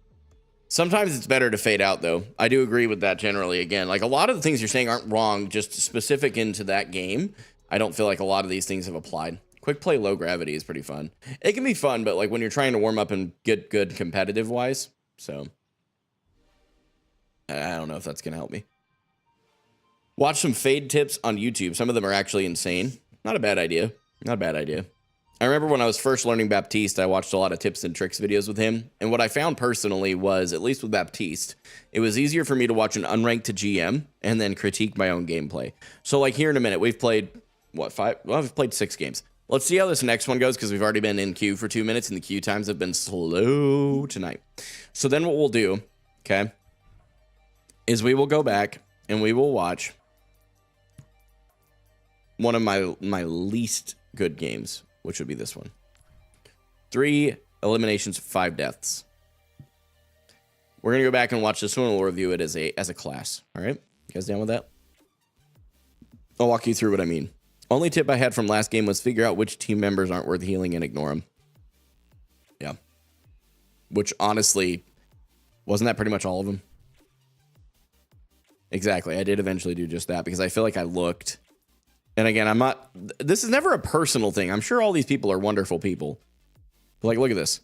Sometimes it's better to fade out, though. I do agree with that generally. Again, like a lot of the things you're saying aren't wrong, just specific into that game. I don't feel like a lot of these things have applied. Quick play low gravity is pretty fun. It can be fun, but like when you're trying to warm up and get good competitive wise. So I don't know if that's going to help me. Watch some fade tips on YouTube. Some of them are actually insane. Not a bad idea. Not a bad idea. I remember when I was first learning Baptiste, I watched a lot of tips and tricks videos with him. And what I found personally was, at least with Baptiste, it was easier for me to watch an unranked to GM and then critique my own gameplay. So like here in a minute, we've played what, 5? Well, I've played 6 games. Let's see how this next one goes because we've already been in queue for 2 minutes and the queue times have been slow tonight. So then what we'll do, okay, is we will go back and we will watch one of my least good games, which would be this one. 3 eliminations, 5 deaths. We're gonna go back and watch this one. We'll review it as a class. All right, you guys down with that? I'll walk you through what I mean. Only tip I had from last game was figure out which team members aren't worth healing and ignore them. Yeah. Which honestly, wasn't that pretty much all of them? Exactly. I did eventually do just that because I feel like I looked. And again, I'm not, this is never a personal thing. I'm sure all these people are wonderful people. But like, look at this.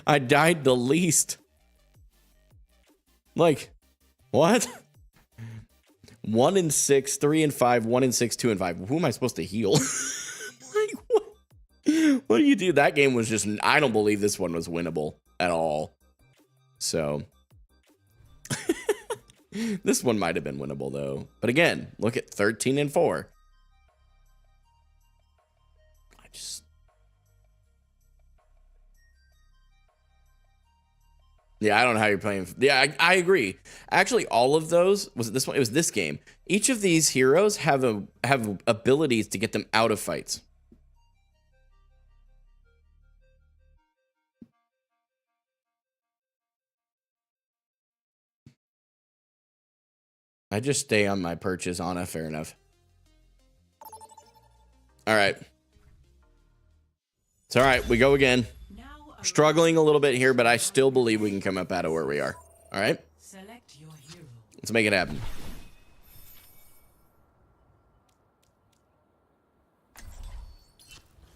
I died the least. Like, what? 1 in 6, 3 and 5, 1 in 6, 2 and 5. Who am I supposed to heal? Like, what do you do? That game was just, I don't believe this one was winnable at all. So, this one might have been winnable though. But again, look at 13 and 4. Yeah, I don't know how you're playing. Yeah, I agree. Actually, all of those, was it this one? It was this game. Each of these heroes have abilities to get them out of fights. I just stay on my perches, Anna. Fair enough. All right. It's all right. We go again. Struggling a little bit here, but I still believe we can come up out of where we are. All right? Select your hero. Let's make it happen.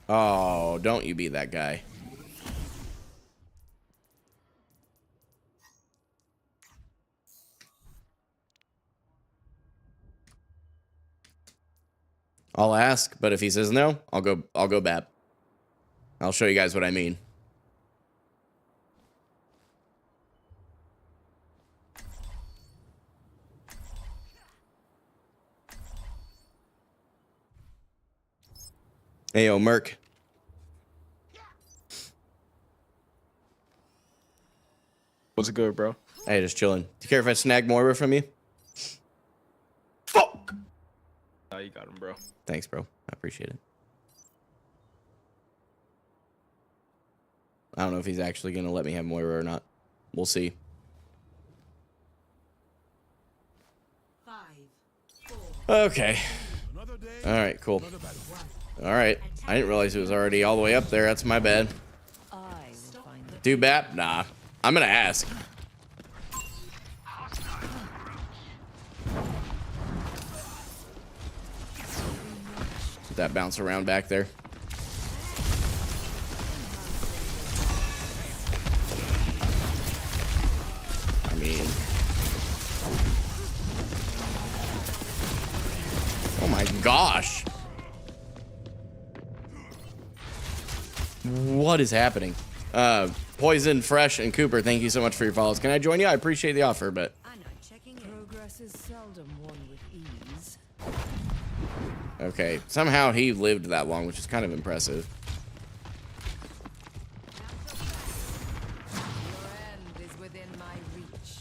Oh, don't you be that guy. I'll ask, but if he says no, I'll go bap. I'll show you guys what I mean. Hey, yo, Merc. What's good, bro? Hey, just chilling. Do you care if I snag Moira from you? Fuck! Oh, you got him, bro. Thanks, bro. I appreciate it. I don't know if he's actually going to let me have Moira or not. We'll see. 5, 4. Okay. All right, cool. All right. I didn't realize it was already all the way up there. That's my bad. Do bap? Nah. I'm going to ask. Let that bounce around back there. I mean... Oh my gosh. What is happening? Poison, Fresh, and Cooper, thank you so much for your follows. Can I join you? I appreciate the offer, but... Progress is seldom won with ease. Okay, somehow he lived that long, which is kind of impressive. Your end is within my reach.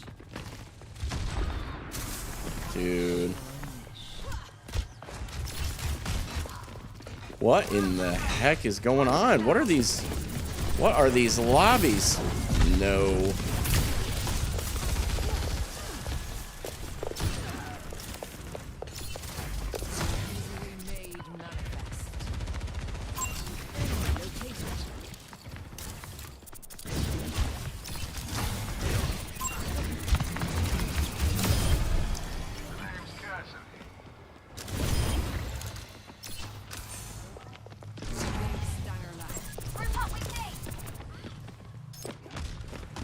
Dude. What in the heck is going on? What are these lobbies? No.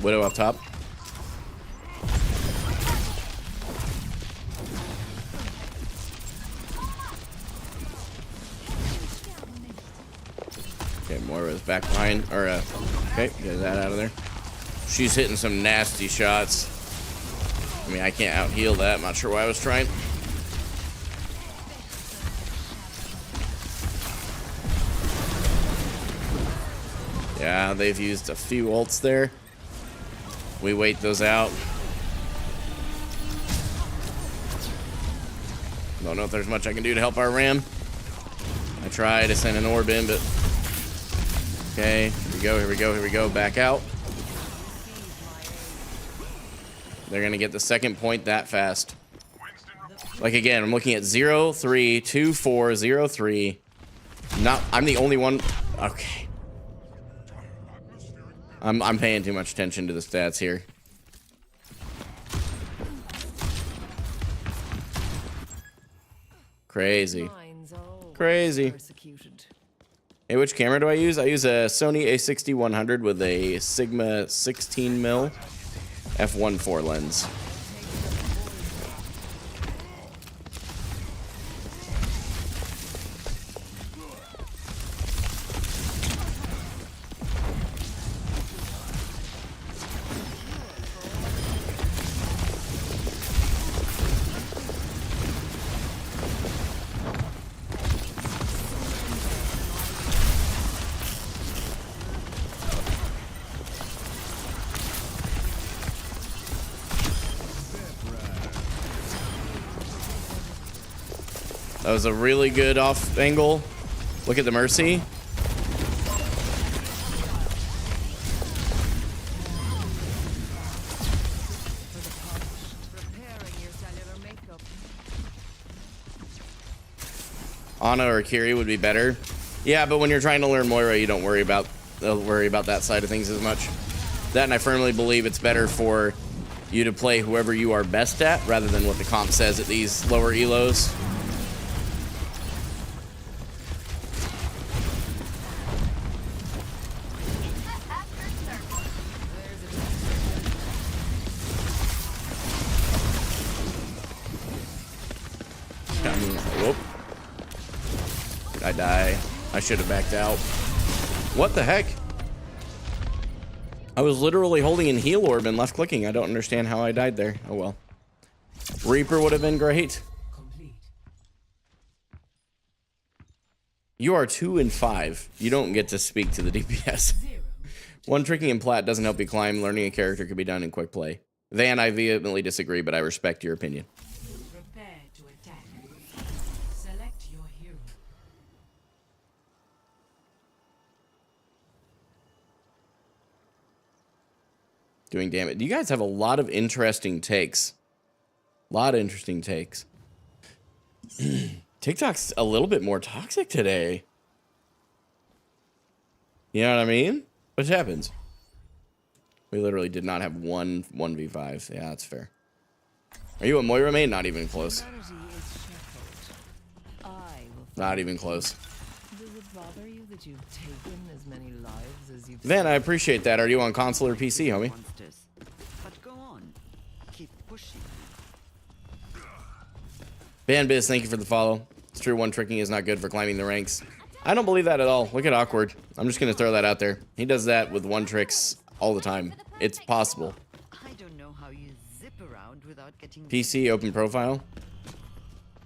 Widow up top. Okay, Moira's back behind. Or, okay, get that out of there. She's hitting some nasty shots. I mean, I can't out-heal that. I'm not sure why I was trying. Yeah, they've used a few ults there. We wait those out. Don't know if there's much I can do to help our Ram. I tried to send an orb in, but... Okay, here we go, here we go, here we go. Back out. They're gonna get the second point that fast. Like, again, I'm looking at 0, 3, 2, 4, 0, 3. I'm the only one... Okay. I'm paying too much attention to the stats here. Crazy. Crazy. Hey, which camera do I use? I use a Sony a6100 with a Sigma 16mm f1.4 lens. That was a really good off angle. Look at the Mercy. Ana or Kiri would be better. Yeah, but when you're trying to learn Moira, you don't worry about that side of things as much. That, and I firmly believe it's better for you to play whoever you are best at rather than what the comp says at these lower elos. Whoop. Did I die? I should have backed out. What the heck? I was literally holding in heal orb and left clicking. I don't understand how I died there. Oh well. Reaper would have been great. You are 2 and 5. You don't get to speak to the DPS. One tricking in plat doesn't help you climb. Learning a character could be done in quick play. Van, I vehemently disagree, but I respect your opinion. Prepare to attack. Select your hero. Doing damage. You guys have a lot of interesting takes. A lot of interesting takes. TikTok's a little bit more toxic today. You know what I mean? What happens? We literally did not have 1v5. Yeah, that's fair. Are you a Moira main? Not even close. Not even close. Does it bother you that you've taken as many lives as you've Van, I appreciate that. Are you on console or PC, homie? But go on. Keep pushing. Van Biz, thank you for the follow. It's true, one tricking is not good for climbing the ranks. I don't believe that at all. Look at Awkward. I'm just going to throw that out there. He does that with one tricks all the time. It's possible. I don't know how you zip around without getting PC, open profile.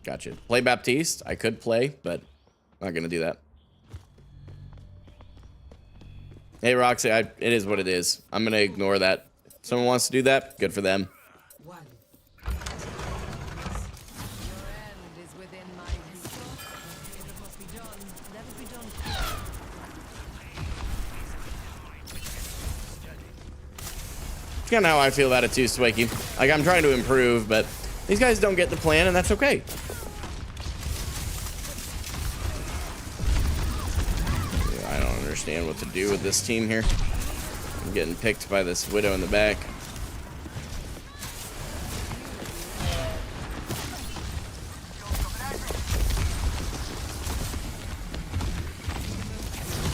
Gotcha. Play Baptiste. I could play, but I'm not going to do that. Hey, Roxy, it is what it is. I'm going to ignore that. If someone wants to do that, good for them. It's kind of how I feel about it too, Swakey. Like, I'm trying to improve, but these guys don't get the plan, and that's okay. Yeah, I don't understand what to do with this team here. I'm getting picked by this Widow in the back.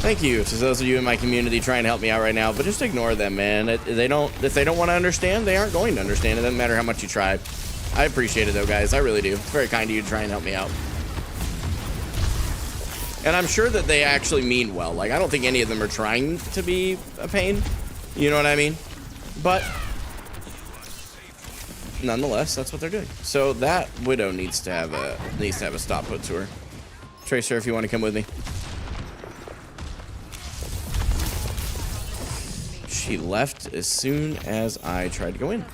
Thank you to those of you in my community trying to help me out right now, but just ignore them, man. If they don't want to understand, they aren't going to understand. It doesn't matter how much you try. I appreciate it though, guys. I really do. It's very kind of you to try and help me out. And I'm sure that they actually mean well. Like, I don't think any of them are trying to be a pain. You know what I mean? But nonetheless, that's what they're doing. So that Widow needs to have a stop put to her. Tracer, if you want to come with me. He left as soon as I tried to go in.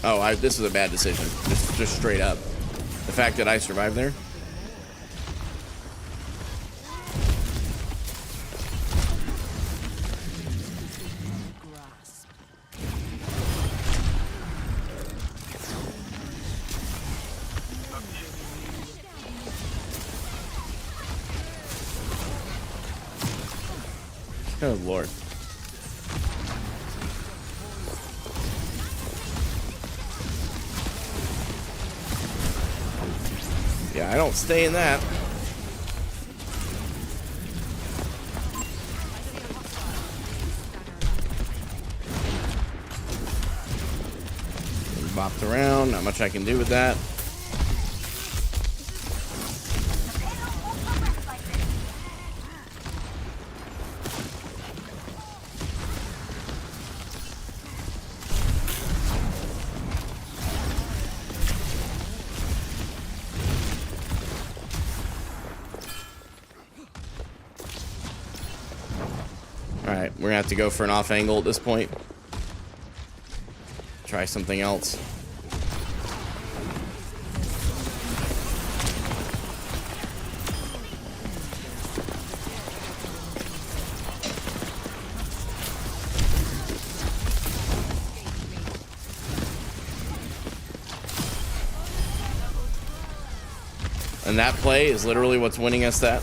Oh, this was a bad decision. Just straight up. The fact that I survived there. Oh, Lord. Yeah, I don't stay in that. Bopped around. Not much I can do with that. Alright, we're gonna have to go for an off angle at this point. Try something else. And that play is literally what's winning us that.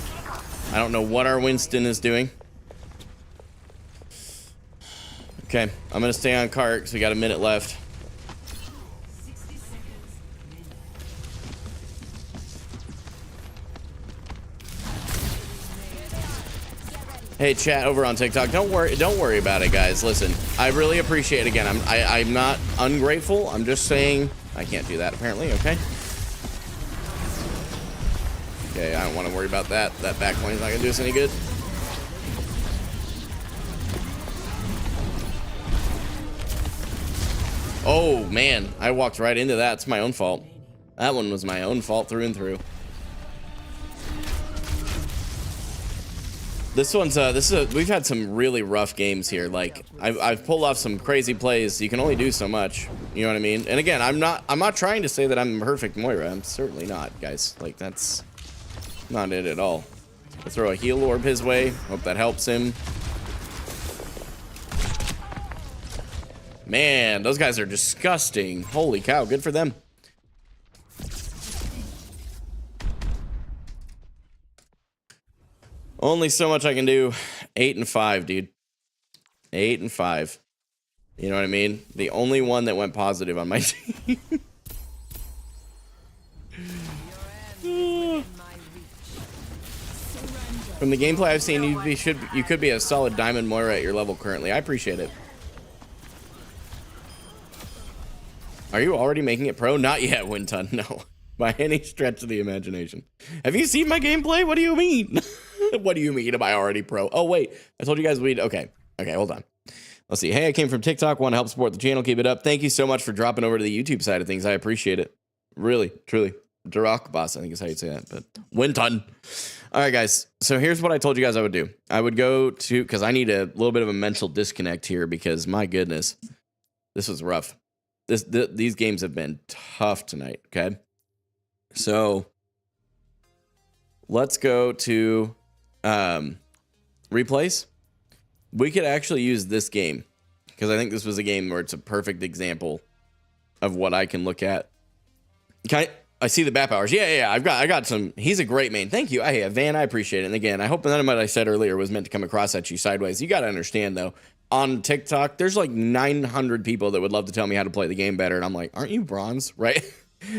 I don't know what our Winston is doing. Okay, I'm gonna stay on cart because we got a minute left. Hey, chat over on TikTok. Don't worry about it, guys. Listen, I really appreciate it. Again, I'm not ungrateful. I'm just saying I can't do that apparently. Okay. Okay, I don't want to worry about that. That back lane's not gonna do us any good. Oh man, I walked right into that. It's my own fault. That one was my own fault through and through. We've had some really rough games here. Like I've pulled off some crazy plays. You can only do so much. You know what I mean? And again, I'm not trying to say that I'm perfect Moira. I'm certainly not, guys. Like that's not it at all. I'll throw a heal orb his way. Hope that helps him. Man, those guys are disgusting. Holy cow, good for them. Only so much I can do. 8 and 5, dude. 8 and 5. You know what I mean? The only one that went positive on my team. From the gameplay I've seen, you could be a solid diamond Moira at your level currently. I appreciate it. Are you already making it pro? Not yet, Winton. No, by any stretch of the imagination. Have you seen my gameplay? What do you mean? What do you mean? Am I already pro? Oh wait, I told you guys we'd. Okay, hold on. Let's see. Hey, I came from TikTok. Want to help support the channel? Keep it up. Thank you so much for dropping over to the YouTube side of things. I appreciate it. Really, truly. Durak boss, I think is how you'd say that. But Winton. All right, guys. So here's what I told you guys I would do. I would go to because I need a little bit of a mental disconnect here because my goodness, this was rough. These games have been tough tonight, okay? So let's go to replays. We could actually use this game because I think this was a game where it's a perfect example of what I can look at. I see the BAP hours. Yeah. I got some. He's a great main. Thank you. Van, I appreciate it. And again, I hope none of what I said earlier was meant to come across at you sideways. You got to understand though. On TikTok, there's like 900 people that would love to tell me how to play the game better. And I'm like, aren't you bronze? Right?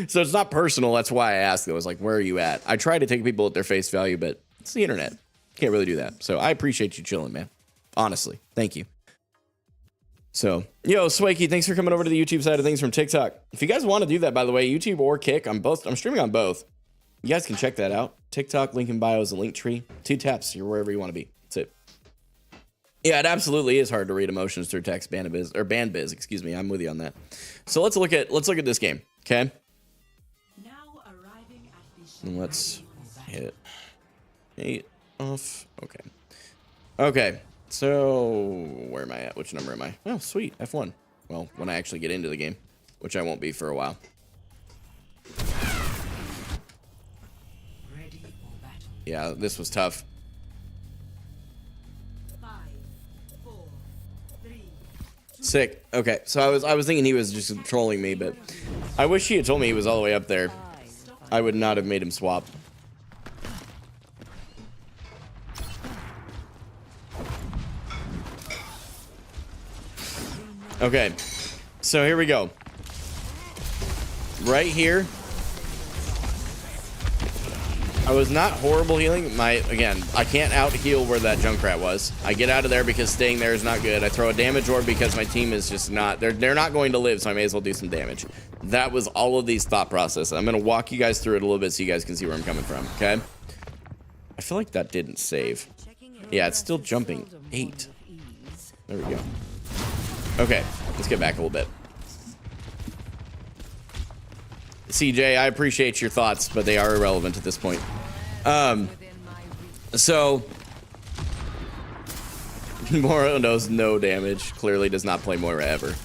So it's not personal. That's why I asked. It was like, where are you at? I try to take people at their face value, but it's the internet. Can't really do that. So I appreciate you chilling, man. Honestly. Thank you. So, yo, Swakey, thanks for coming over to the YouTube side of things from TikTok. If you guys want to do that, by the way, YouTube or Kick, I'm streaming on both. You guys can check that out. TikTok, link in bio is a link tree. 2 taps, you're wherever you want to be. That's it. Yeah, it absolutely is hard to read emotions through text, ban biz, excuse me. I'm with you on that. So let's look at this game, okay? Now arriving at the And let's hit 8 off. Okay. So where am I at? Which number am I? Oh, sweet. F1. Well, when I actually get into the game, which I won't be for a while. Ready for battle. Yeah, this was tough. 5, 4, 3. Sick. Okay, so I was thinking he was just trolling me, but I wish he had told me he was all the way up there. I would not have made him swap. Okay, so here we go. Right here. I was not horrible healing. Again, I can't out heal where that Junkrat was. I get out of there because staying there is not good. I throw a damage orb because my team is just not, they're not going to live, so I may as well do some damage. That was all of these thought process. I'm going to walk you guys through it a little bit so you guys can see where I'm coming from, okay? I feel like that didn't save. Yeah, it's still jumping 8. There we go. Okay, let's get back a little bit. CJ, I appreciate your thoughts, but they are irrelevant at this point. So Moira knows no damage. Clearly does not play Moira ever.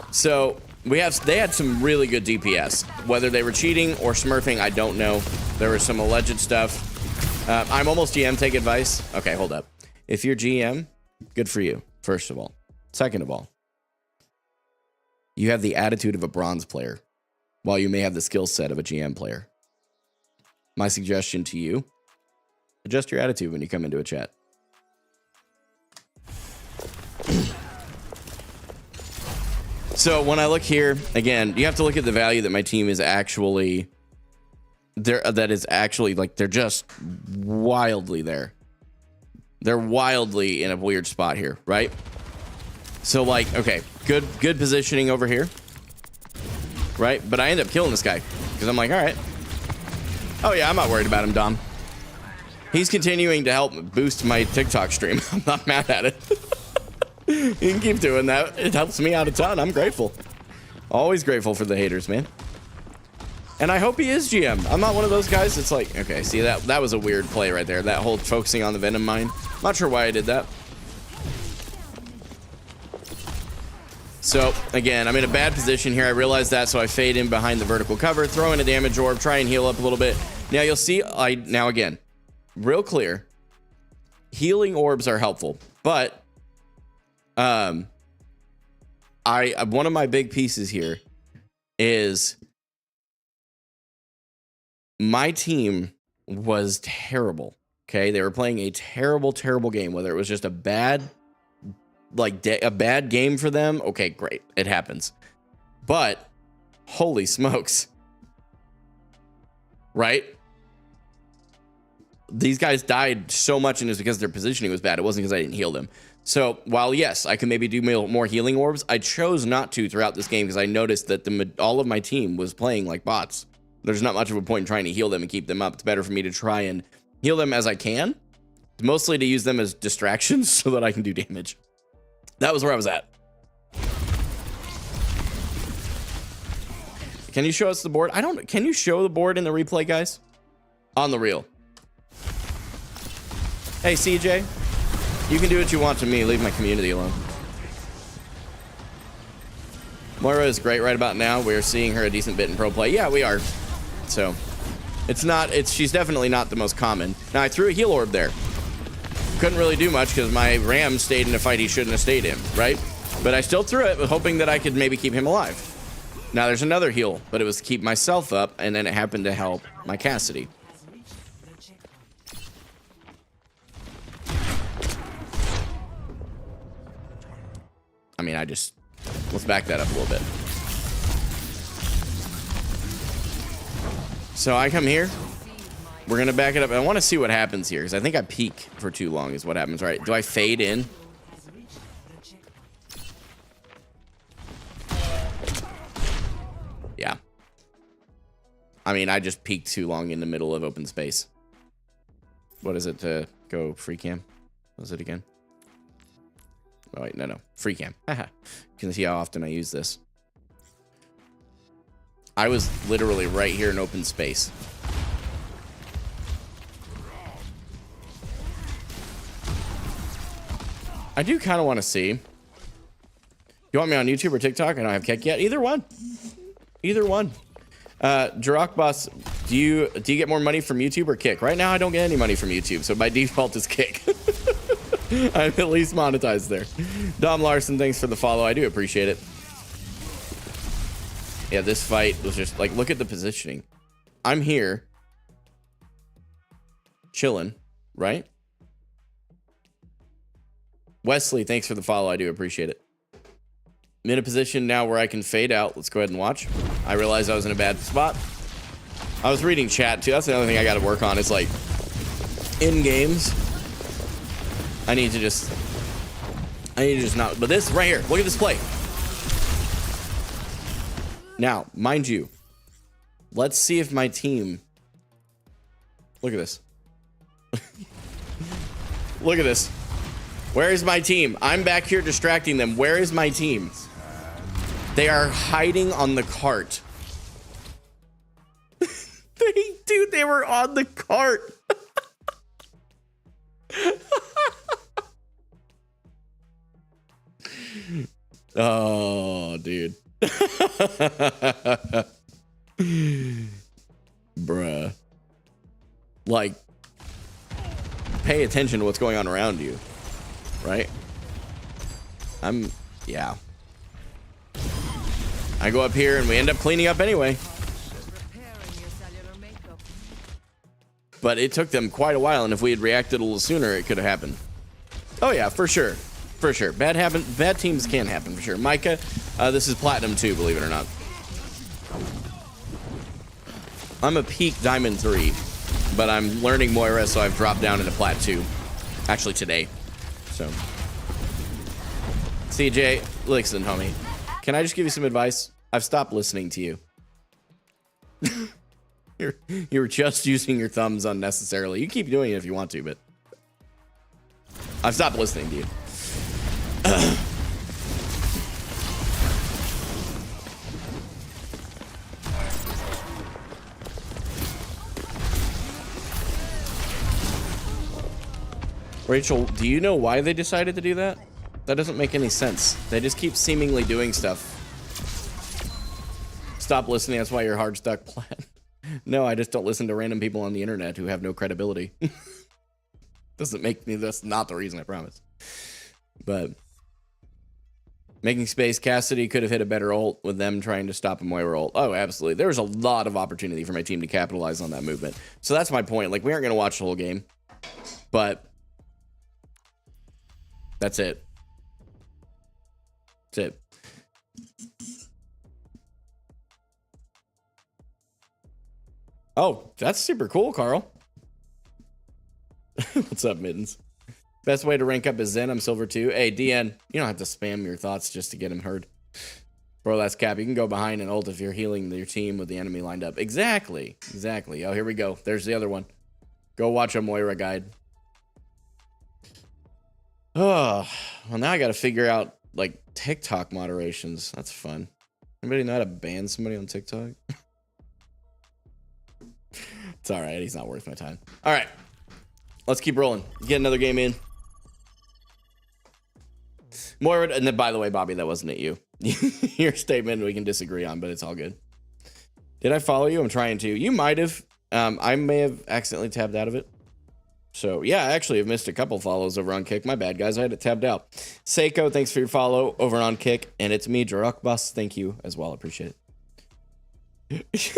So they had some really good DPS. Whether they were cheating or smurfing, I don't know. There was some alleged stuff. I'm almost GM. Take advice. Okay, hold up. If you're GM, good for you. First of all. Second of all, you have the attitude of a bronze player, while you may have the skill set of a GM player. My suggestion to you, adjust your attitude when you come into a chat. So when I look here, again, you have to look at the value that my team is actually there. That is actually like, they're just wildly there. They're wildly in a weird spot here, right? So like, okay, good positioning over here. Right? But I end up killing this guy because I'm like, all right. Oh yeah, I'm not worried about him, Dom. He's continuing to help boost my TikTok stream. I'm not mad at it. You can keep doing that. It helps me out a ton. I'm grateful. Always grateful for the haters, man. And I hope he is GM. I'm not one of those guys. It's like, okay, see, that was a weird play right there. That whole focusing on the Venom mine. Not sure why I did that. So, again, I'm in a bad position here. I realize that, so I fade in behind the vertical cover, throw in a damage orb, try and heal up a little bit. Now, you'll see, now again, real clear, healing orbs are helpful, but one of my big pieces here is my team was terrible, okay? They were playing a terrible, terrible game, whether it was just a bad game for them. Okay, great. It happens. But holy smokes. Right? These guys died so much, and it's because their positioning was bad. It wasn't because I didn't heal them. So while yes, I can maybe do more healing orbs, I chose not to throughout this game because I noticed that all of my team was playing like bots. There's not much of a point in trying to heal them and keep them up. It's better for me to try and heal them as I can, mostly to use them as distractions so that I can do damage. That was where I was at. Can you show us the board? Can you show the board in the replay, guys? On the reel. Hey, CJ. You can do what you want to me. Leave my community alone. Moira is great right about now. We're seeing her a decent bit in pro play. Yeah, we are. So, she's definitely not the most common. Now, I threw a heal orb there. Couldn't really do much because my Ram stayed in a fight he shouldn't have stayed in, right? But I still threw it, hoping that I could maybe keep him alive. Now there's another heal, but it was to keep myself up, and then it happened to help my Cassidy. I mean, let's back that up a little bit. So I come here. We're going to back it up. I want to see what happens here, because I think I peek for too long is what happens, right? Do I fade in? Yeah. I mean, I just peeked too long in the middle of open space. What is it to go free cam? What was it again? Oh, wait, no. Free cam. Haha. You can see how often I use this. I was literally right here in open space. I do kind of want to see. You want me on YouTube or TikTok? I don't have kick yet. Either one. Either one. Jirok Boss, do you get more money from YouTube or Kick? Right now, I don't get any money from YouTube, so by default is Kick. I'm at least monetized there. Dom Larson, thanks for the follow. I do appreciate it. Yeah, this fight was just like, look at the positioning. I'm here, chilling, right? Wesley, thanks for the follow. I do appreciate it. I'm in a position now where I can fade out. Let's go ahead and watch. I realized I was in a bad spot. I was reading chat too. That's another thing I got to work on. It's like in games, I need to just not. But this right here, look at this play. Now, mind you, let's see if my team. Look at this. Look at this. Where is my team? I'm back here distracting them. Where is my team? They are hiding on the cart. Dude, they were on the cart. Oh, dude. Bruh. Like, pay attention to what's going on around you. Right? Yeah. I go up here and we end up cleaning up anyway. But it took them quite a while, and if we had reacted a little sooner, it could have happened. Oh yeah, for sure. For sure. Bad teams can happen, for sure. Micah, this is Platinum 2, believe it or not. I'm a peak Diamond 3, but I'm learning Moira, so I've dropped down into Plat 2. Actually, today. So. CJ, listen, homie. Can I just give you some advice? I've stopped listening to you. You're just using your thumbs unnecessarily. You keep doing it if you want to, but I've stopped listening to you. Rachel, do you know why they decided to do that? That doesn't make any sense. They just keep seemingly doing stuff. Stop listening, that's why you're hard stuck plat. No, I just don't listen to random people on the internet who have no credibility. Doesn't make me, that's not the reason, I promise. But making space, Cassidy could have hit a better ult with them trying to stop a Moira ult. Oh, absolutely. There was a lot of opportunity for my team to capitalize on that movement. So that's my point. Like, we aren't going to watch the whole game. But that's it. That's it. Oh, that's super cool, Carl. What's up, Mittens? Best way to rank up is Zen. I'm silver 2. Hey, DN, you don't have to spam your thoughts just to get him heard. Bro, that's cap. You can go behind and ult if you're healing your team with the enemy lined up. Exactly. Exactly. Oh, here we go. There's the other one. Go watch a Moira guide. Oh, well, now I got to figure out, like, TikTok moderations. That's fun. Anybody know how to ban somebody on TikTok? It's all right. He's not worth my time. All right. Let's keep rolling. Get another game in. Moira, and then, by the way, Bobby, that wasn't at you. Your statement we can disagree on, but it's all good. Did I follow you? I'm trying to. You might have. I may have accidentally tabbed out of it. So, yeah, I actually have missed a couple follows over on Kick. My bad, guys. I had it tabbed out. Seiko, thanks for your follow over on Kick. And it's me, Jirok Bus. Thank you as well. Appreciate it.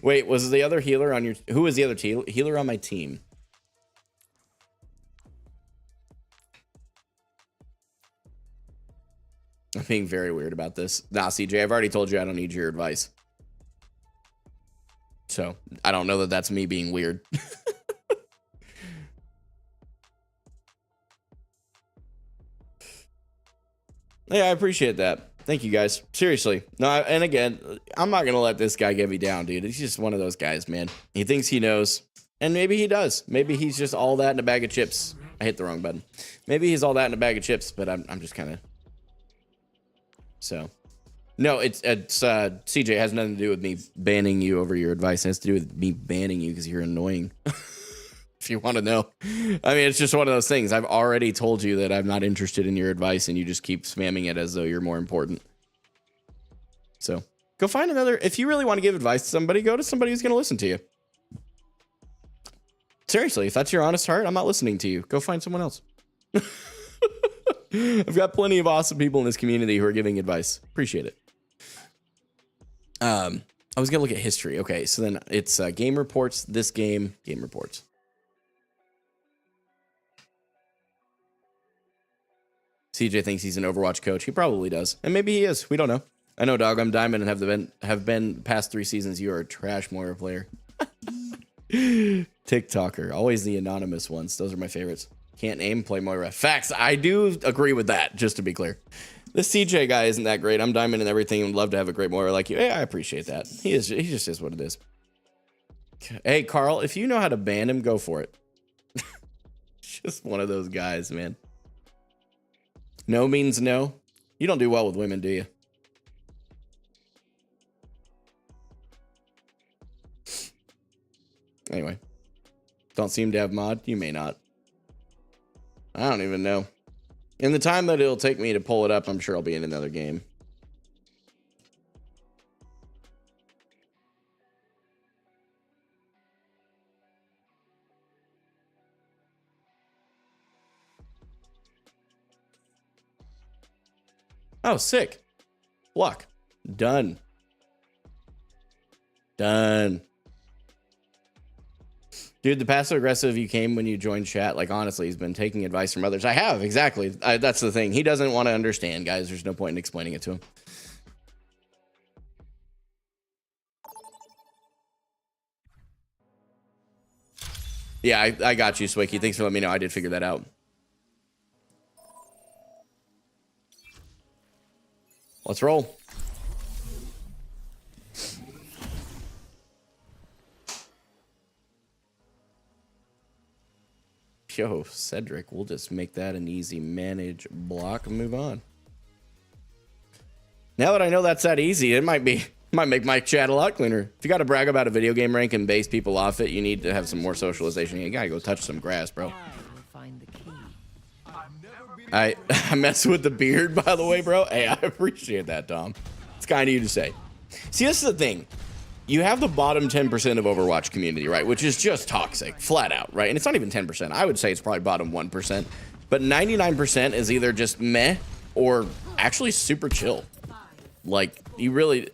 Wait, was the other healer on your... Who was the other healer on my team? I'm being very weird about this. Nah, CJ, I've already told you I don't need your advice. So, I don't know that that's me being weird. Yeah, I appreciate that. Thank you, guys. Seriously. No, and again, I'm not going to let this guy get me down, dude. He's just one of those guys, man. He thinks he knows. And maybe he does. Maybe he's just all that in a bag of chips. I hit the wrong button. Maybe he's all that in a bag of chips, but I'm just kind of... So... No, it's CJ. It has nothing to do with me banning you over your advice. It has to do with me banning you because you're annoying. if you want to know. I mean, it's just one of those things. I've already told you that I'm not interested in your advice, and you just keep spamming it as though you're more important. So go find another. If you really want to give advice to somebody, go to somebody who's going to listen to you. Seriously, if that's your honest heart, I'm not listening to you. Go find someone else. I've got plenty of awesome people in this community who are giving advice. Appreciate it. I was going to look at history. Okay, so then it's game reports, this game reports. CJ thinks he's an Overwatch coach. He probably does. And maybe he is. We don't know. I know, dog. I'm Diamond and have been past 3 seasons. You are a trash Moira player. TikToker. Always the anonymous ones. Those are my favorites. Can't aim, play Moira. Facts. I do agree with that, just to be clear. This CJ guy isn't that great. I'm Diamond and everything and would love to have a great Moira like you. Yeah, I appreciate that. He just is what it is. Hey, Carl, if you know how to ban him, go for it. Just one of those guys, man. No means no. You don't do well with women, do you? Anyway. Don't seem to have mod. You may not. I don't even know. In the time that it'll take me to pull it up, I'm sure I'll be in another game. Oh, sick. Block. Done. Done. Dude, the passive aggressive you came when you joined chat, like, honestly, he's been taking advice from others. I have, exactly. That's the thing. He doesn't want to understand, guys. There's no point in explaining it to him. Yeah, I got you, Swicky. Thanks for letting me know. I did figure that out. Let's roll. Yo, Cedric, we'll just make that an easy manage block and move on. Now that I know that's that easy, it might make my chat a lot cleaner. If you got to brag about a video game rank and base people off it, you need to have some more socialization. You gotta go touch some grass, bro. I mess with the beard, by the way, bro. Hey, I appreciate that, Tom. It's kind of you to say. See, this is the thing. You have the bottom 10% of Overwatch community, right? Which is just toxic, flat out, right? And it's not even 10%. I would say it's probably bottom 1%. But 99% is either just meh or actually super chill. Like, you really...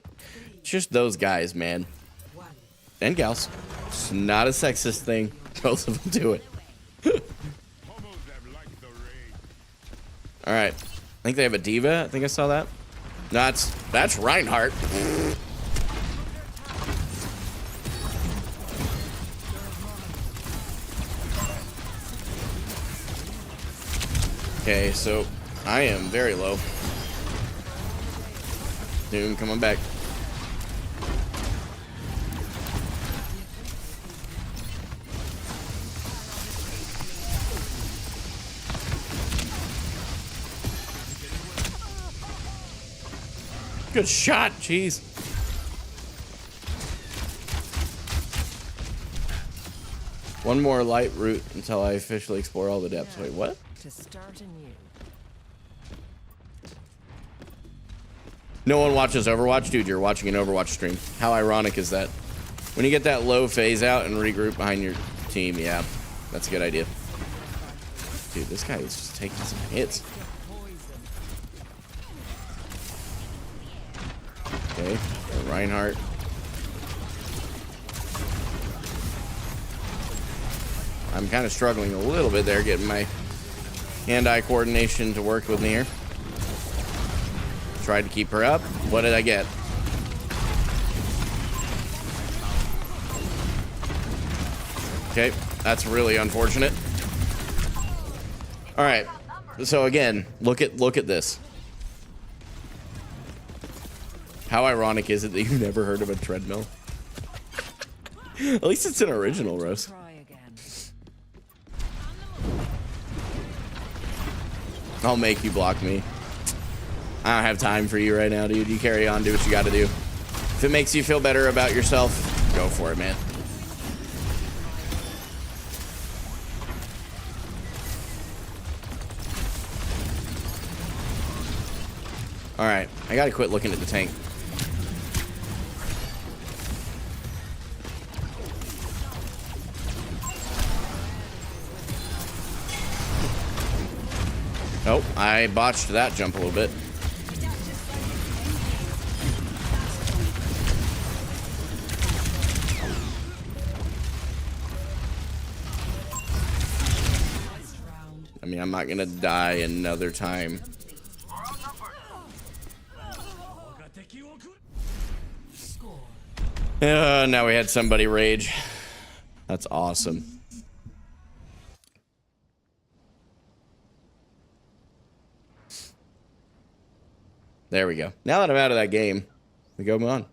It's just those guys, man. And gals. It's not a sexist thing. Both of them do it. Alright. I think they have a diva. I think I saw that. No, that's Reinhardt. Okay, so I am very low. Doom, come on back. Good shot, jeez. One more light route until I officially explore all the depths. Wait, what? To start anew. No one watches Overwatch? Dude, you're watching an Overwatch stream. How ironic is that? When you get that low phase out and regroup behind your team, yeah, that's a good idea. Dude, this guy is just taking some hits. Okay, Reinhardt. I'm kind of struggling a little bit there, getting my hand-eye coordination to work with me here. Tried to keep her up. What did I get? Okay, that's really unfortunate. All right, so again, look at this. How ironic is it that you've never heard of a treadmill? At least it's an original, Rose. I'll make you block me. I don't have time for you right now, dude. You carry on, do what you gotta do. If it makes you feel better about yourself, go for it, man. All right, I gotta quit looking at the tank. Oh, I botched that jump a little bit. I mean, I'm not gonna die another time. Now we had somebody rage. That's awesome. There we go. Now that I'm out of that game, we go on.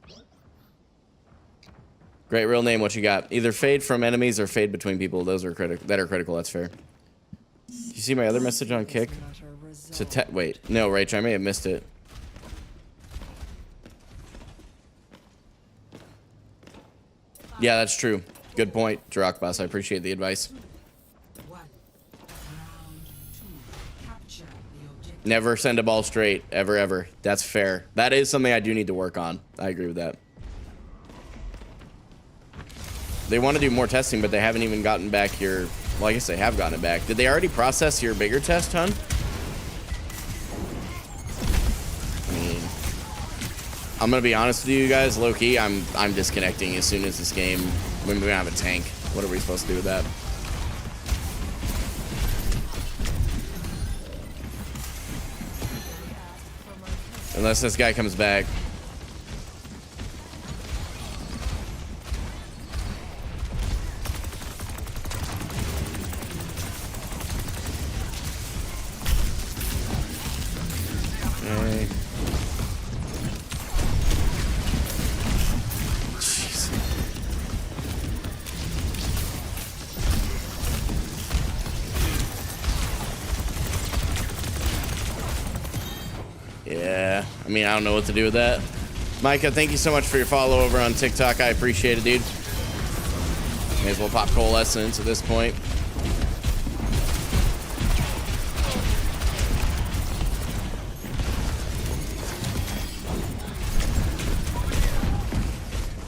Great real name. What you got? Either fade from enemies or fade between people. Those are critical. That's fair. Do you see my other message on Kick? Wait, no, Rach, I may have missed it. Yeah, that's true. Good point, Jirok Boss. I appreciate the advice. Never send a ball straight, ever, ever. That's fair. That is something I do need to work on. I agree with that. They want to do more testing, but they haven't even gotten back your... Well, I guess they have gotten it back. Did they already process your bigger test, hun? I mean, I'm gonna be honest with you guys, low-key, I'm disconnecting as soon as this game... We're gonna have a tank. What are we supposed to do with that? Unless this guy comes back. Okay. Jeez. Yeah, I mean, I don't know what to do with that. Micah, thank you so much for your follow over on TikTok. I appreciate it, dude. May as well pop Coalescence at this point.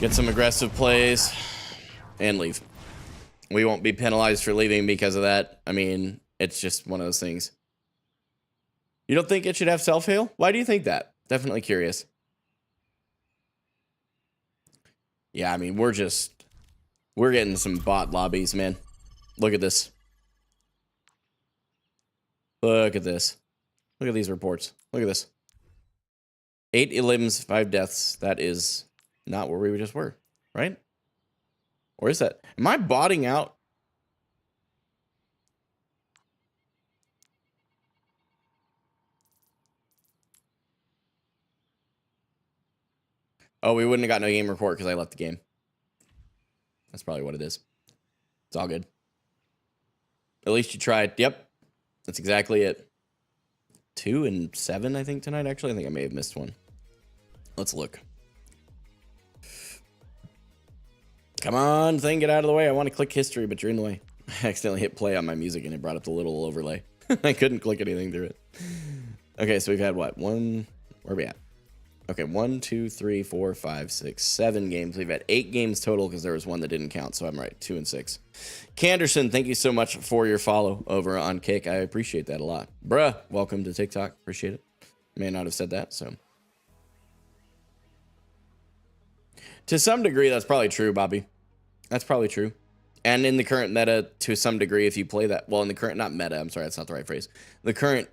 Get some aggressive plays and leave. We won't be penalized for leaving because of that. I mean, it's just one of those things. You don't think it should have self-heal? Why do you think that? Definitely curious. Yeah, I mean, we're getting some bot lobbies, man. Look at this. Look at this. Look at these reports. Look at this. 8 elims, 5 deaths. That is not where we just were, right? Or is that? Am I botting out? Oh, we wouldn't have got no game report because I left the game. That's probably what it is. It's all good. At least you tried. Yep. That's exactly it. 2 and 7, I think, tonight, actually. I think I may have missed one. Let's look. Come on, thing, get out of the way. I want to click history, but you're in the way. I accidentally hit play on my music and it brought up the little overlay. I couldn't click anything through it. Okay, so we've had what? Where are we at? Okay, 1, 2, 3, 4, 5, 6, 7 games. We've had 8 games total because there was one that didn't count, so I'm right. 2 and 6. Canderson, thank you so much for your follow over on Kick. I appreciate that a lot. Bruh, welcome to TikTok. Appreciate it. May not have said that, so. To some degree, that's probably true, Bobby. That's probably true. And in the current meta, to some degree, if you play that... Well, in the current... Not meta, I'm sorry, that's not the right phrase. The current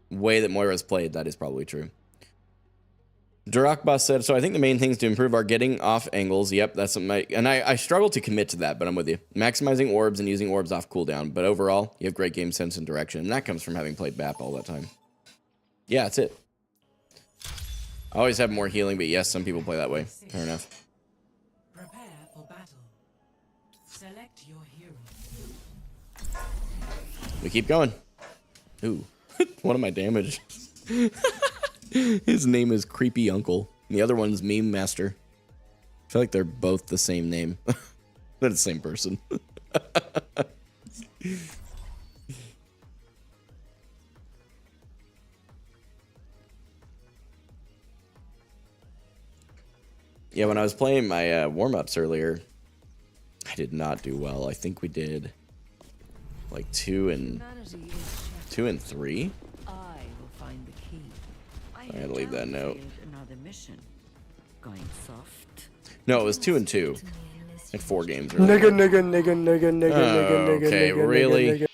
way that Moira's played, that is probably true. Durakbus said, so I think the main things to improve are getting off angles. Yep, that's something I struggle to commit to that, but I'm with you. Maximizing orbs and using orbs off cooldown. But overall, you have great game sense and direction. And that comes from having played BAP all that time. Yeah, that's it. I always have more healing, but yes, some people play that way. Fair enough. Prepare for battle. Select your hero. We keep going. Ooh, one of my damage. His name is Creepy Uncle. The other one's Meme Master. I feel like they're both the same name. They're the same person. Yeah, when I was playing my warm-ups earlier, I did not do well. I think we did like 2 and 3. I will find the key. I gotta leave that note. Another mission. Going soft. No, it was 2 and 2. Like 4 games earlier. Okay, really?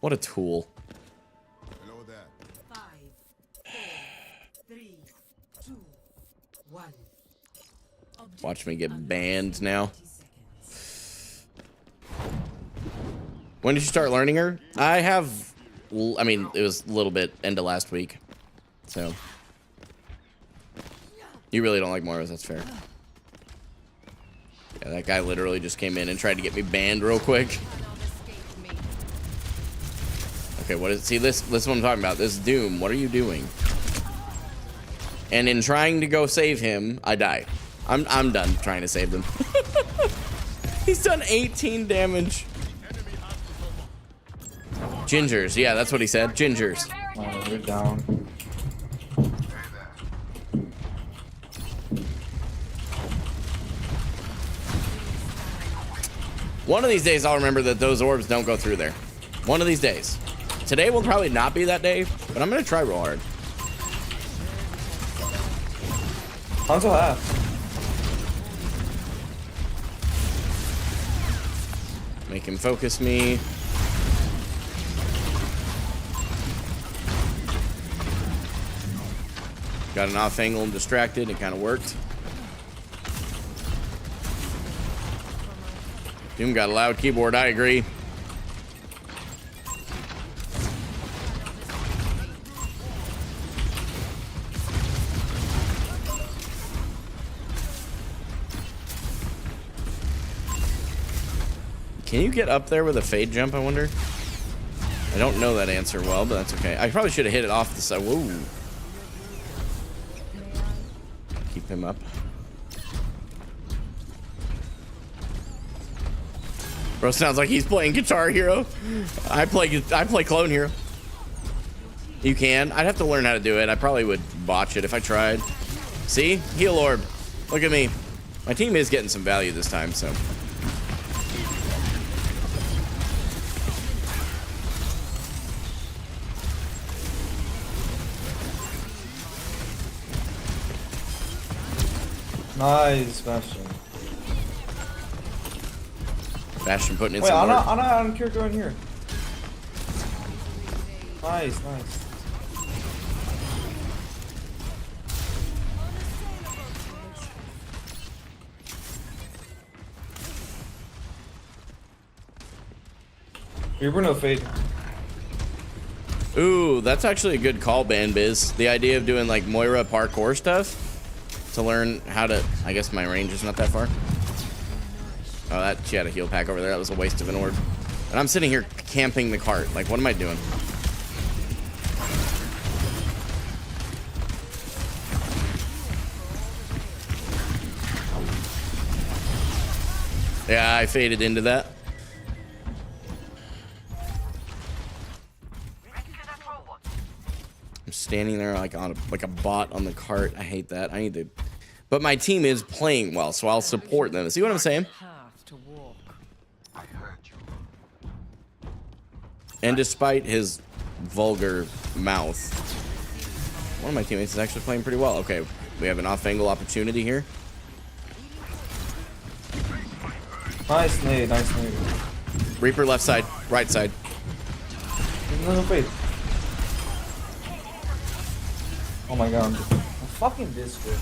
What a tool. 5, 4, 3, 2, 1. Watch me get banned now. When did you start learning her? I mean, it was a little bit end of last week. So. You really don't like Moiras, that's fair. Yeah, that guy literally just came in and tried to get me banned real quick. Okay, what is, see this is what I'm talking about. This Doom, what are you doing? And in trying to go save him, I die. I'm done trying to save them. He's done 18 damage. Gingers, yeah, that's what he said. Gingers. Oh, we're down. One of these days, I'll remember that those orbs don't go through there. One of these days. Today will probably not be that day, but I'm gonna try real hard. Hanzo half. Make him focus me. Got an off angle and distracted. It kind of worked. Doom got a loud keyboard. I agree. Can you get up there with a fade jump, I wonder? I don't know that answer well, but that's okay. I probably should have hit it off the side. Whoa. Keep him up. Bro, sounds like he's playing Guitar Hero. I play Clone Hero. You can. I'd have to learn how to do it. I probably would botch it if I tried. See? Heal Orb. Look at me. My team is getting some value this time, so. Nice, Bastion. Bastion putting in Wait, some work. Ana and Kiriko in here. Nice, nice. Reaper no fade. Ooh, that's actually a good call, Banbiz. The idea of doing like Moira parkour stuff to learn how to. I guess my range is not that far. Oh, that she had a heal pack over there. That was a waste of an orb. And I'm sitting here camping the cart. Like, what am I doing? Yeah, I faded into that. I'm standing there like on like a bot on the cart. I hate that. I need to. But my team is playing well, so I'll support them. See what I'm saying? And despite his vulgar mouth, one of my teammates is actually playing pretty well. Okay, we have an off-angle opportunity here. Nice nade, nice nade. Reaper left side, right side. No, wait. Oh my god, I'm fucking this good.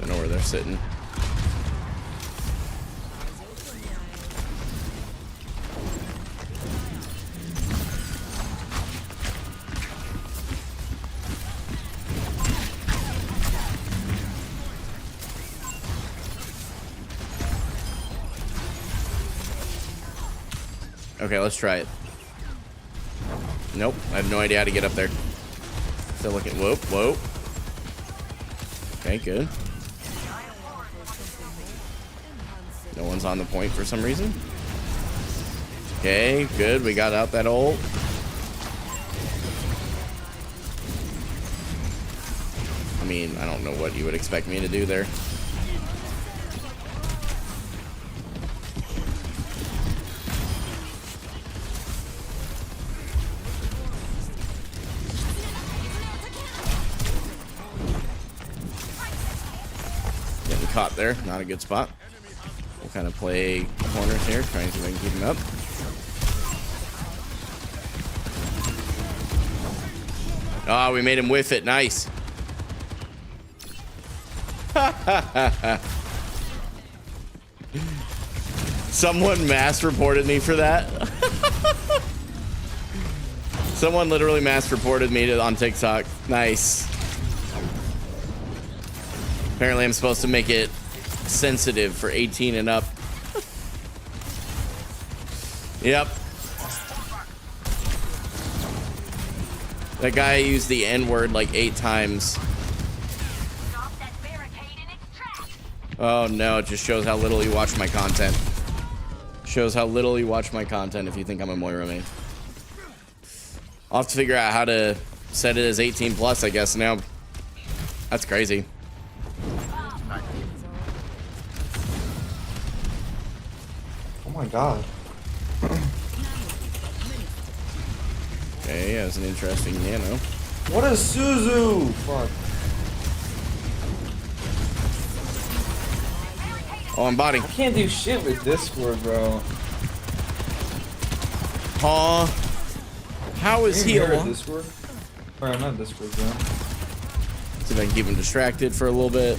I know where they're sitting. Okay, let's try it. Nope, I have no idea how to get up there. Still looking. Whoa, whoa. Okay, good. No one's on the point for some reason. Okay, good. We got out that ult. I mean, I don't know what you would expect me to do there. Getting caught there. Not a good spot. We'll kind of play corners here, trying to see if I can keep him up. Oh, we made him whiff it. Nice. Someone mass reported me for that. Someone literally mass reported me on TikTok. Nice. Apparently I'm supposed to make it sensitive for 18 and up. Yep. That guy used the N-word like 8 times. Oh no, it just shows how little you watch my content. Shows how little you watch my content if you think I'm a Moira main. I'll have to figure out how to set it as 18 plus, I guess now. That's crazy. Oh my god. Okay, that's an interesting nano. What is Suzu? Fuck. Oh, I'm botting. I can't do shit with Discord, bro. Aw. How is Can you heal? hear Discord? Or not Discord, bro. See if I can keep him distracted for a little bit.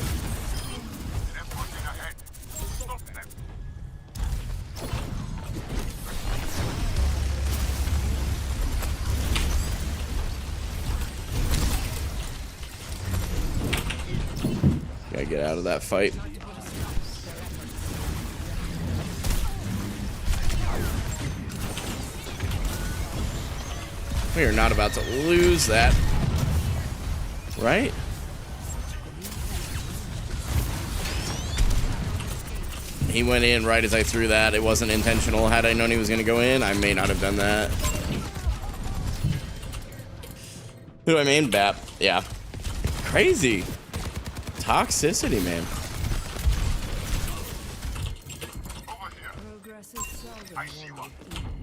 Gotta get out of that fight. We are not about to lose that. Right? He went in right as I threw that. It wasn't intentional. Had I known he was going to go in, I may not have done that. Who do I mean? Bap. Yeah. Crazy. Toxicity, man.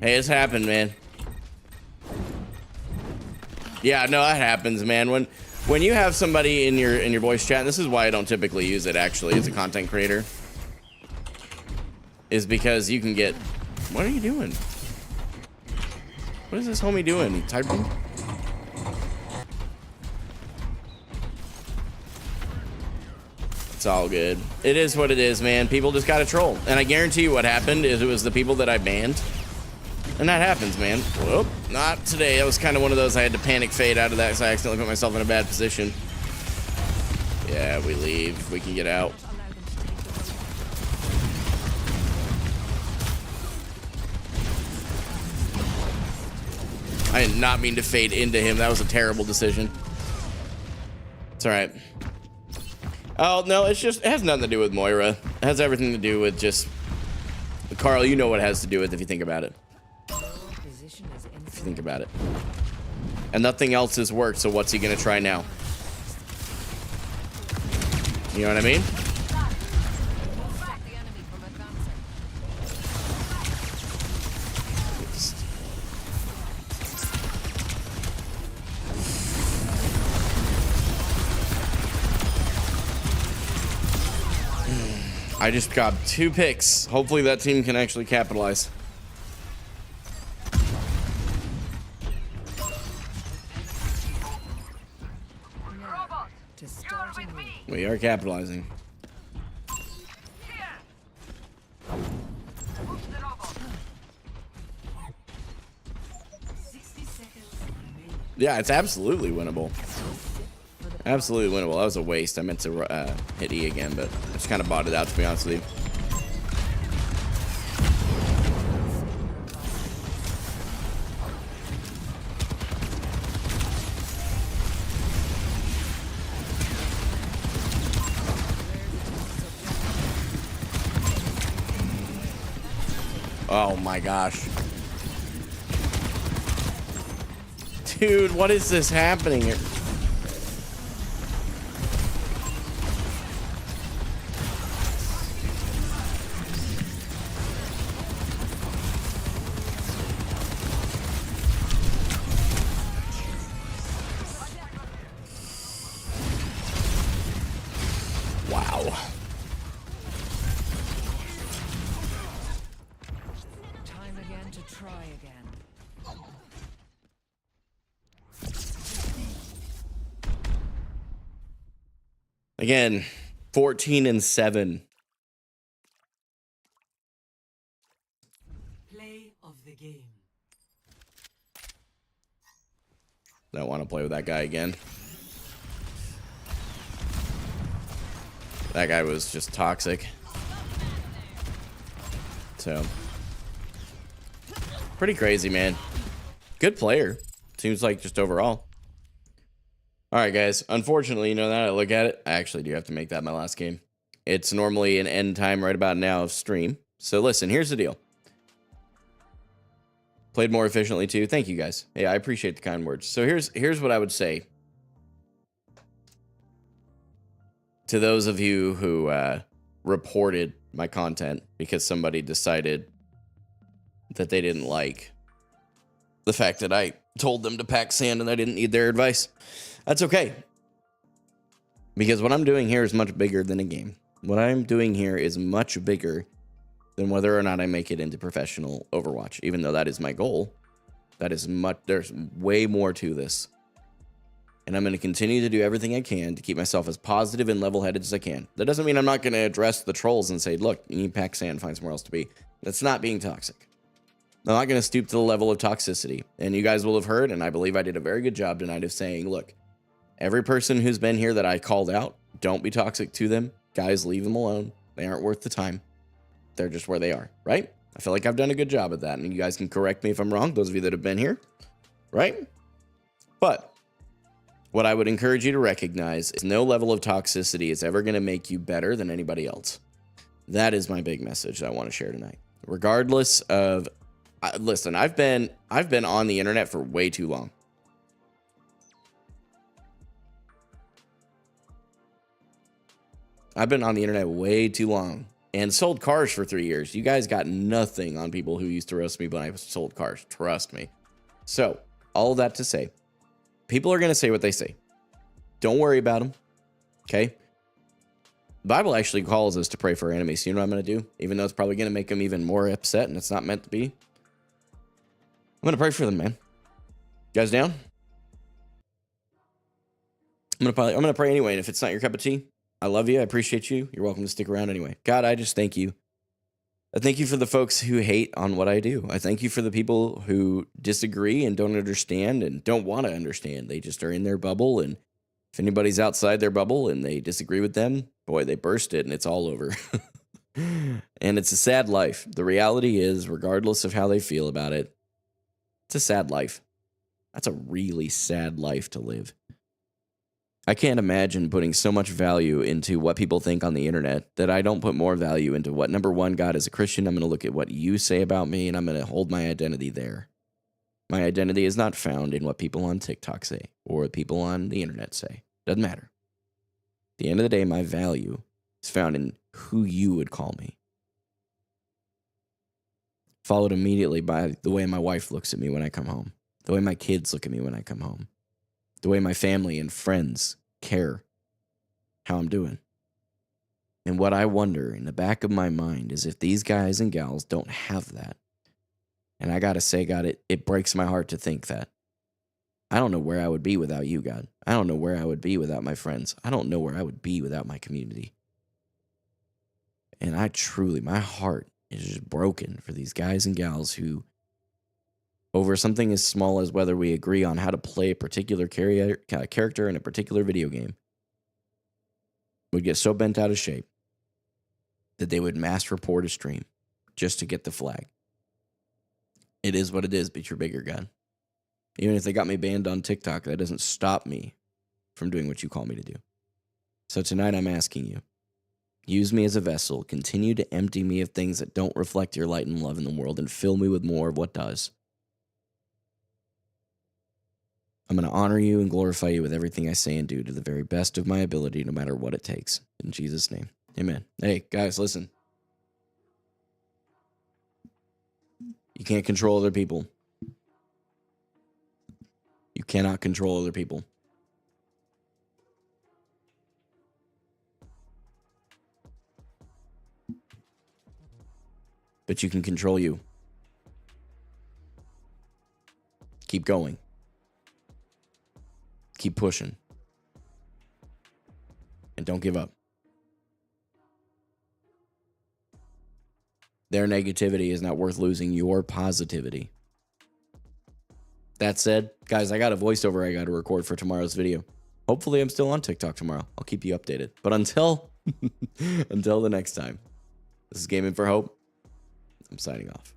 Hey, it's happened, man. Yeah, no, that happens, man. When you have somebody in your voice chat, and this is why I don't typically use it actually as a content creator, is because you can get. What are you doing? What is this homie doing? He typing? It's all good. It is what it is, man. People just gotta troll. And I guarantee you what happened is it was the people that I banned. And that happens, man. Whoop, not today. That was kind of one of those I had to panic fade out of that because I accidentally put myself in a bad position. Yeah, we leave. We can get out. I did not mean to fade into him. That was a terrible decision. It's all right. Oh, no, it has nothing to do with Moira. It has everything to do with just... Carl, you know what it has to do with if you think about it. If you think about it. And nothing else has worked, so what's he gonna try now? You know what I mean? I just got 2 picks. Hopefully that team can actually capitalize. We are capitalizing. Yeah, it's absolutely winnable. Absolutely winnable. That was a waste. I meant to hit E again, but I just kind of bought it out, to be honest with you. Oh my gosh. Dude, what is this happening here? Wow. Time again to try again. Again, 14-7. Play of the game. Don't want to play with that guy again. That guy was just toxic. So, pretty crazy, man. Good player. Seems like just overall. All right, guys. Unfortunately, you know that I look at it, I actually do have to make that my last game. It's normally an end time right about now of stream. So listen, here's the deal. Played more efficiently too. Thank you, guys. Hey, I appreciate the kind words. So here's what I would say to those of you who reported my content because somebody decided that they didn't like the fact that I told them to pack sand and I didn't need their advice. That's okay. Because what I'm doing here is much bigger than a game. What I'm doing here is much bigger than whether or not I make it into professional Overwatch. Even though that is my goal, there's way more to this. And I'm going to continue to do everything I can to keep myself as positive and level-headed as I can. That doesn't mean I'm not going to address the trolls and say, look, you need pack sand, find somewhere else to be. That's not being toxic. I'm not going to stoop to the level of toxicity. And you guys will have heard, and I believe I did a very good job tonight of saying, look, every person who's been here that I called out, don't be toxic to them. Guys, leave them alone. They aren't worth the time. They're just where they are, right? I feel like I've done a good job at that. And you guys can correct me if I'm wrong, those of you that have been here, right? But what I would encourage you to recognize is no level of toxicity is ever going to make you better than anybody else. That is my big message that I want to share tonight. Regardless of, listen, I've been on the internet for way too long. I've been on the internet way too long and sold cars for 3 years. You guys got nothing on people who used to roast me when I sold cars. Trust me. So, all of that to say, people are going to say what they say. Don't worry about them. Okay? The Bible actually calls us to pray for our enemies. You know what I'm going to do? Even though it's probably going to make them even more upset and it's not meant to be. I'm going to pray for them, man. You guys down? I'm going to pray anyway. And if it's not your cup of tea, I love you. I appreciate you. You're welcome to stick around anyway. God, I just thank you. I thank you for the folks who hate on what I do. I thank you for the people who disagree and don't understand and don't want to understand. They just are in their bubble. And if anybody's outside their bubble and they disagree with them, boy, they burst it and it's all over. And it's a sad life. The reality is, regardless of how they feel about it, it's a sad life. That's a really sad life to live. I can't imagine putting so much value into what people think on the internet that I don't put more value into what, number one, God, as a Christian, I'm going to look at what you say about me and I'm going to hold my identity there. My identity is not found in what people on TikTok say or what people on the internet say. Doesn't matter. At the end of the day, my value is found in who you would call me. Followed immediately by the way my wife looks at me when I come home, the way my kids look at me when I come home, the way my family and friends care how I'm doing. And what I wonder in the back of my mind is if these guys and gals don't have that. And I gotta say, God, it breaks my heart to think that. I don't know where I would be without you, God. I don't know where I would be without my friends. I don't know where I would be without my community. And I truly, my heart is just broken for these guys and gals who, over something as small as whether we agree on how to play a particular character in a particular video game, would get so bent out of shape that they would mass report a stream just to get the flag. It is what it is, but you're bigger, God. Even if they got me banned on TikTok, that doesn't stop me from doing what you call me to do. So tonight I'm asking you, use me as a vessel, continue to empty me of things that don't reflect your light and love in the world, and fill me with more of what does. I'm going to honor you and glorify you with everything I say and do to the very best of my ability, no matter what it takes. In Jesus' name, amen. Hey, guys, listen. You can't control other people. You cannot control other people. But you can control you. Keep going. Keep pushing. And don't give up. Their negativity is not worth losing your positivity. That said, guys, I got a voiceover I got to record for tomorrow's video. Hopefully I'm still on TikTok tomorrow. I'll keep you updated. But until the next time, this is Gaming for Hope. I'm signing off.